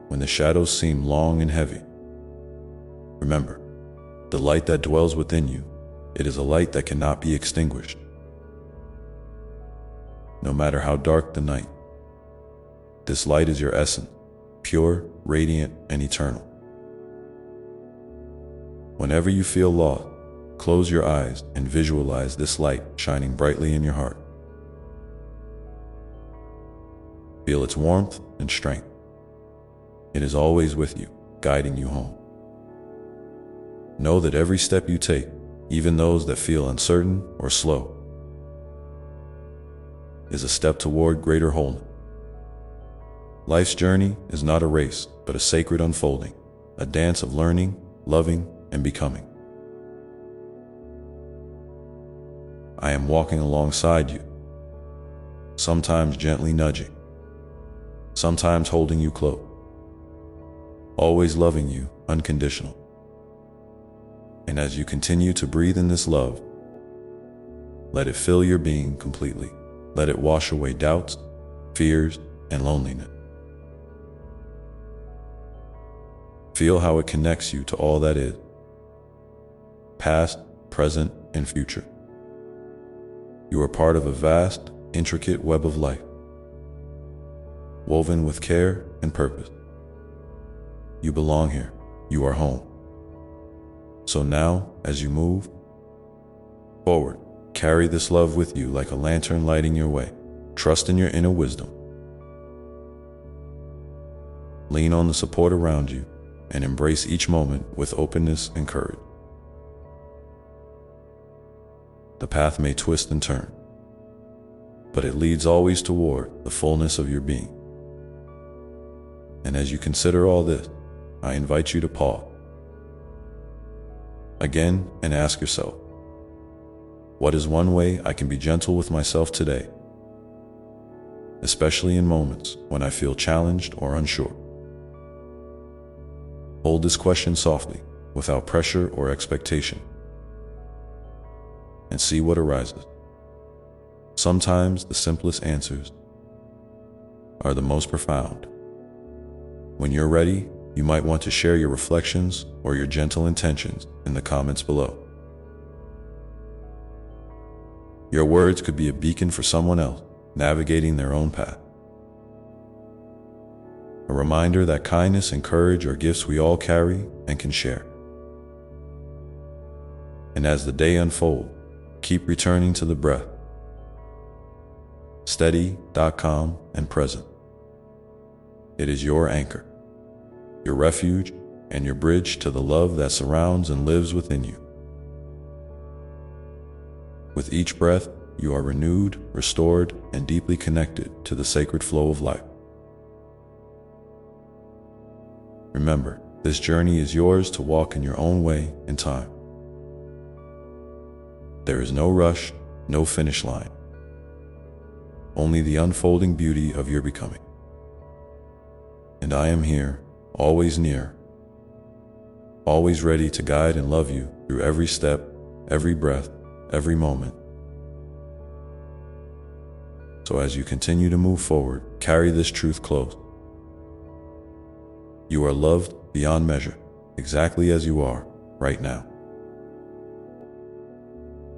when the shadows seem long and heavy, remember, the light that dwells within you, it is a light that cannot be extinguished. No matter how dark the night, this light is your essence, pure, radiant, and eternal. Whenever you feel lost, close your eyes and visualize this light shining brightly in your heart. Feel its warmth and strength. It is always with you, guiding you home. Know that every step you take, even those that feel uncertain or slow, is a step toward greater wholeness. Life's journey is not a race, but a sacred unfolding, a dance of learning, loving, and becoming. I am walking alongside you, sometimes gently nudging, sometimes holding you close, always loving you unconditional. And as you continue to breathe in this love, let it fill your being completely. Let it wash away doubts, fears, and loneliness. Feel how it connects you to all that is, past, present, and future. You are part of a vast, intricate web of life, woven with care and purpose. You belong here. You are home. So now, as you move forward, carry this love with you like a lantern lighting your way. Trust in your inner wisdom. Lean on the support around you and embrace each moment with openness and courage. The path may twist and turn, but it leads always toward the fullness of your being. And as you consider all this, I invite you to pause again and ask yourself, what is one way I can be gentle with myself today, especially in moments when I feel challenged or unsure? Hold this question softly, without pressure or expectation, and see what arises. sometimes the simplest answers are the most profound. When you're ready, you might want to share your reflections or your gentle intentions in the comments below. Your words could be a beacon for someone else navigating their own path. A reminder that kindness and courage are gifts we all carry and can share. And as the day unfolds, keep returning to the breath, steady, calm, and present. It is your anchor, your refuge, and your bridge to the love that surrounds and lives within you. With each breath, you are renewed, restored, and deeply connected to the sacred flow of life. Remember, this journey is yours to walk in your own way in time. There is no rush, no finish line, only the unfolding beauty of your becoming. And I am here, always near, always ready to guide and love you through every step, every breath, every moment. So as you continue to move forward, carry this truth close. You are loved beyond measure, exactly as you are right now.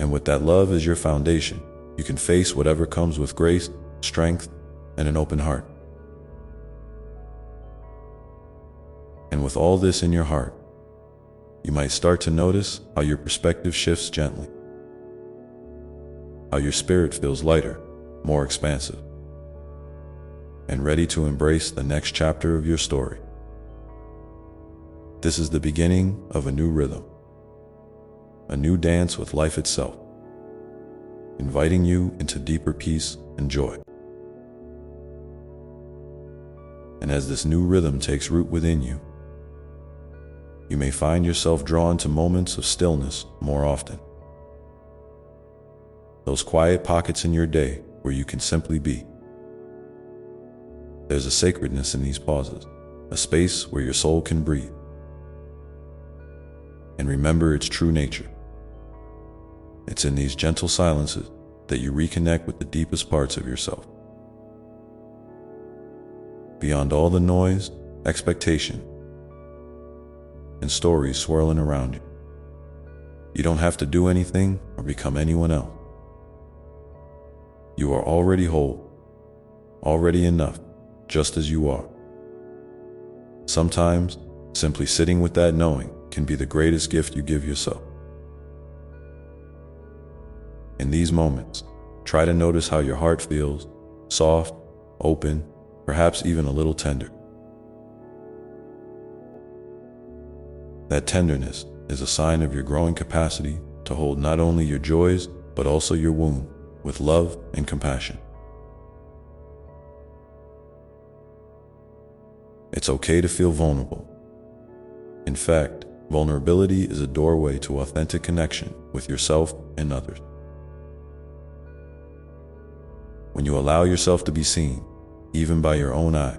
And with that love as your foundation, you can face whatever comes with grace, strength, and an open heart. And with all this in your heart, you might start to notice how your perspective shifts gently, how your spirit feels lighter, more expansive, and ready to embrace the next chapter of your story. This is the beginning of a new rhythm, a new dance with life itself, inviting you into deeper peace and joy. And as this new rhythm takes root within you, you may find yourself drawn to moments of stillness more often. Those quiet pockets in your day where you can simply be. There's a sacredness in these pauses, a space where your soul can breathe and remember its true nature. It's in these gentle silences that you reconnect with the deepest parts of yourself. Beyond all the noise, expectation, and stories swirling around you. You don't have to do anything or become anyone else. You are already whole, already enough, just as you are. Sometimes, simply sitting with that knowing can be the greatest gift you give yourself. In these moments, try to notice how your heart feels, soft, open, perhaps even a little tender. That tenderness is a sign of your growing capacity to hold not only your joys, but also your wound with love and compassion. It's okay to feel vulnerable. In fact, vulnerability is a doorway to authentic connection with yourself and others. When you allow yourself to be seen, even by your own eye,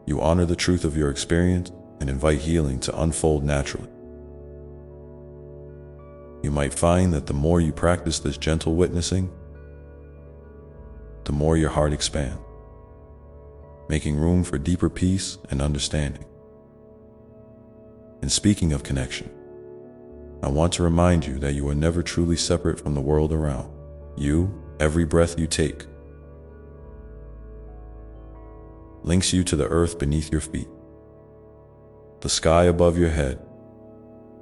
you honor the truth of your experience and invite healing to unfold naturally. You might find that the more you practice this gentle witnessing, the more your heart expands, making room for deeper peace and understanding. And speaking of connection, I want to remind you that you are never truly separate from the world around you. Every breath you take links you to the earth beneath your feet, the sky above your head,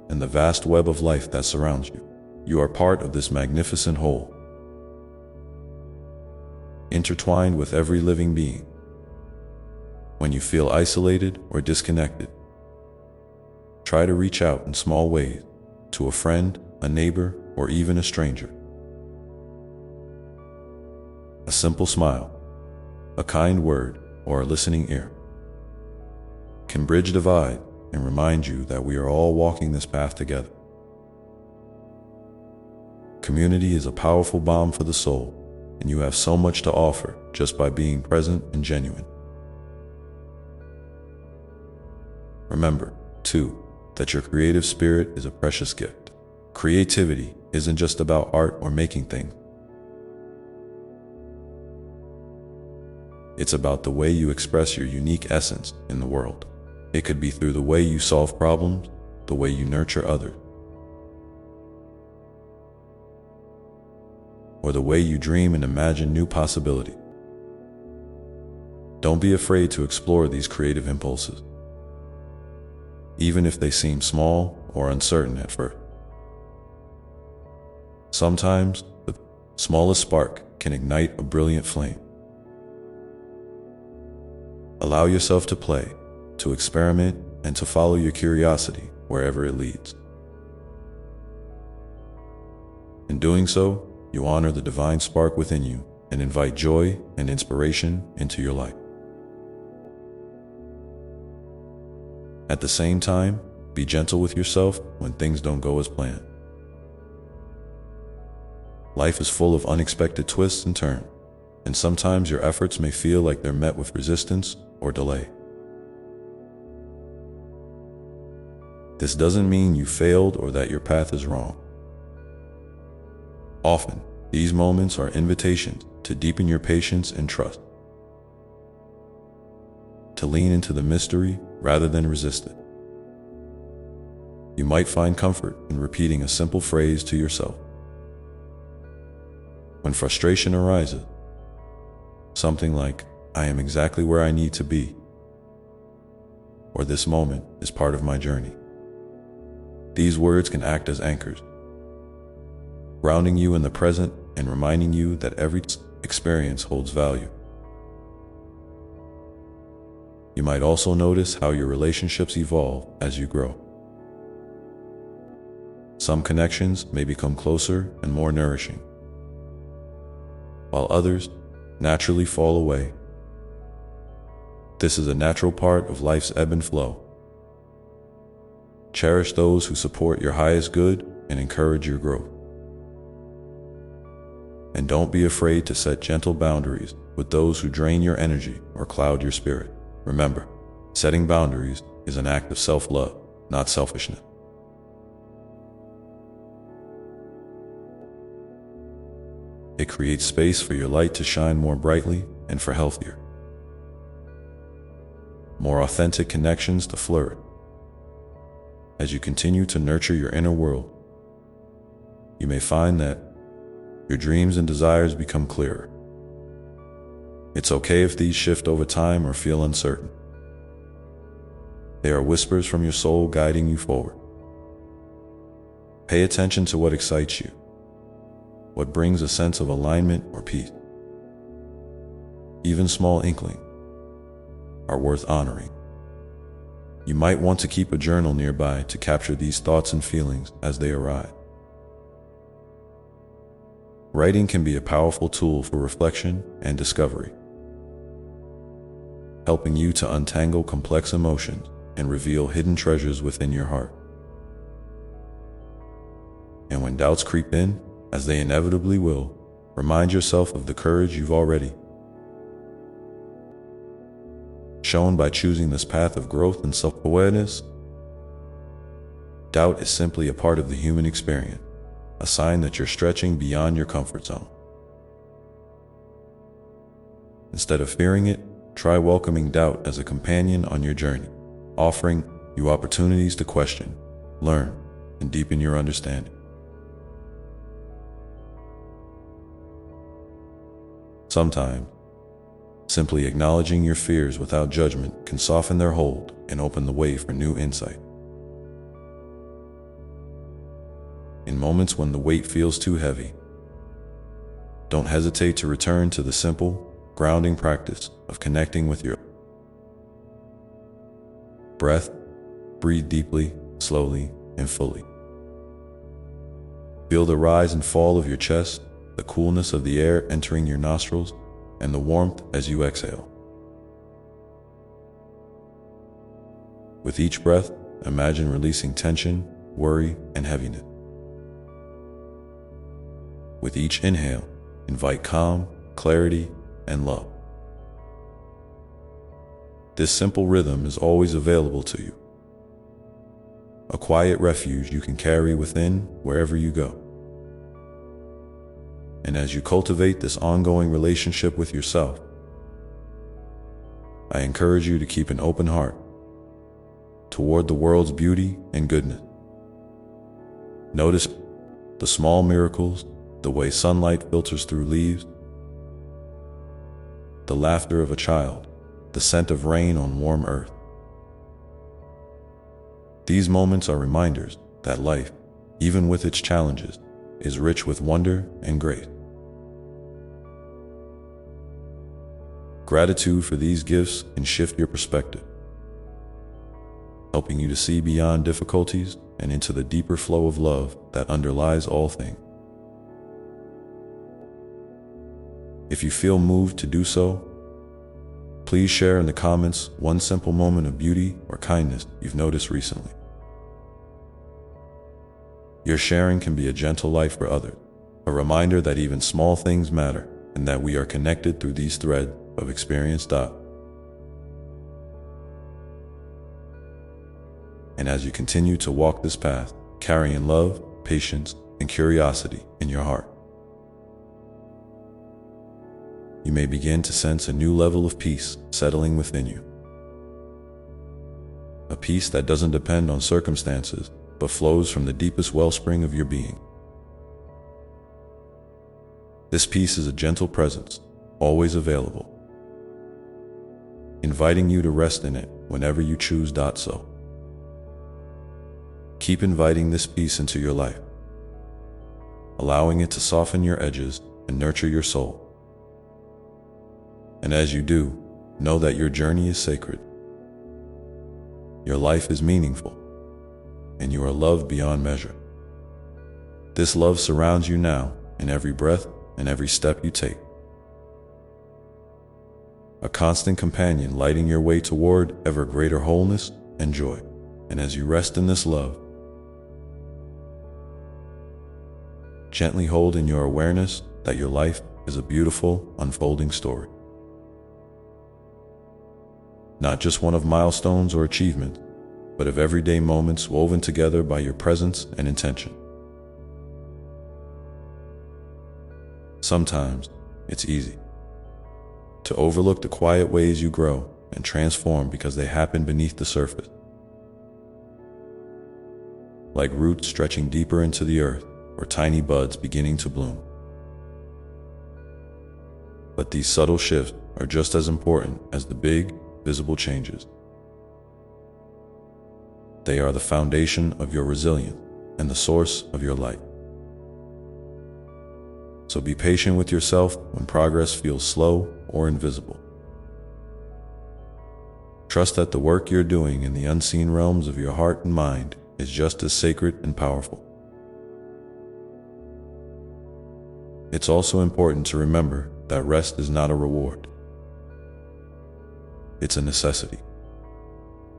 and the vast web of life that surrounds you. You are part of this magnificent whole, intertwined with every living being. When you feel isolated or disconnected, try to reach out in small ways to a friend, a neighbor, or even a stranger. A simple smile, a kind word, or a listening ear can bridge divide and remind you that we are all walking this path together. Community is a powerful balm for the soul, and you have so much to offer just by being present and genuine. Remember, too, that your creative spirit is a precious gift. Creativity, isn't just about art or making things. It's about the way you express your unique essence in the world. It could be through the way you solve problems, the way you nurture others, or the way you dream and imagine new possibilities. Don't be afraid to explore these creative impulses, even if they seem small or uncertain at first. Sometimes, the smallest spark can ignite a brilliant flame. Allow yourself to play, to experiment, and to follow your curiosity wherever it leads. In doing so, you honor the divine spark within you and invite joy and inspiration into your life. At the same time, be gentle with yourself when things don't go as planned. Life is full of unexpected twists and turns, and sometimes your efforts may feel like they're met with resistance or delay. This doesn't mean you failed or that your path is wrong. Often, these moments are invitations to deepen your patience and trust, to lean into the mystery rather than resist it. You might find comfort in repeating a simple phrase to yourself. When frustration arises, something like, "I am exactly where I need to be," or "This moment is part of my journey." These words can act as anchors, grounding you in the present and reminding you that every experience holds value. You might also notice how your relationships evolve as you grow. Some connections may become closer and more nourishing, while others naturally fall away. This is a natural part of life's ebb and flow. Cherish those who support your highest good and encourage your growth. And don't be afraid to set gentle boundaries with those who drain your energy or cloud your spirit. Remember, setting boundaries is an act of self-love, not selfishness. It creates space for your light to shine more brightly and for healthier, more authentic connections to flourish. As you continue to nurture your inner world, you may find that your dreams and desires become clearer. It's okay if these shift over time or feel uncertain. They are whispers from your soul guiding you forward. Pay attention to what excites you, what brings a sense of alignment or peace. Even small inklings are worth honoring. You might want to keep a journal nearby to capture these thoughts and feelings as they arise. Writing can be a powerful tool for reflection and discovery, helping you to untangle complex emotions and reveal hidden treasures within your heart. And when doubts creep in, as they inevitably will, remind yourself of the courage you've already shown by choosing this path of growth and self-awareness. Doubt is simply a part of the human experience, a sign that you're stretching beyond your comfort zone. Instead of fearing it, try welcoming doubt as a companion on your journey, offering you opportunities to question, learn, and deepen your understanding. Sometimes, simply acknowledging your fears without judgment can soften their hold and open the way for new insight. In moments when the weight feels too heavy, don't hesitate to return to the simple, grounding practice of connecting with your breath. Breathe deeply, slowly, and fully. Feel the rise and fall of your chest, the coolness of the air entering your nostrils, and the warmth as you exhale. With each breath, imagine releasing tension, worry, and heaviness. With each inhale, invite calm, clarity, and love. This simple rhythm is always available to you, a quiet refuge you can carry within wherever you go. And as you cultivate this ongoing relationship with yourself, I encourage you to keep an open heart toward the world's beauty and goodness. Notice the small miracles, the way sunlight filters through leaves, the laughter of a child, the scent of rain on warm earth. These moments are reminders that life, even with its challenges, is rich with wonder and grace. Gratitude for these gifts can shift your perspective, helping you to see beyond difficulties and into the deeper flow of love that underlies all things. If you feel moved to do so, please share in the comments one simple moment of beauty or kindness you've noticed recently. Your sharing can be a gentle light for others, a reminder that even small things matter and that we are connected through these threads of experience. And as you continue to walk this path, carrying love, patience, and curiosity in your heart, you may begin to sense a new level of peace settling within you. A peace that doesn't depend on circumstances, but flows from the deepest wellspring of your being. This peace is a gentle presence, always available, inviting you to rest in it whenever you choose. So, keep inviting this peace into your life, allowing it to soften your edges and nurture your soul. And as you do, know that your journey is sacred. Your life is meaningful, and you are loved beyond measure. This love surrounds you now in every breath and every step you take. A constant companion lighting your way toward ever greater wholeness and joy. And as you rest in this love, gently hold in your awareness that your life is a beautiful, unfolding story. Not just one of milestones or achievements, but of everyday moments woven together by your presence and intention. Sometimes it's easy to overlook the quiet ways you grow and transform because they happen beneath the surface. Like roots stretching deeper into the earth or tiny buds beginning to bloom. But these subtle shifts are just as important as the big, visible changes. They are the foundation of your resilience and the source of your light. So be patient with yourself when progress feels slow or invisible. Trust that the work you're doing in the unseen realms of your heart and mind is just as sacred and powerful. It's also important to remember that rest is not a reward. It's a necessity.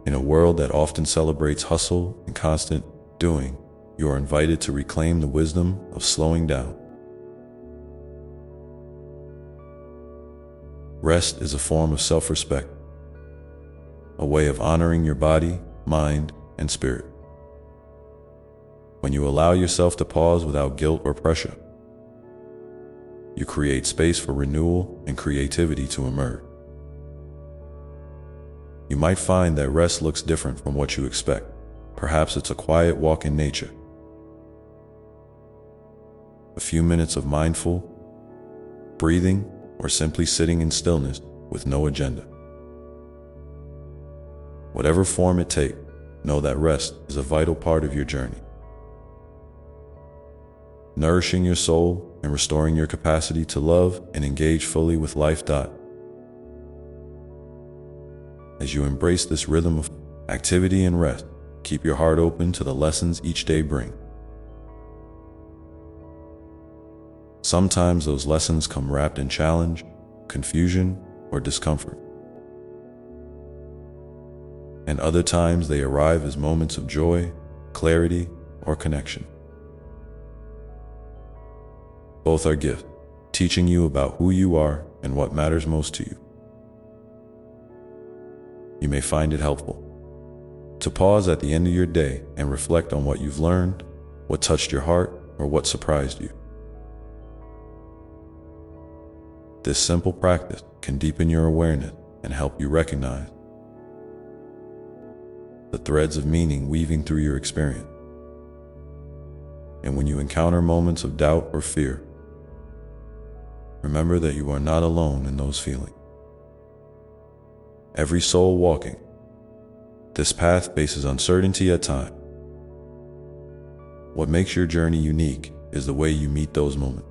In a world that often celebrates hustle and constant doing, you are invited to reclaim the wisdom of slowing down. Rest is a form of self-respect, a way of honoring your body, mind, and spirit. When you allow yourself to pause without guilt or pressure, you create space for renewal and creativity to emerge. You might find that rest looks different from what you expect. Perhaps it's a quiet walk in nature, a few minutes of mindful breathing, or simply sitting in stillness with no agenda. Whatever form it takes, know that rest is a vital part of your journey, nourishing your soul and restoring your capacity to love and engage fully with life. As you embrace this rhythm of activity and rest, keep your heart open to the lessons each day brings. Sometimes those lessons come wrapped in challenge, confusion, or discomfort. And other times they arrive as moments of joy, clarity, or connection. Both are gifts, teaching you about who you are and what matters most to you. You may find it helpful to pause at the end of your day and reflect on what you've learned, what touched your heart, or what surprised you. This simple practice can deepen your awareness and help you recognize the threads of meaning weaving through your experience. And when you encounter moments of doubt or fear, remember that you are not alone in those feelings. Every soul walking this path faces uncertainty at times. What makes your journey unique is the way you meet those moments.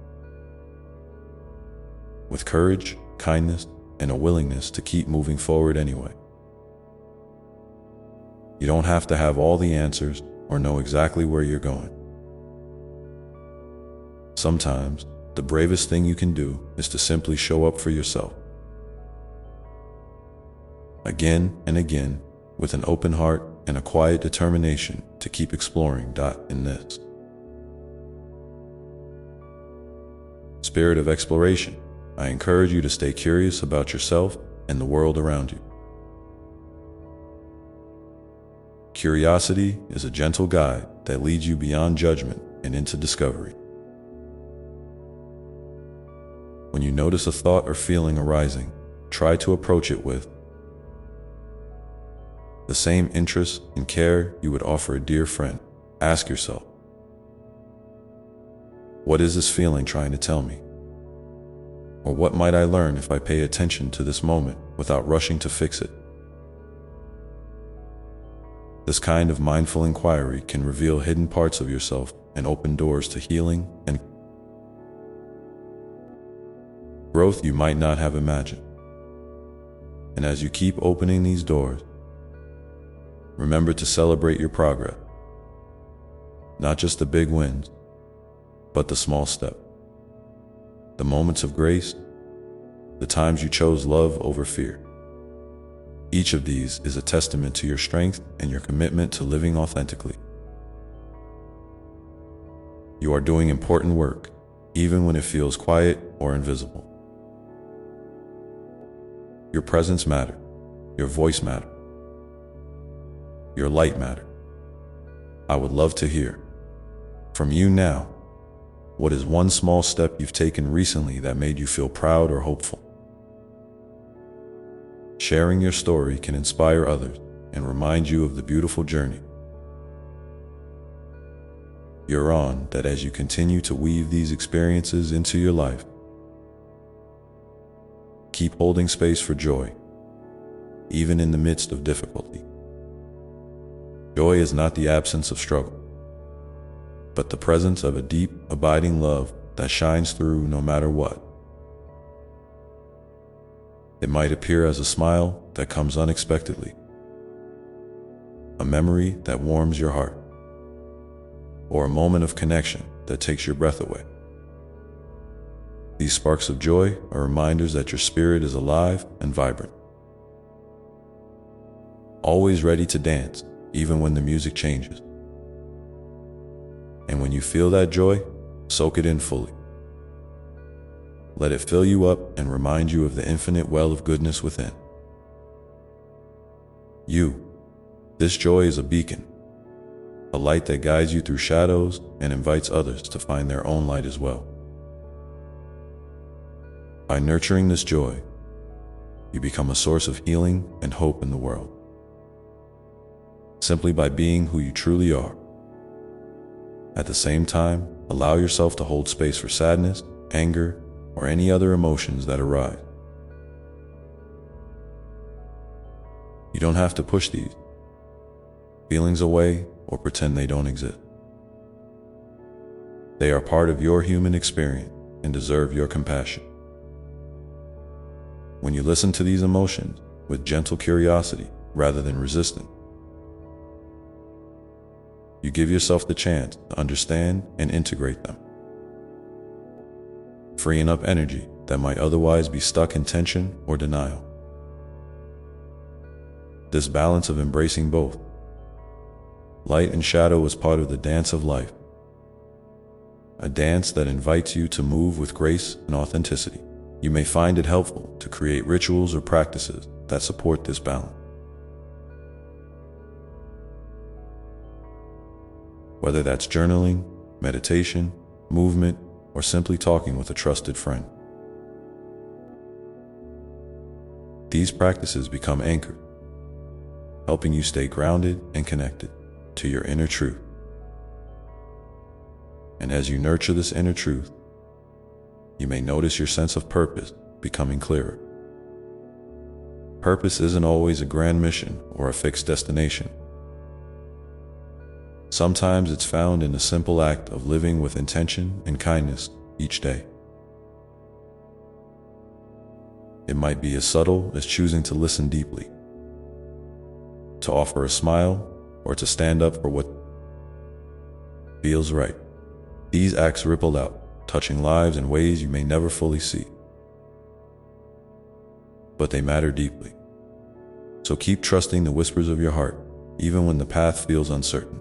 With courage, kindness, and a willingness to keep moving forward anyway. You don't have to have all the answers or know exactly where you're going. Sometimes, the bravest thing you can do is to simply show up for yourself. Again and again, with an open heart and a quiet determination to keep exploring. In this spirit of exploration, I encourage you to stay curious about yourself and the world around you. Curiosity is a gentle guide that leads you beyond judgment and into discovery. When you notice a thought or feeling arising, try to approach it with the same interest and care you would offer a dear friend. Ask yourself, what is this feeling trying to tell me? Or what might I learn if I pay attention to this moment without rushing to fix it? This kind of mindful inquiry can reveal hidden parts of yourself and open doors to healing and growth you might not have imagined. And as you keep opening these doors, remember to celebrate your progress. Not just the big wins, but the small steps. The moments of grace, the times you chose love over fear. Each of these is a testament to your strength and your commitment to living authentically. You are doing important work, even when it feels quiet or invisible. Your presence matters. Your voice matters. Your light matters. I would love to hear from you now. What is one small step you've taken recently that made you feel proud or hopeful? Sharing your story can inspire others and remind you of the beautiful journey you're on, that as you continue to weave these experiences into your life, keep holding space for joy, even in the midst of difficulty. Joy is not the absence of struggle, but the presence of a deep, abiding love that shines through no matter what. It might appear as a smile that comes unexpectedly, a memory that warms your heart, or a moment of connection that takes your breath away. These sparks of joy are reminders that your spirit is alive and vibrant, always ready to dance, even when the music changes. And when you feel that joy, soak it in fully. Let it fill you up and remind you of the infinite well of goodness within. This joy is a beacon, a light that guides you through shadows and invites others to find their own light as well. By nurturing this joy, you become a source of healing and hope in the world. Simply by being who you truly are. At the same time, allow yourself to hold space for sadness, anger, or any other emotions that arise. You don't have to push these feelings away or pretend they don't exist. They are part of your human experience and deserve your compassion. When you listen to these emotions with gentle curiosity rather than resistance, you give yourself the chance to understand and integrate them, freeing up energy that might otherwise be stuck in tension or denial. This balance of embracing both light and shadow is part of the dance of life, a dance that invites you to move with grace and authenticity. You may find it helpful to create rituals or practices that support this balance. Whether that's journaling, meditation, movement, or simply talking with a trusted friend. These practices become anchored, helping you stay grounded and connected to your inner truth. And as you nurture this inner truth, you may notice your sense of purpose becoming clearer. Purpose isn't always a grand mission or a fixed destination. Sometimes it's found in the simple act of living with intention and kindness each day. It might be as subtle as choosing to listen deeply, to offer a smile, or to stand up for what feels right. These acts ripple out, touching lives in ways you may never fully see. But they matter deeply. So keep trusting the whispers of your heart, even when the path feels uncertain.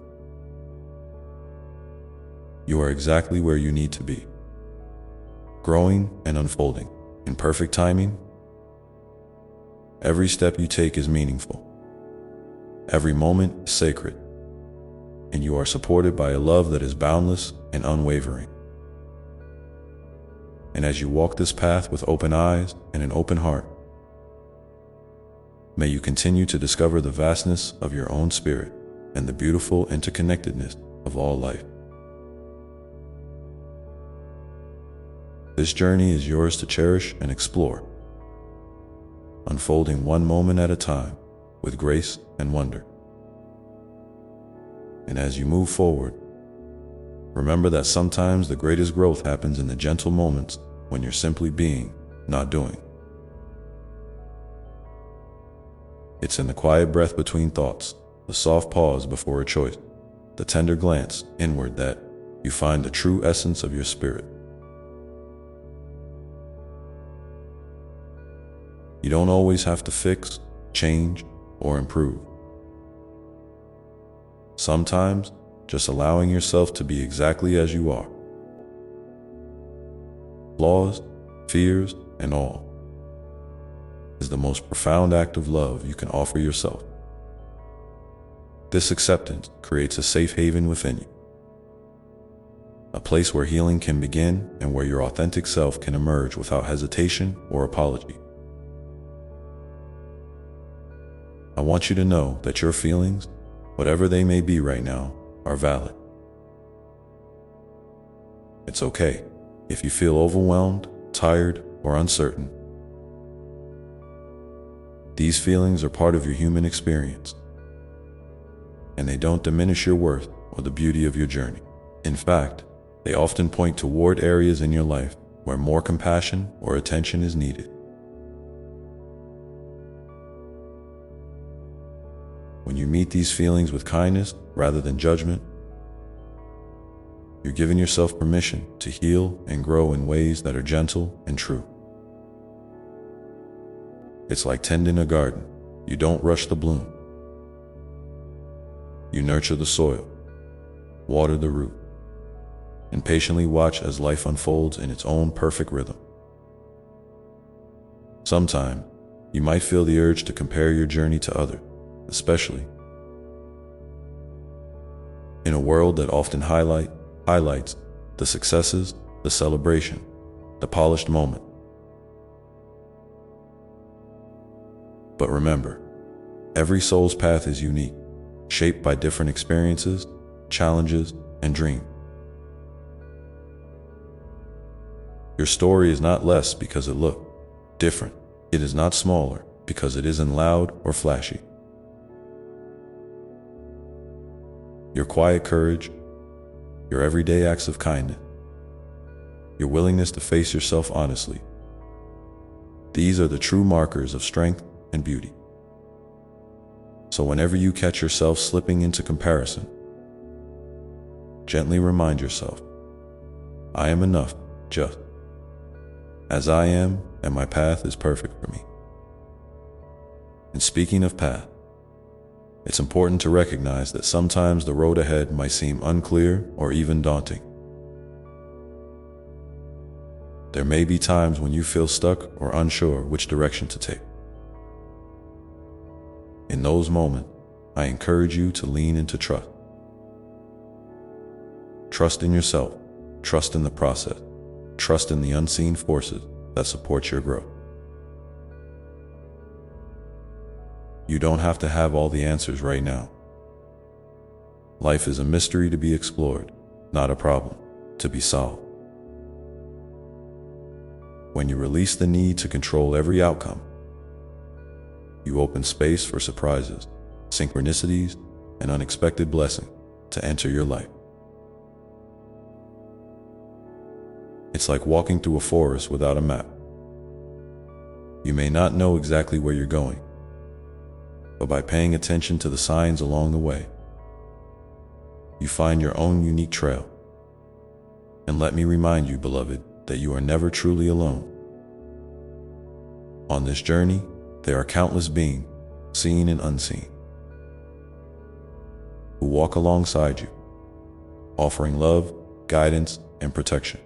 You are exactly where you need to be, growing and unfolding in perfect timing. Every step you take is meaningful. Every moment is sacred, and you are supported by a love that is boundless and unwavering. And as you walk this path with open eyes and an open heart, may you continue to discover the vastness of your own spirit and the beautiful interconnectedness of all life. This journey is yours to cherish and explore, unfolding one moment at a time with grace and wonder. And as you move forward, remember that sometimes the greatest growth happens in the gentle moments when you're simply being, not doing. It's in the quiet breath between thoughts, the soft pause before a choice, the tender glance inward that you find the true essence of your spirit. You don't always have to fix, change, or improve. Sometimes, just allowing yourself to be exactly as you are, flaws, fears, and all, is the most profound act of love you can offer yourself. This acceptance creates a safe haven within you, a place where healing can begin and where your authentic self can emerge without hesitation or apology. I want you to know that your feelings, whatever they may be right now, are valid. It's okay if you feel overwhelmed, tired, or uncertain. These feelings are part of your human experience, and they don't diminish your worth or the beauty of your journey. In fact, they often point toward areas in your life where more compassion or attention is needed. When you meet these feelings with kindness rather than judgment, you're giving yourself permission to heal and grow in ways that are gentle and true. It's like tending a garden. You don't rush the bloom. You nurture the soil, water the root, and patiently watch as life unfolds in its own perfect rhythm. Sometimes, you might feel the urge to compare your journey to others, especially in a world that often highlights the successes, the celebration, the polished moment. But remember, every soul's path is unique, shaped by different experiences, challenges, and dreams. Your story is not less because it looks different. It is not smaller because it isn't loud or flashy. Your quiet courage, your everyday acts of kindness, your willingness to face yourself honestly, these are the true markers of strength and beauty. So whenever you catch yourself slipping into comparison, gently remind yourself, I am enough just as I am, and my path is perfect for me. And speaking of path, it's important to recognize that sometimes the road ahead might seem unclear or even daunting. There may be times when you feel stuck or unsure which direction to take. In those moments, I encourage you to lean into trust. Trust in yourself, trust in the process, trust in the unseen forces that support your growth. You don't have to have all the answers right now. Life is a mystery to be explored, not a problem to be solved. When you release the need to control every outcome, you open space for surprises, synchronicities, and unexpected blessings to enter your life. It's like walking through a forest without a map. You may not know exactly where you're going, but by paying attention to the signs along the way, you find your own unique trail. And let me remind you, beloved, that you are never truly alone. On this journey, there are countless beings, seen and unseen, who walk alongside you, offering love, guidance, and protection.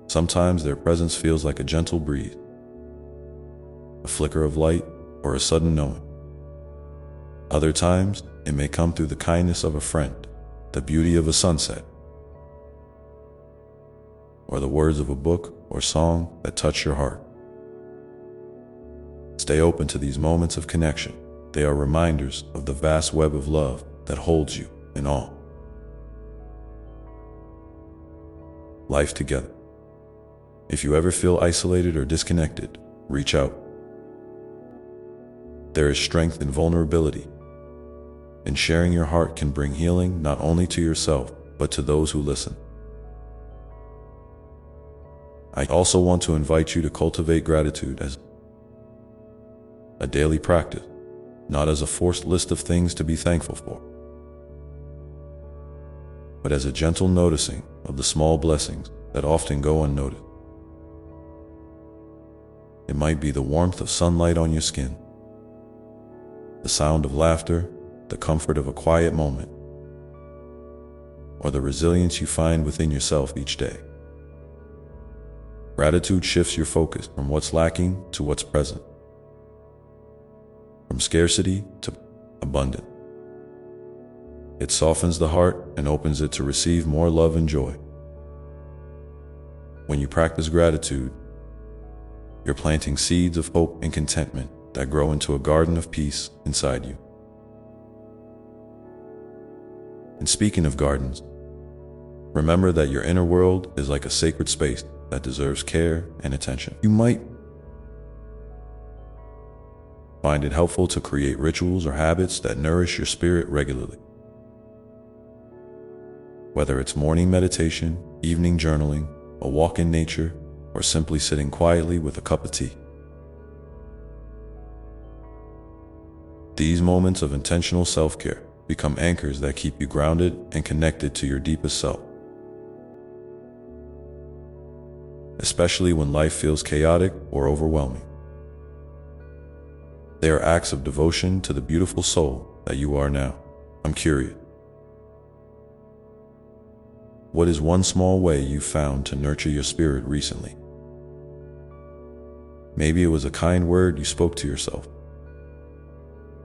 Sometimes their presence feels like a gentle breeze, a flicker of light, or a sudden knowing. Other times, it may come through the kindness of a friend, the beauty of a sunset, or the words of a book or song that touch your heart. Stay open to these moments of connection. They are reminders of the vast web of love that holds you in awe. Life together. If you ever feel isolated or disconnected, reach out. There is strength in vulnerability, and sharing your heart can bring healing not only to yourself, but to those who listen. I also want to invite you to cultivate gratitude as a daily practice, not as a forced list of things to be thankful for, but as a gentle noticing of the small blessings that often go unnoticed. It might be the warmth of sunlight on your skin, the sound of laughter, the comfort of a quiet moment, or the resilience you find within yourself each day. Gratitude shifts your focus from what's lacking to what's present, from scarcity to abundance. It softens the heart and opens it to receive more love and joy. When you practice gratitude, you're planting seeds of hope and contentment that grow into a garden of peace inside you. And speaking of gardens, remember that your inner world is like a sacred space that deserves care and attention. You might find it helpful to create rituals or habits that nourish your spirit regularly. Whether it's morning meditation, evening journaling, a walk in nature, or simply sitting quietly with a cup of tea. These moments of intentional self-care become anchors that keep you grounded and connected to your deepest self. Especially when life feels chaotic or overwhelming. They are acts of devotion to the beautiful soul that you are now. I'm curious. What is one small way you found to nurture your spirit recently? Maybe it was a kind word you spoke to yourself,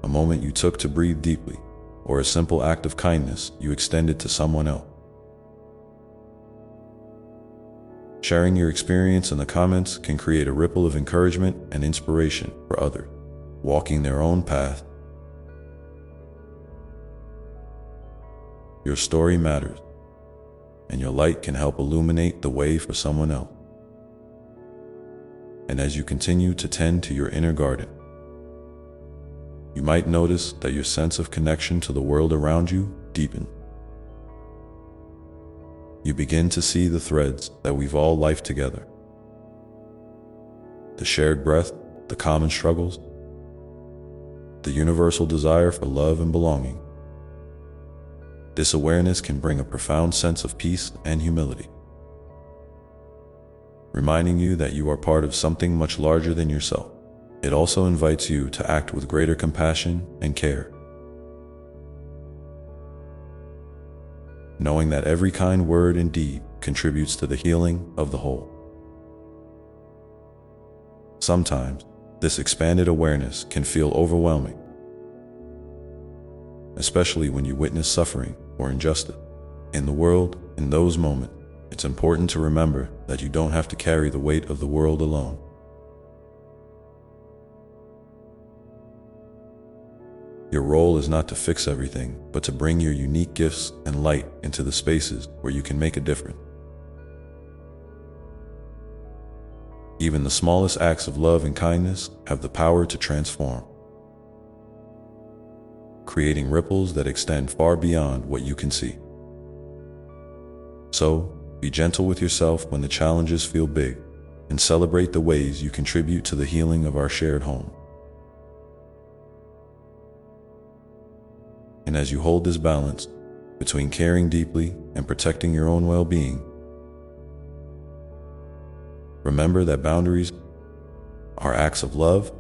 a moment you took to breathe deeply, or a simple act of kindness you extended to someone else. Sharing your experience in the comments can create a ripple of encouragement and inspiration for others, walking their own path. Your story matters, and your light can help illuminate the way for someone else. And as you continue to tend to your inner garden, you might notice that your sense of connection to the world around you deepens. You begin to see the threads that weave all life together. The shared breath, the common struggles, the universal desire for love and belonging. This awareness can bring a profound sense of peace and humility, reminding you that you are part of something much larger than yourself. It also invites you to act with greater compassion and care, knowing that every kind word and deed contributes to the healing of the whole. Sometimes, this expanded awareness can feel overwhelming, especially when you witness suffering or injustice in the world. In those moments, it's important to remember that you don't have to carry the weight of the world alone. Your role is not to fix everything, but to bring your unique gifts and light into the spaces where you can make a difference. Even the smallest acts of love and kindness have the power to transform, creating ripples that extend far beyond what you can see. So, be gentle with yourself when the challenges feel big, and celebrate the ways you contribute to the healing of our shared home. And as you hold this balance between caring deeply and protecting your own well-being, remember that boundaries are acts of love,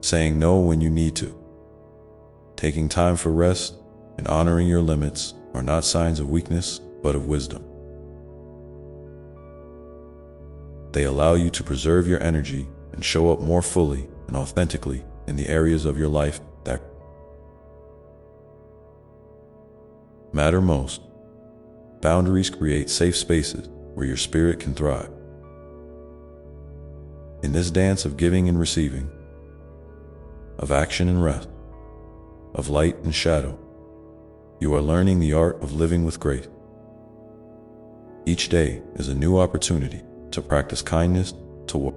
saying no when you need to, taking time for rest, and honoring your limits are not signs of weakness, but of wisdom. They allow you to preserve your energy and show up more fully and authentically in the areas of your life that matter most. Boundaries create safe spaces where your spirit can thrive. In this dance of giving and receiving, of action and rest, of light and shadow, you are learning the art of living with grace. Each day is a new opportunity to practice kindness toward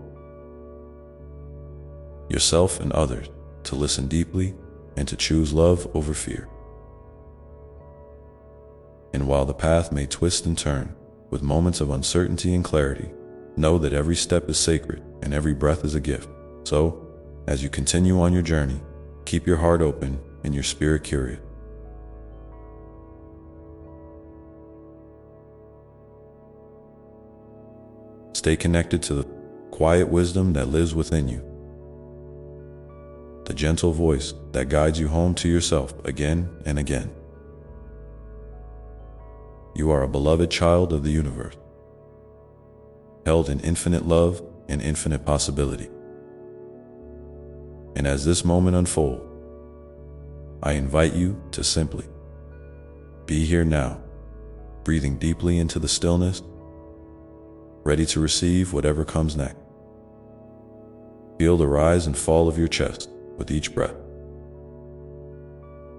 yourself and others, to listen deeply, and to choose love over fear. And while the path may twist and turn, with moments of uncertainty and clarity, know that every step is sacred and every breath is a gift. So, as you continue on your journey, keep your heart open and your spirit curious. Stay connected to the quiet wisdom that lives within you, the gentle voice that guides you home to yourself again and again. You are a beloved child of the universe, held in infinite love and infinite possibility. And as this moment unfolds, I invite you to simply be here now, breathing deeply into the stillness, ready to receive whatever comes next. Feel the rise and fall of your chest with each breath,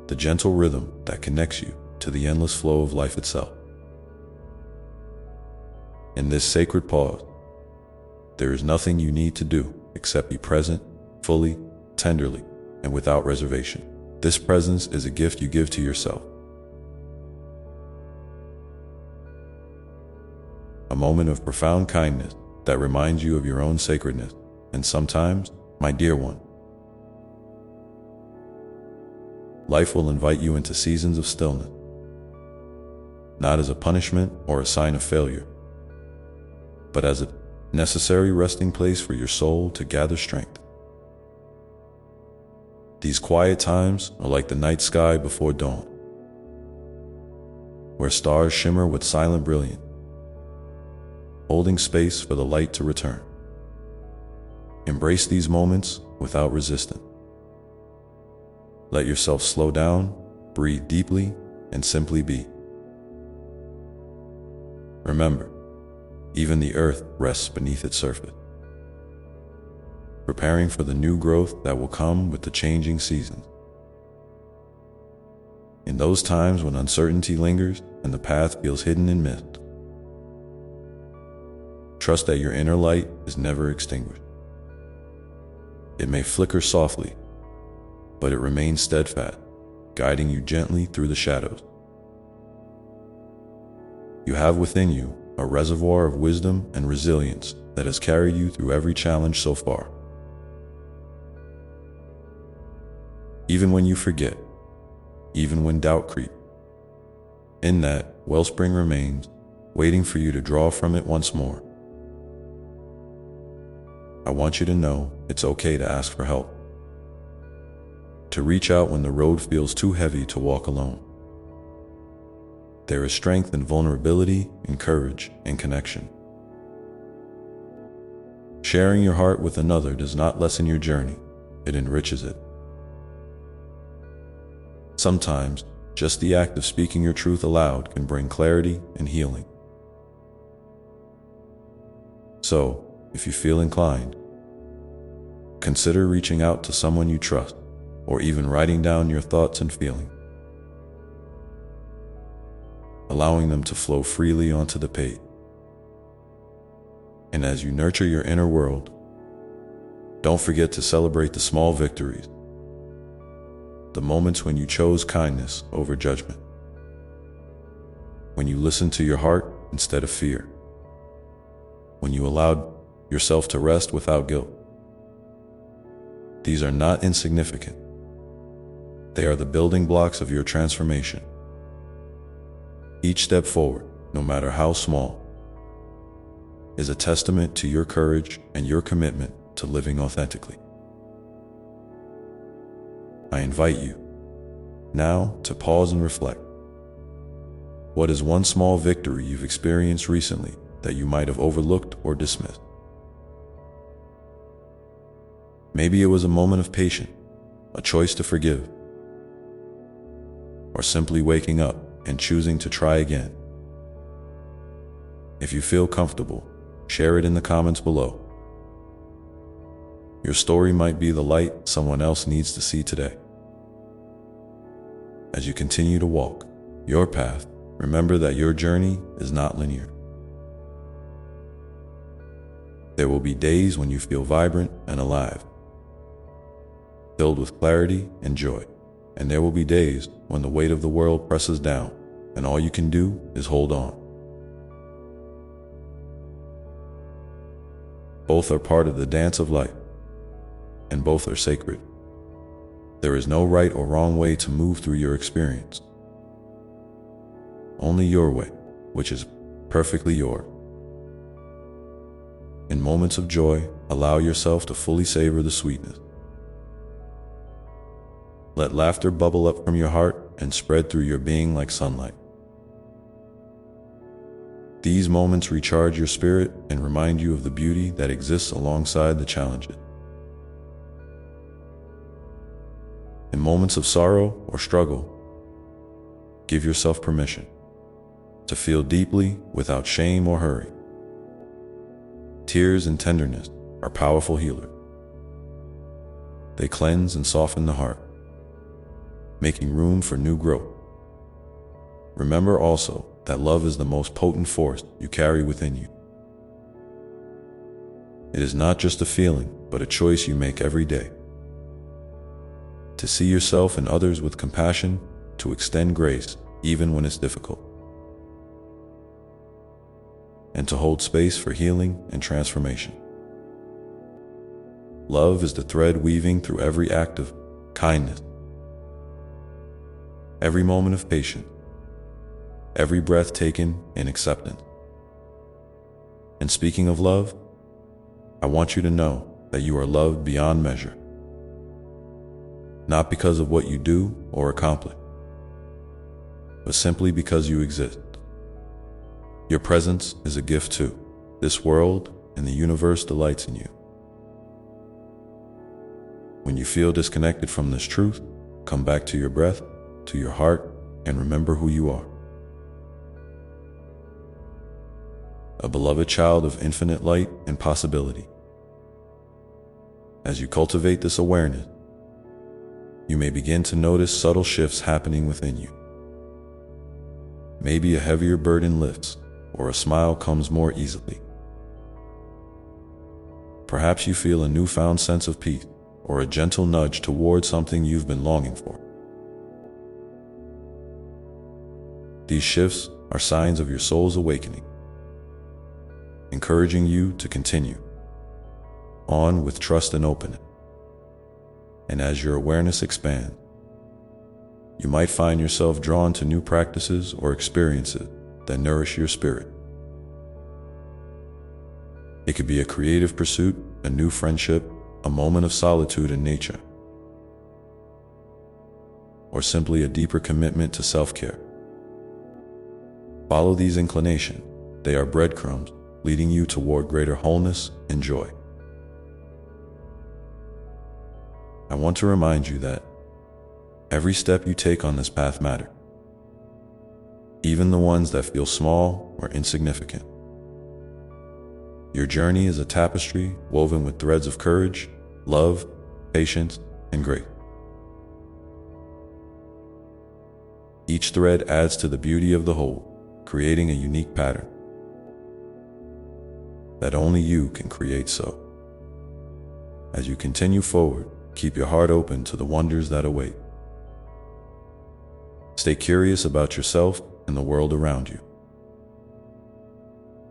the gentle rhythm that connects you to the endless flow of life itself. In this sacred pause, there is nothing you need to do except be present, fully, tenderly, and without reservation. This presence is a gift you give to yourself. A moment of profound kindness that reminds you of your own sacredness, and sometimes, my dear one, life will invite you into seasons of stillness, not as a punishment or a sign of failure, but as a necessary resting place for your soul to gather strength. These quiet times are like the night sky before dawn, where stars shimmer with silent brilliance, holding space for the light to return. Embrace these moments without resistance. Let yourself slow down, breathe deeply, and simply be. Remember, even the earth rests beneath its surface, preparing for the new growth that will come with the changing seasons. In those times when uncertainty lingers and the path feels hidden in mist, trust that your inner light is never extinguished. It may flicker softly, but it remains steadfast, guiding you gently through the shadows. You have within you a reservoir of wisdom and resilience that has carried you through every challenge so far. Even when you forget, even when doubt creeps, in that wellspring remains, waiting for you to draw from it once more. I want you to know it's okay to ask for help, to reach out when the road feels too heavy to walk alone. There is strength in vulnerability, and courage in connection. Sharing your heart with another does not lessen your journey, it enriches it. Sometimes, just the act of speaking your truth aloud can bring clarity and healing. So, if you feel inclined, consider reaching out to someone you trust, or even writing down your thoughts and feelings, allowing them to flow freely onto the page. And as you nurture your inner world, don't forget to celebrate the small victories, the moments when you chose kindness over judgment, when you listened to your heart instead of fear, when you allowed yourself to rest without guilt. These are not insignificant. They are the building blocks of your transformation. Each step forward, no matter how small, is a testament to your courage and your commitment to living authentically. I invite you now to pause and reflect. What is one small victory you've experienced recently that you might have overlooked or dismissed? Maybe it was a moment of patience, a choice to forgive, or simply waking up and choosing to try again. If you feel comfortable, share it in the comments below. Your story might be the light someone else needs to see today. As you continue to walk your path, remember that your journey is not linear. There will be days when you feel vibrant and alive, filled with clarity and joy. And there will be days when the weight of the world presses down and all you can do is hold on. Both are part of the dance of life, and both are sacred. There is no right or wrong way to move through your experience. Only your way, which is perfectly yours. In moments of joy, allow yourself to fully savor the sweetness. Let laughter bubble up from your heart and spread through your being like sunlight. These moments recharge your spirit and remind you of the beauty that exists alongside the challenges. In moments of sorrow or struggle, give yourself permission to feel deeply without shame or hurry. Tears and tenderness are powerful healers. They cleanse and soften the heart, making room for new growth. Remember also that love is the most potent force you carry within you. It is not just a feeling, but a choice you make every day. To see yourself and others with compassion, to extend grace even when it's difficult, and to hold space for healing and transformation. Love is the thread weaving through every act of kindness, every moment of patience, every breath taken in acceptance. And speaking of love, I want you to know that you are loved beyond measure, not because of what you do or accomplish, but simply because you exist. Your presence is a gift too. This world and the universe delights in you. When you feel disconnected from this truth, come back to your breath, to your heart, and remember who you are. A beloved child of infinite light and possibility. As you cultivate this awareness, you may begin to notice subtle shifts happening within you. Maybe a heavier burden lifts, or a smile comes more easily. Perhaps you feel a newfound sense of peace, or a gentle nudge towards something you've been longing for. These shifts are signs of your soul's awakening, encouraging you to continue on with trust and openness. And as your awareness expands, you might find yourself drawn to new practices or experiences that nourish your spirit. It could be a creative pursuit, a new friendship, a moment of solitude in nature, or simply a deeper commitment to self-care. Follow these inclinations. They are breadcrumbs leading you toward greater wholeness and joy. I want to remind you that every step you take on this path matters, even the ones that feel small or insignificant. Your journey is a tapestry woven with threads of courage, love, patience, and grace. Each thread adds to the beauty of the whole, creating a unique pattern that only you can create. So, as you continue forward, keep your heart open to the wonders that await. Stay curious about yourself and the world around you.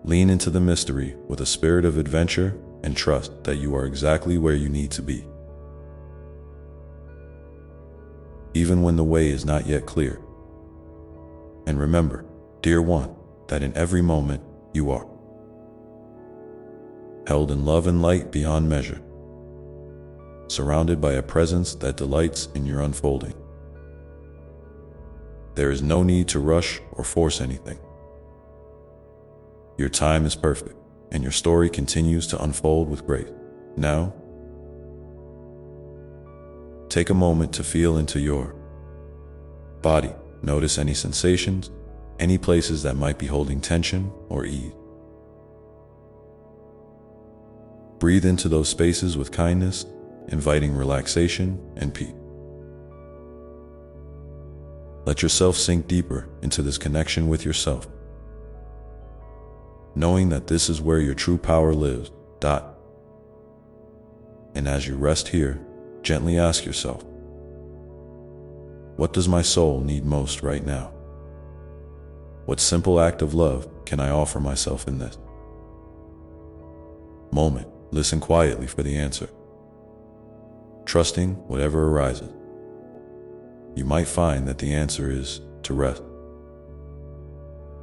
Lean into the mystery with a spirit of adventure and trust that you are exactly where you need to be. Even when the way is not yet clear. And remember, dear one, that in every moment you are held in love and light beyond measure, surrounded by a presence that delights in your unfolding. There is no need to rush or force anything. Your time is perfect, and your story continues to unfold with grace. Now, take a moment to feel into your body. Notice any sensations, any places that might be holding tension or ease. Breathe into those spaces with kindness, inviting relaxation and peace. Let yourself sink deeper into this connection with yourself, knowing that this is where your true power lives. And as you rest here, gently ask yourself, what does my soul need most right now? What simple act of love can I offer myself in this moment? Listen quietly for the answer, trusting whatever arises. You might find that the answer is to rest,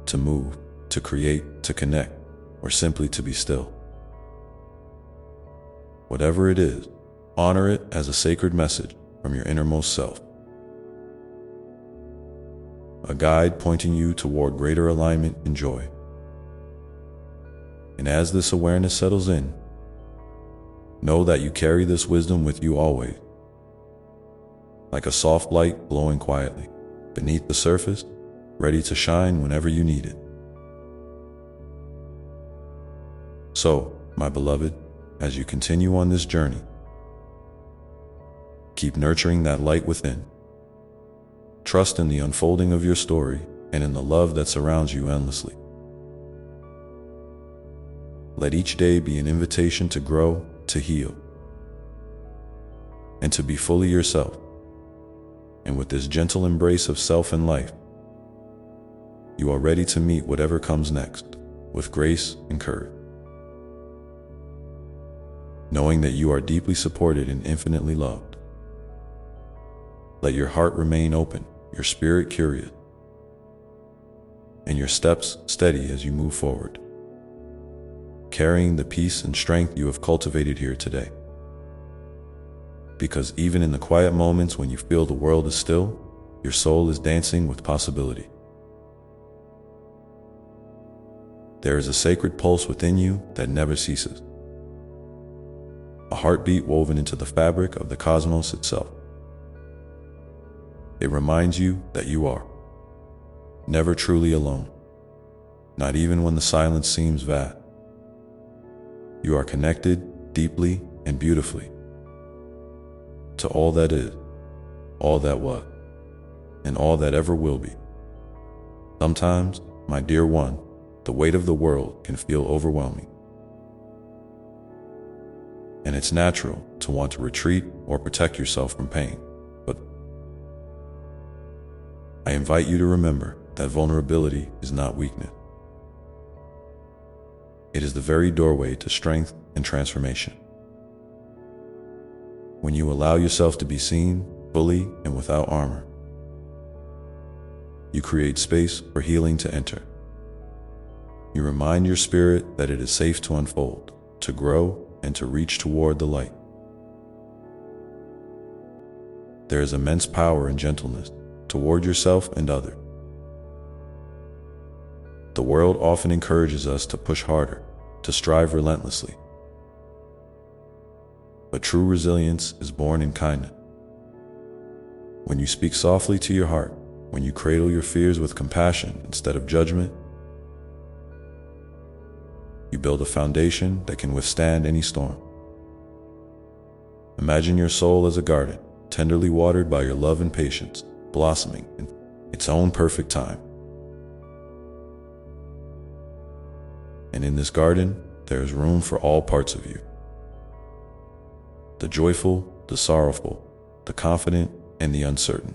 to move, to create, to connect, or simply to be still. Whatever it is, honor it as a sacred message from your innermost self, a guide pointing you toward greater alignment and joy. And as this awareness settles in, know that you carry this wisdom with you always, like a soft light glowing quietly beneath the surface, ready to shine whenever you need it. So, my beloved, as you continue on this journey, keep nurturing that light within. Trust in the unfolding of your story and in the love that surrounds you endlessly. Let each day be an invitation to grow, to heal, and to be fully yourself. And with this gentle embrace of self and life, you are ready to meet whatever comes next with grace and courage, knowing that you are deeply supported and infinitely loved. Let your heart remain open, your spirit curious, and your steps steady as you move forward, carrying the peace and strength you have cultivated here today. Because even in the quiet moments when you feel the world is still, your soul is dancing with possibility. There is a sacred pulse within you that never ceases, a heartbeat woven into the fabric of the cosmos itself. It reminds you that you are never truly alone, not even when the silence seems vast. You are connected deeply and beautifully to all that is, all that was, and all that ever will be. Sometimes, my dear one, the weight of the world can feel overwhelming, and it's natural to want to retreat or protect yourself from pain. But I invite you to remember that vulnerability is not weakness. It is the very doorway to strength and transformation. When you allow yourself to be seen fully and without armor, you create space for healing to enter. You remind your spirit that it is safe to unfold, to grow, and to reach toward the light. There is immense power in gentleness toward yourself and others. The world often encourages us to push harder, to strive relentlessly. But true resilience is born in kindness. When you speak softly to your heart, when you cradle your fears with compassion instead of judgment, you build a foundation that can withstand any storm. Imagine your soul as a garden, tenderly watered by your love and patience, blossoming its own perfect time. And in this garden, there is room for all parts of you. The joyful, the sorrowful, the confident, and the uncertain.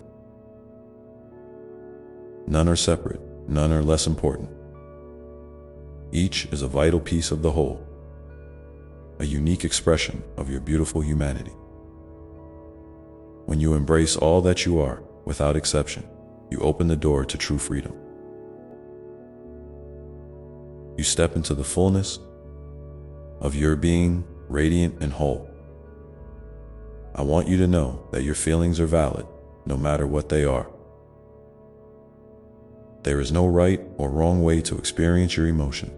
None are separate, none are less important. Each is a vital piece of the whole, a unique expression of your beautiful humanity. When you embrace all that you are, without exception, you open the door to true freedom. You step into the fullness of your being, radiant and whole. I want you to know that your feelings are valid, no matter what they are. There is no right or wrong way to experience your emotion.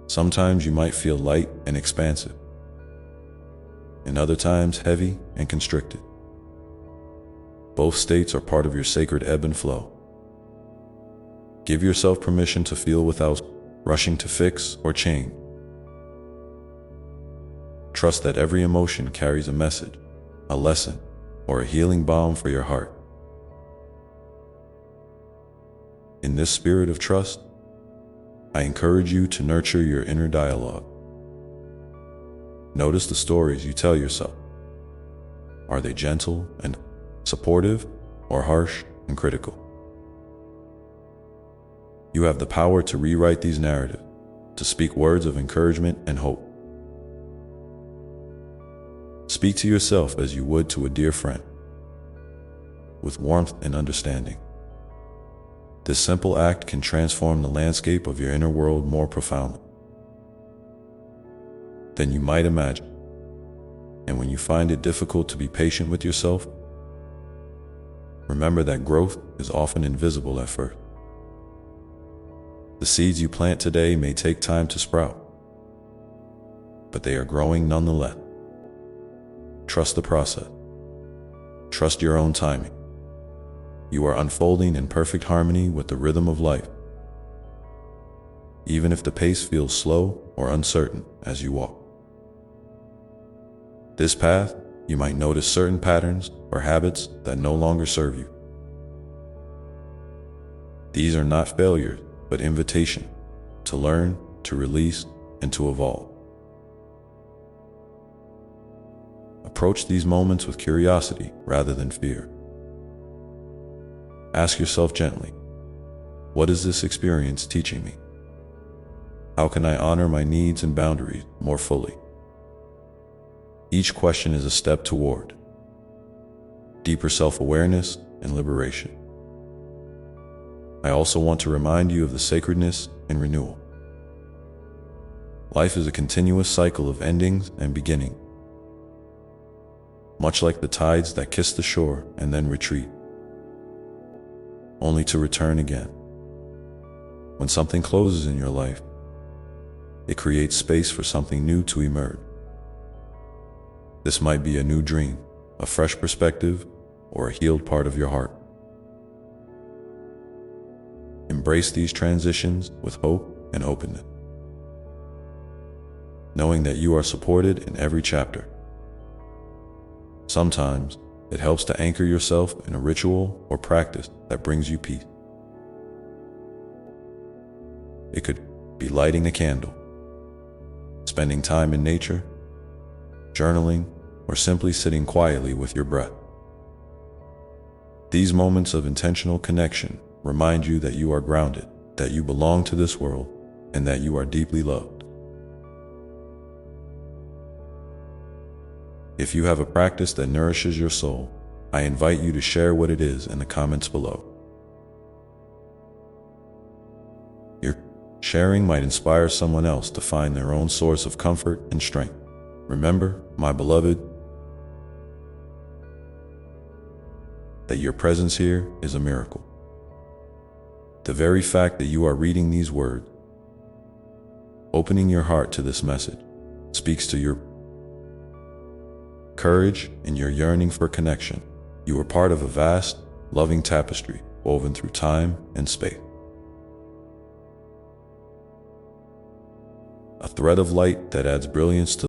Sometimes you might feel light and expansive, and other times heavy and constricted. Both states are part of your sacred ebb and flow. Give yourself permission to feel without rushing to fix or change. Trust that every emotion carries a message, a lesson, or a healing balm for your heart. In this spirit of trust, I encourage you to nurture your inner dialogue. Notice the stories you tell yourself. Are they gentle and supportive, or harsh and critical? You have the power to rewrite these narratives, to speak words of encouragement and hope. Speak to yourself as you would to a dear friend, with warmth and understanding. This simple act can transform the landscape of your inner world more profoundly than you might imagine. And when you find it difficult to be patient with yourself, remember that growth is often invisible at first. The seeds you plant today may take time to sprout, but they are growing nonetheless. Trust the process. Trust your own timing. You are unfolding in perfect harmony with the rhythm of life, even if the pace feels slow or uncertain as you walk. This path, you might notice certain patterns or habits that no longer serve you. These are not failures, but invitation to learn, to release, and to evolve. Approach these moments with curiosity rather than fear. Ask yourself gently, what is this experience teaching me? How can I honor my needs and boundaries more fully? Each question is a step toward deeper self-awareness and liberation. I also want to remind you of the sacredness in renewal. Life is a continuous cycle of endings and beginnings, much like the tides that kiss the shore and then retreat, only to return again. When something closes in your life, it creates space for something new to emerge. This might be a new dream, a fresh perspective, or a healed part of your heart. Embrace these transitions with hope and openness, knowing that you are supported in every chapter. Sometimes it helps to anchor yourself in a ritual or practice that brings you peace. It could be lighting a candle, spending time in nature, journaling, or simply sitting quietly with your breath. These moments of intentional connection remind you that you are grounded, that you belong to this world, and that you are deeply loved. If you have a practice that nourishes your soul, I invite you to share what it is in the comments below. Your sharing might inspire someone else to find their own source of comfort and strength. Remember, my beloved, that your presence here is a miracle. The very fact that you are reading these words, opening your heart to this message, speaks to your courage and your yearning for connection. You are part of a vast, loving tapestry woven through time and space. A thread of light that adds brilliance to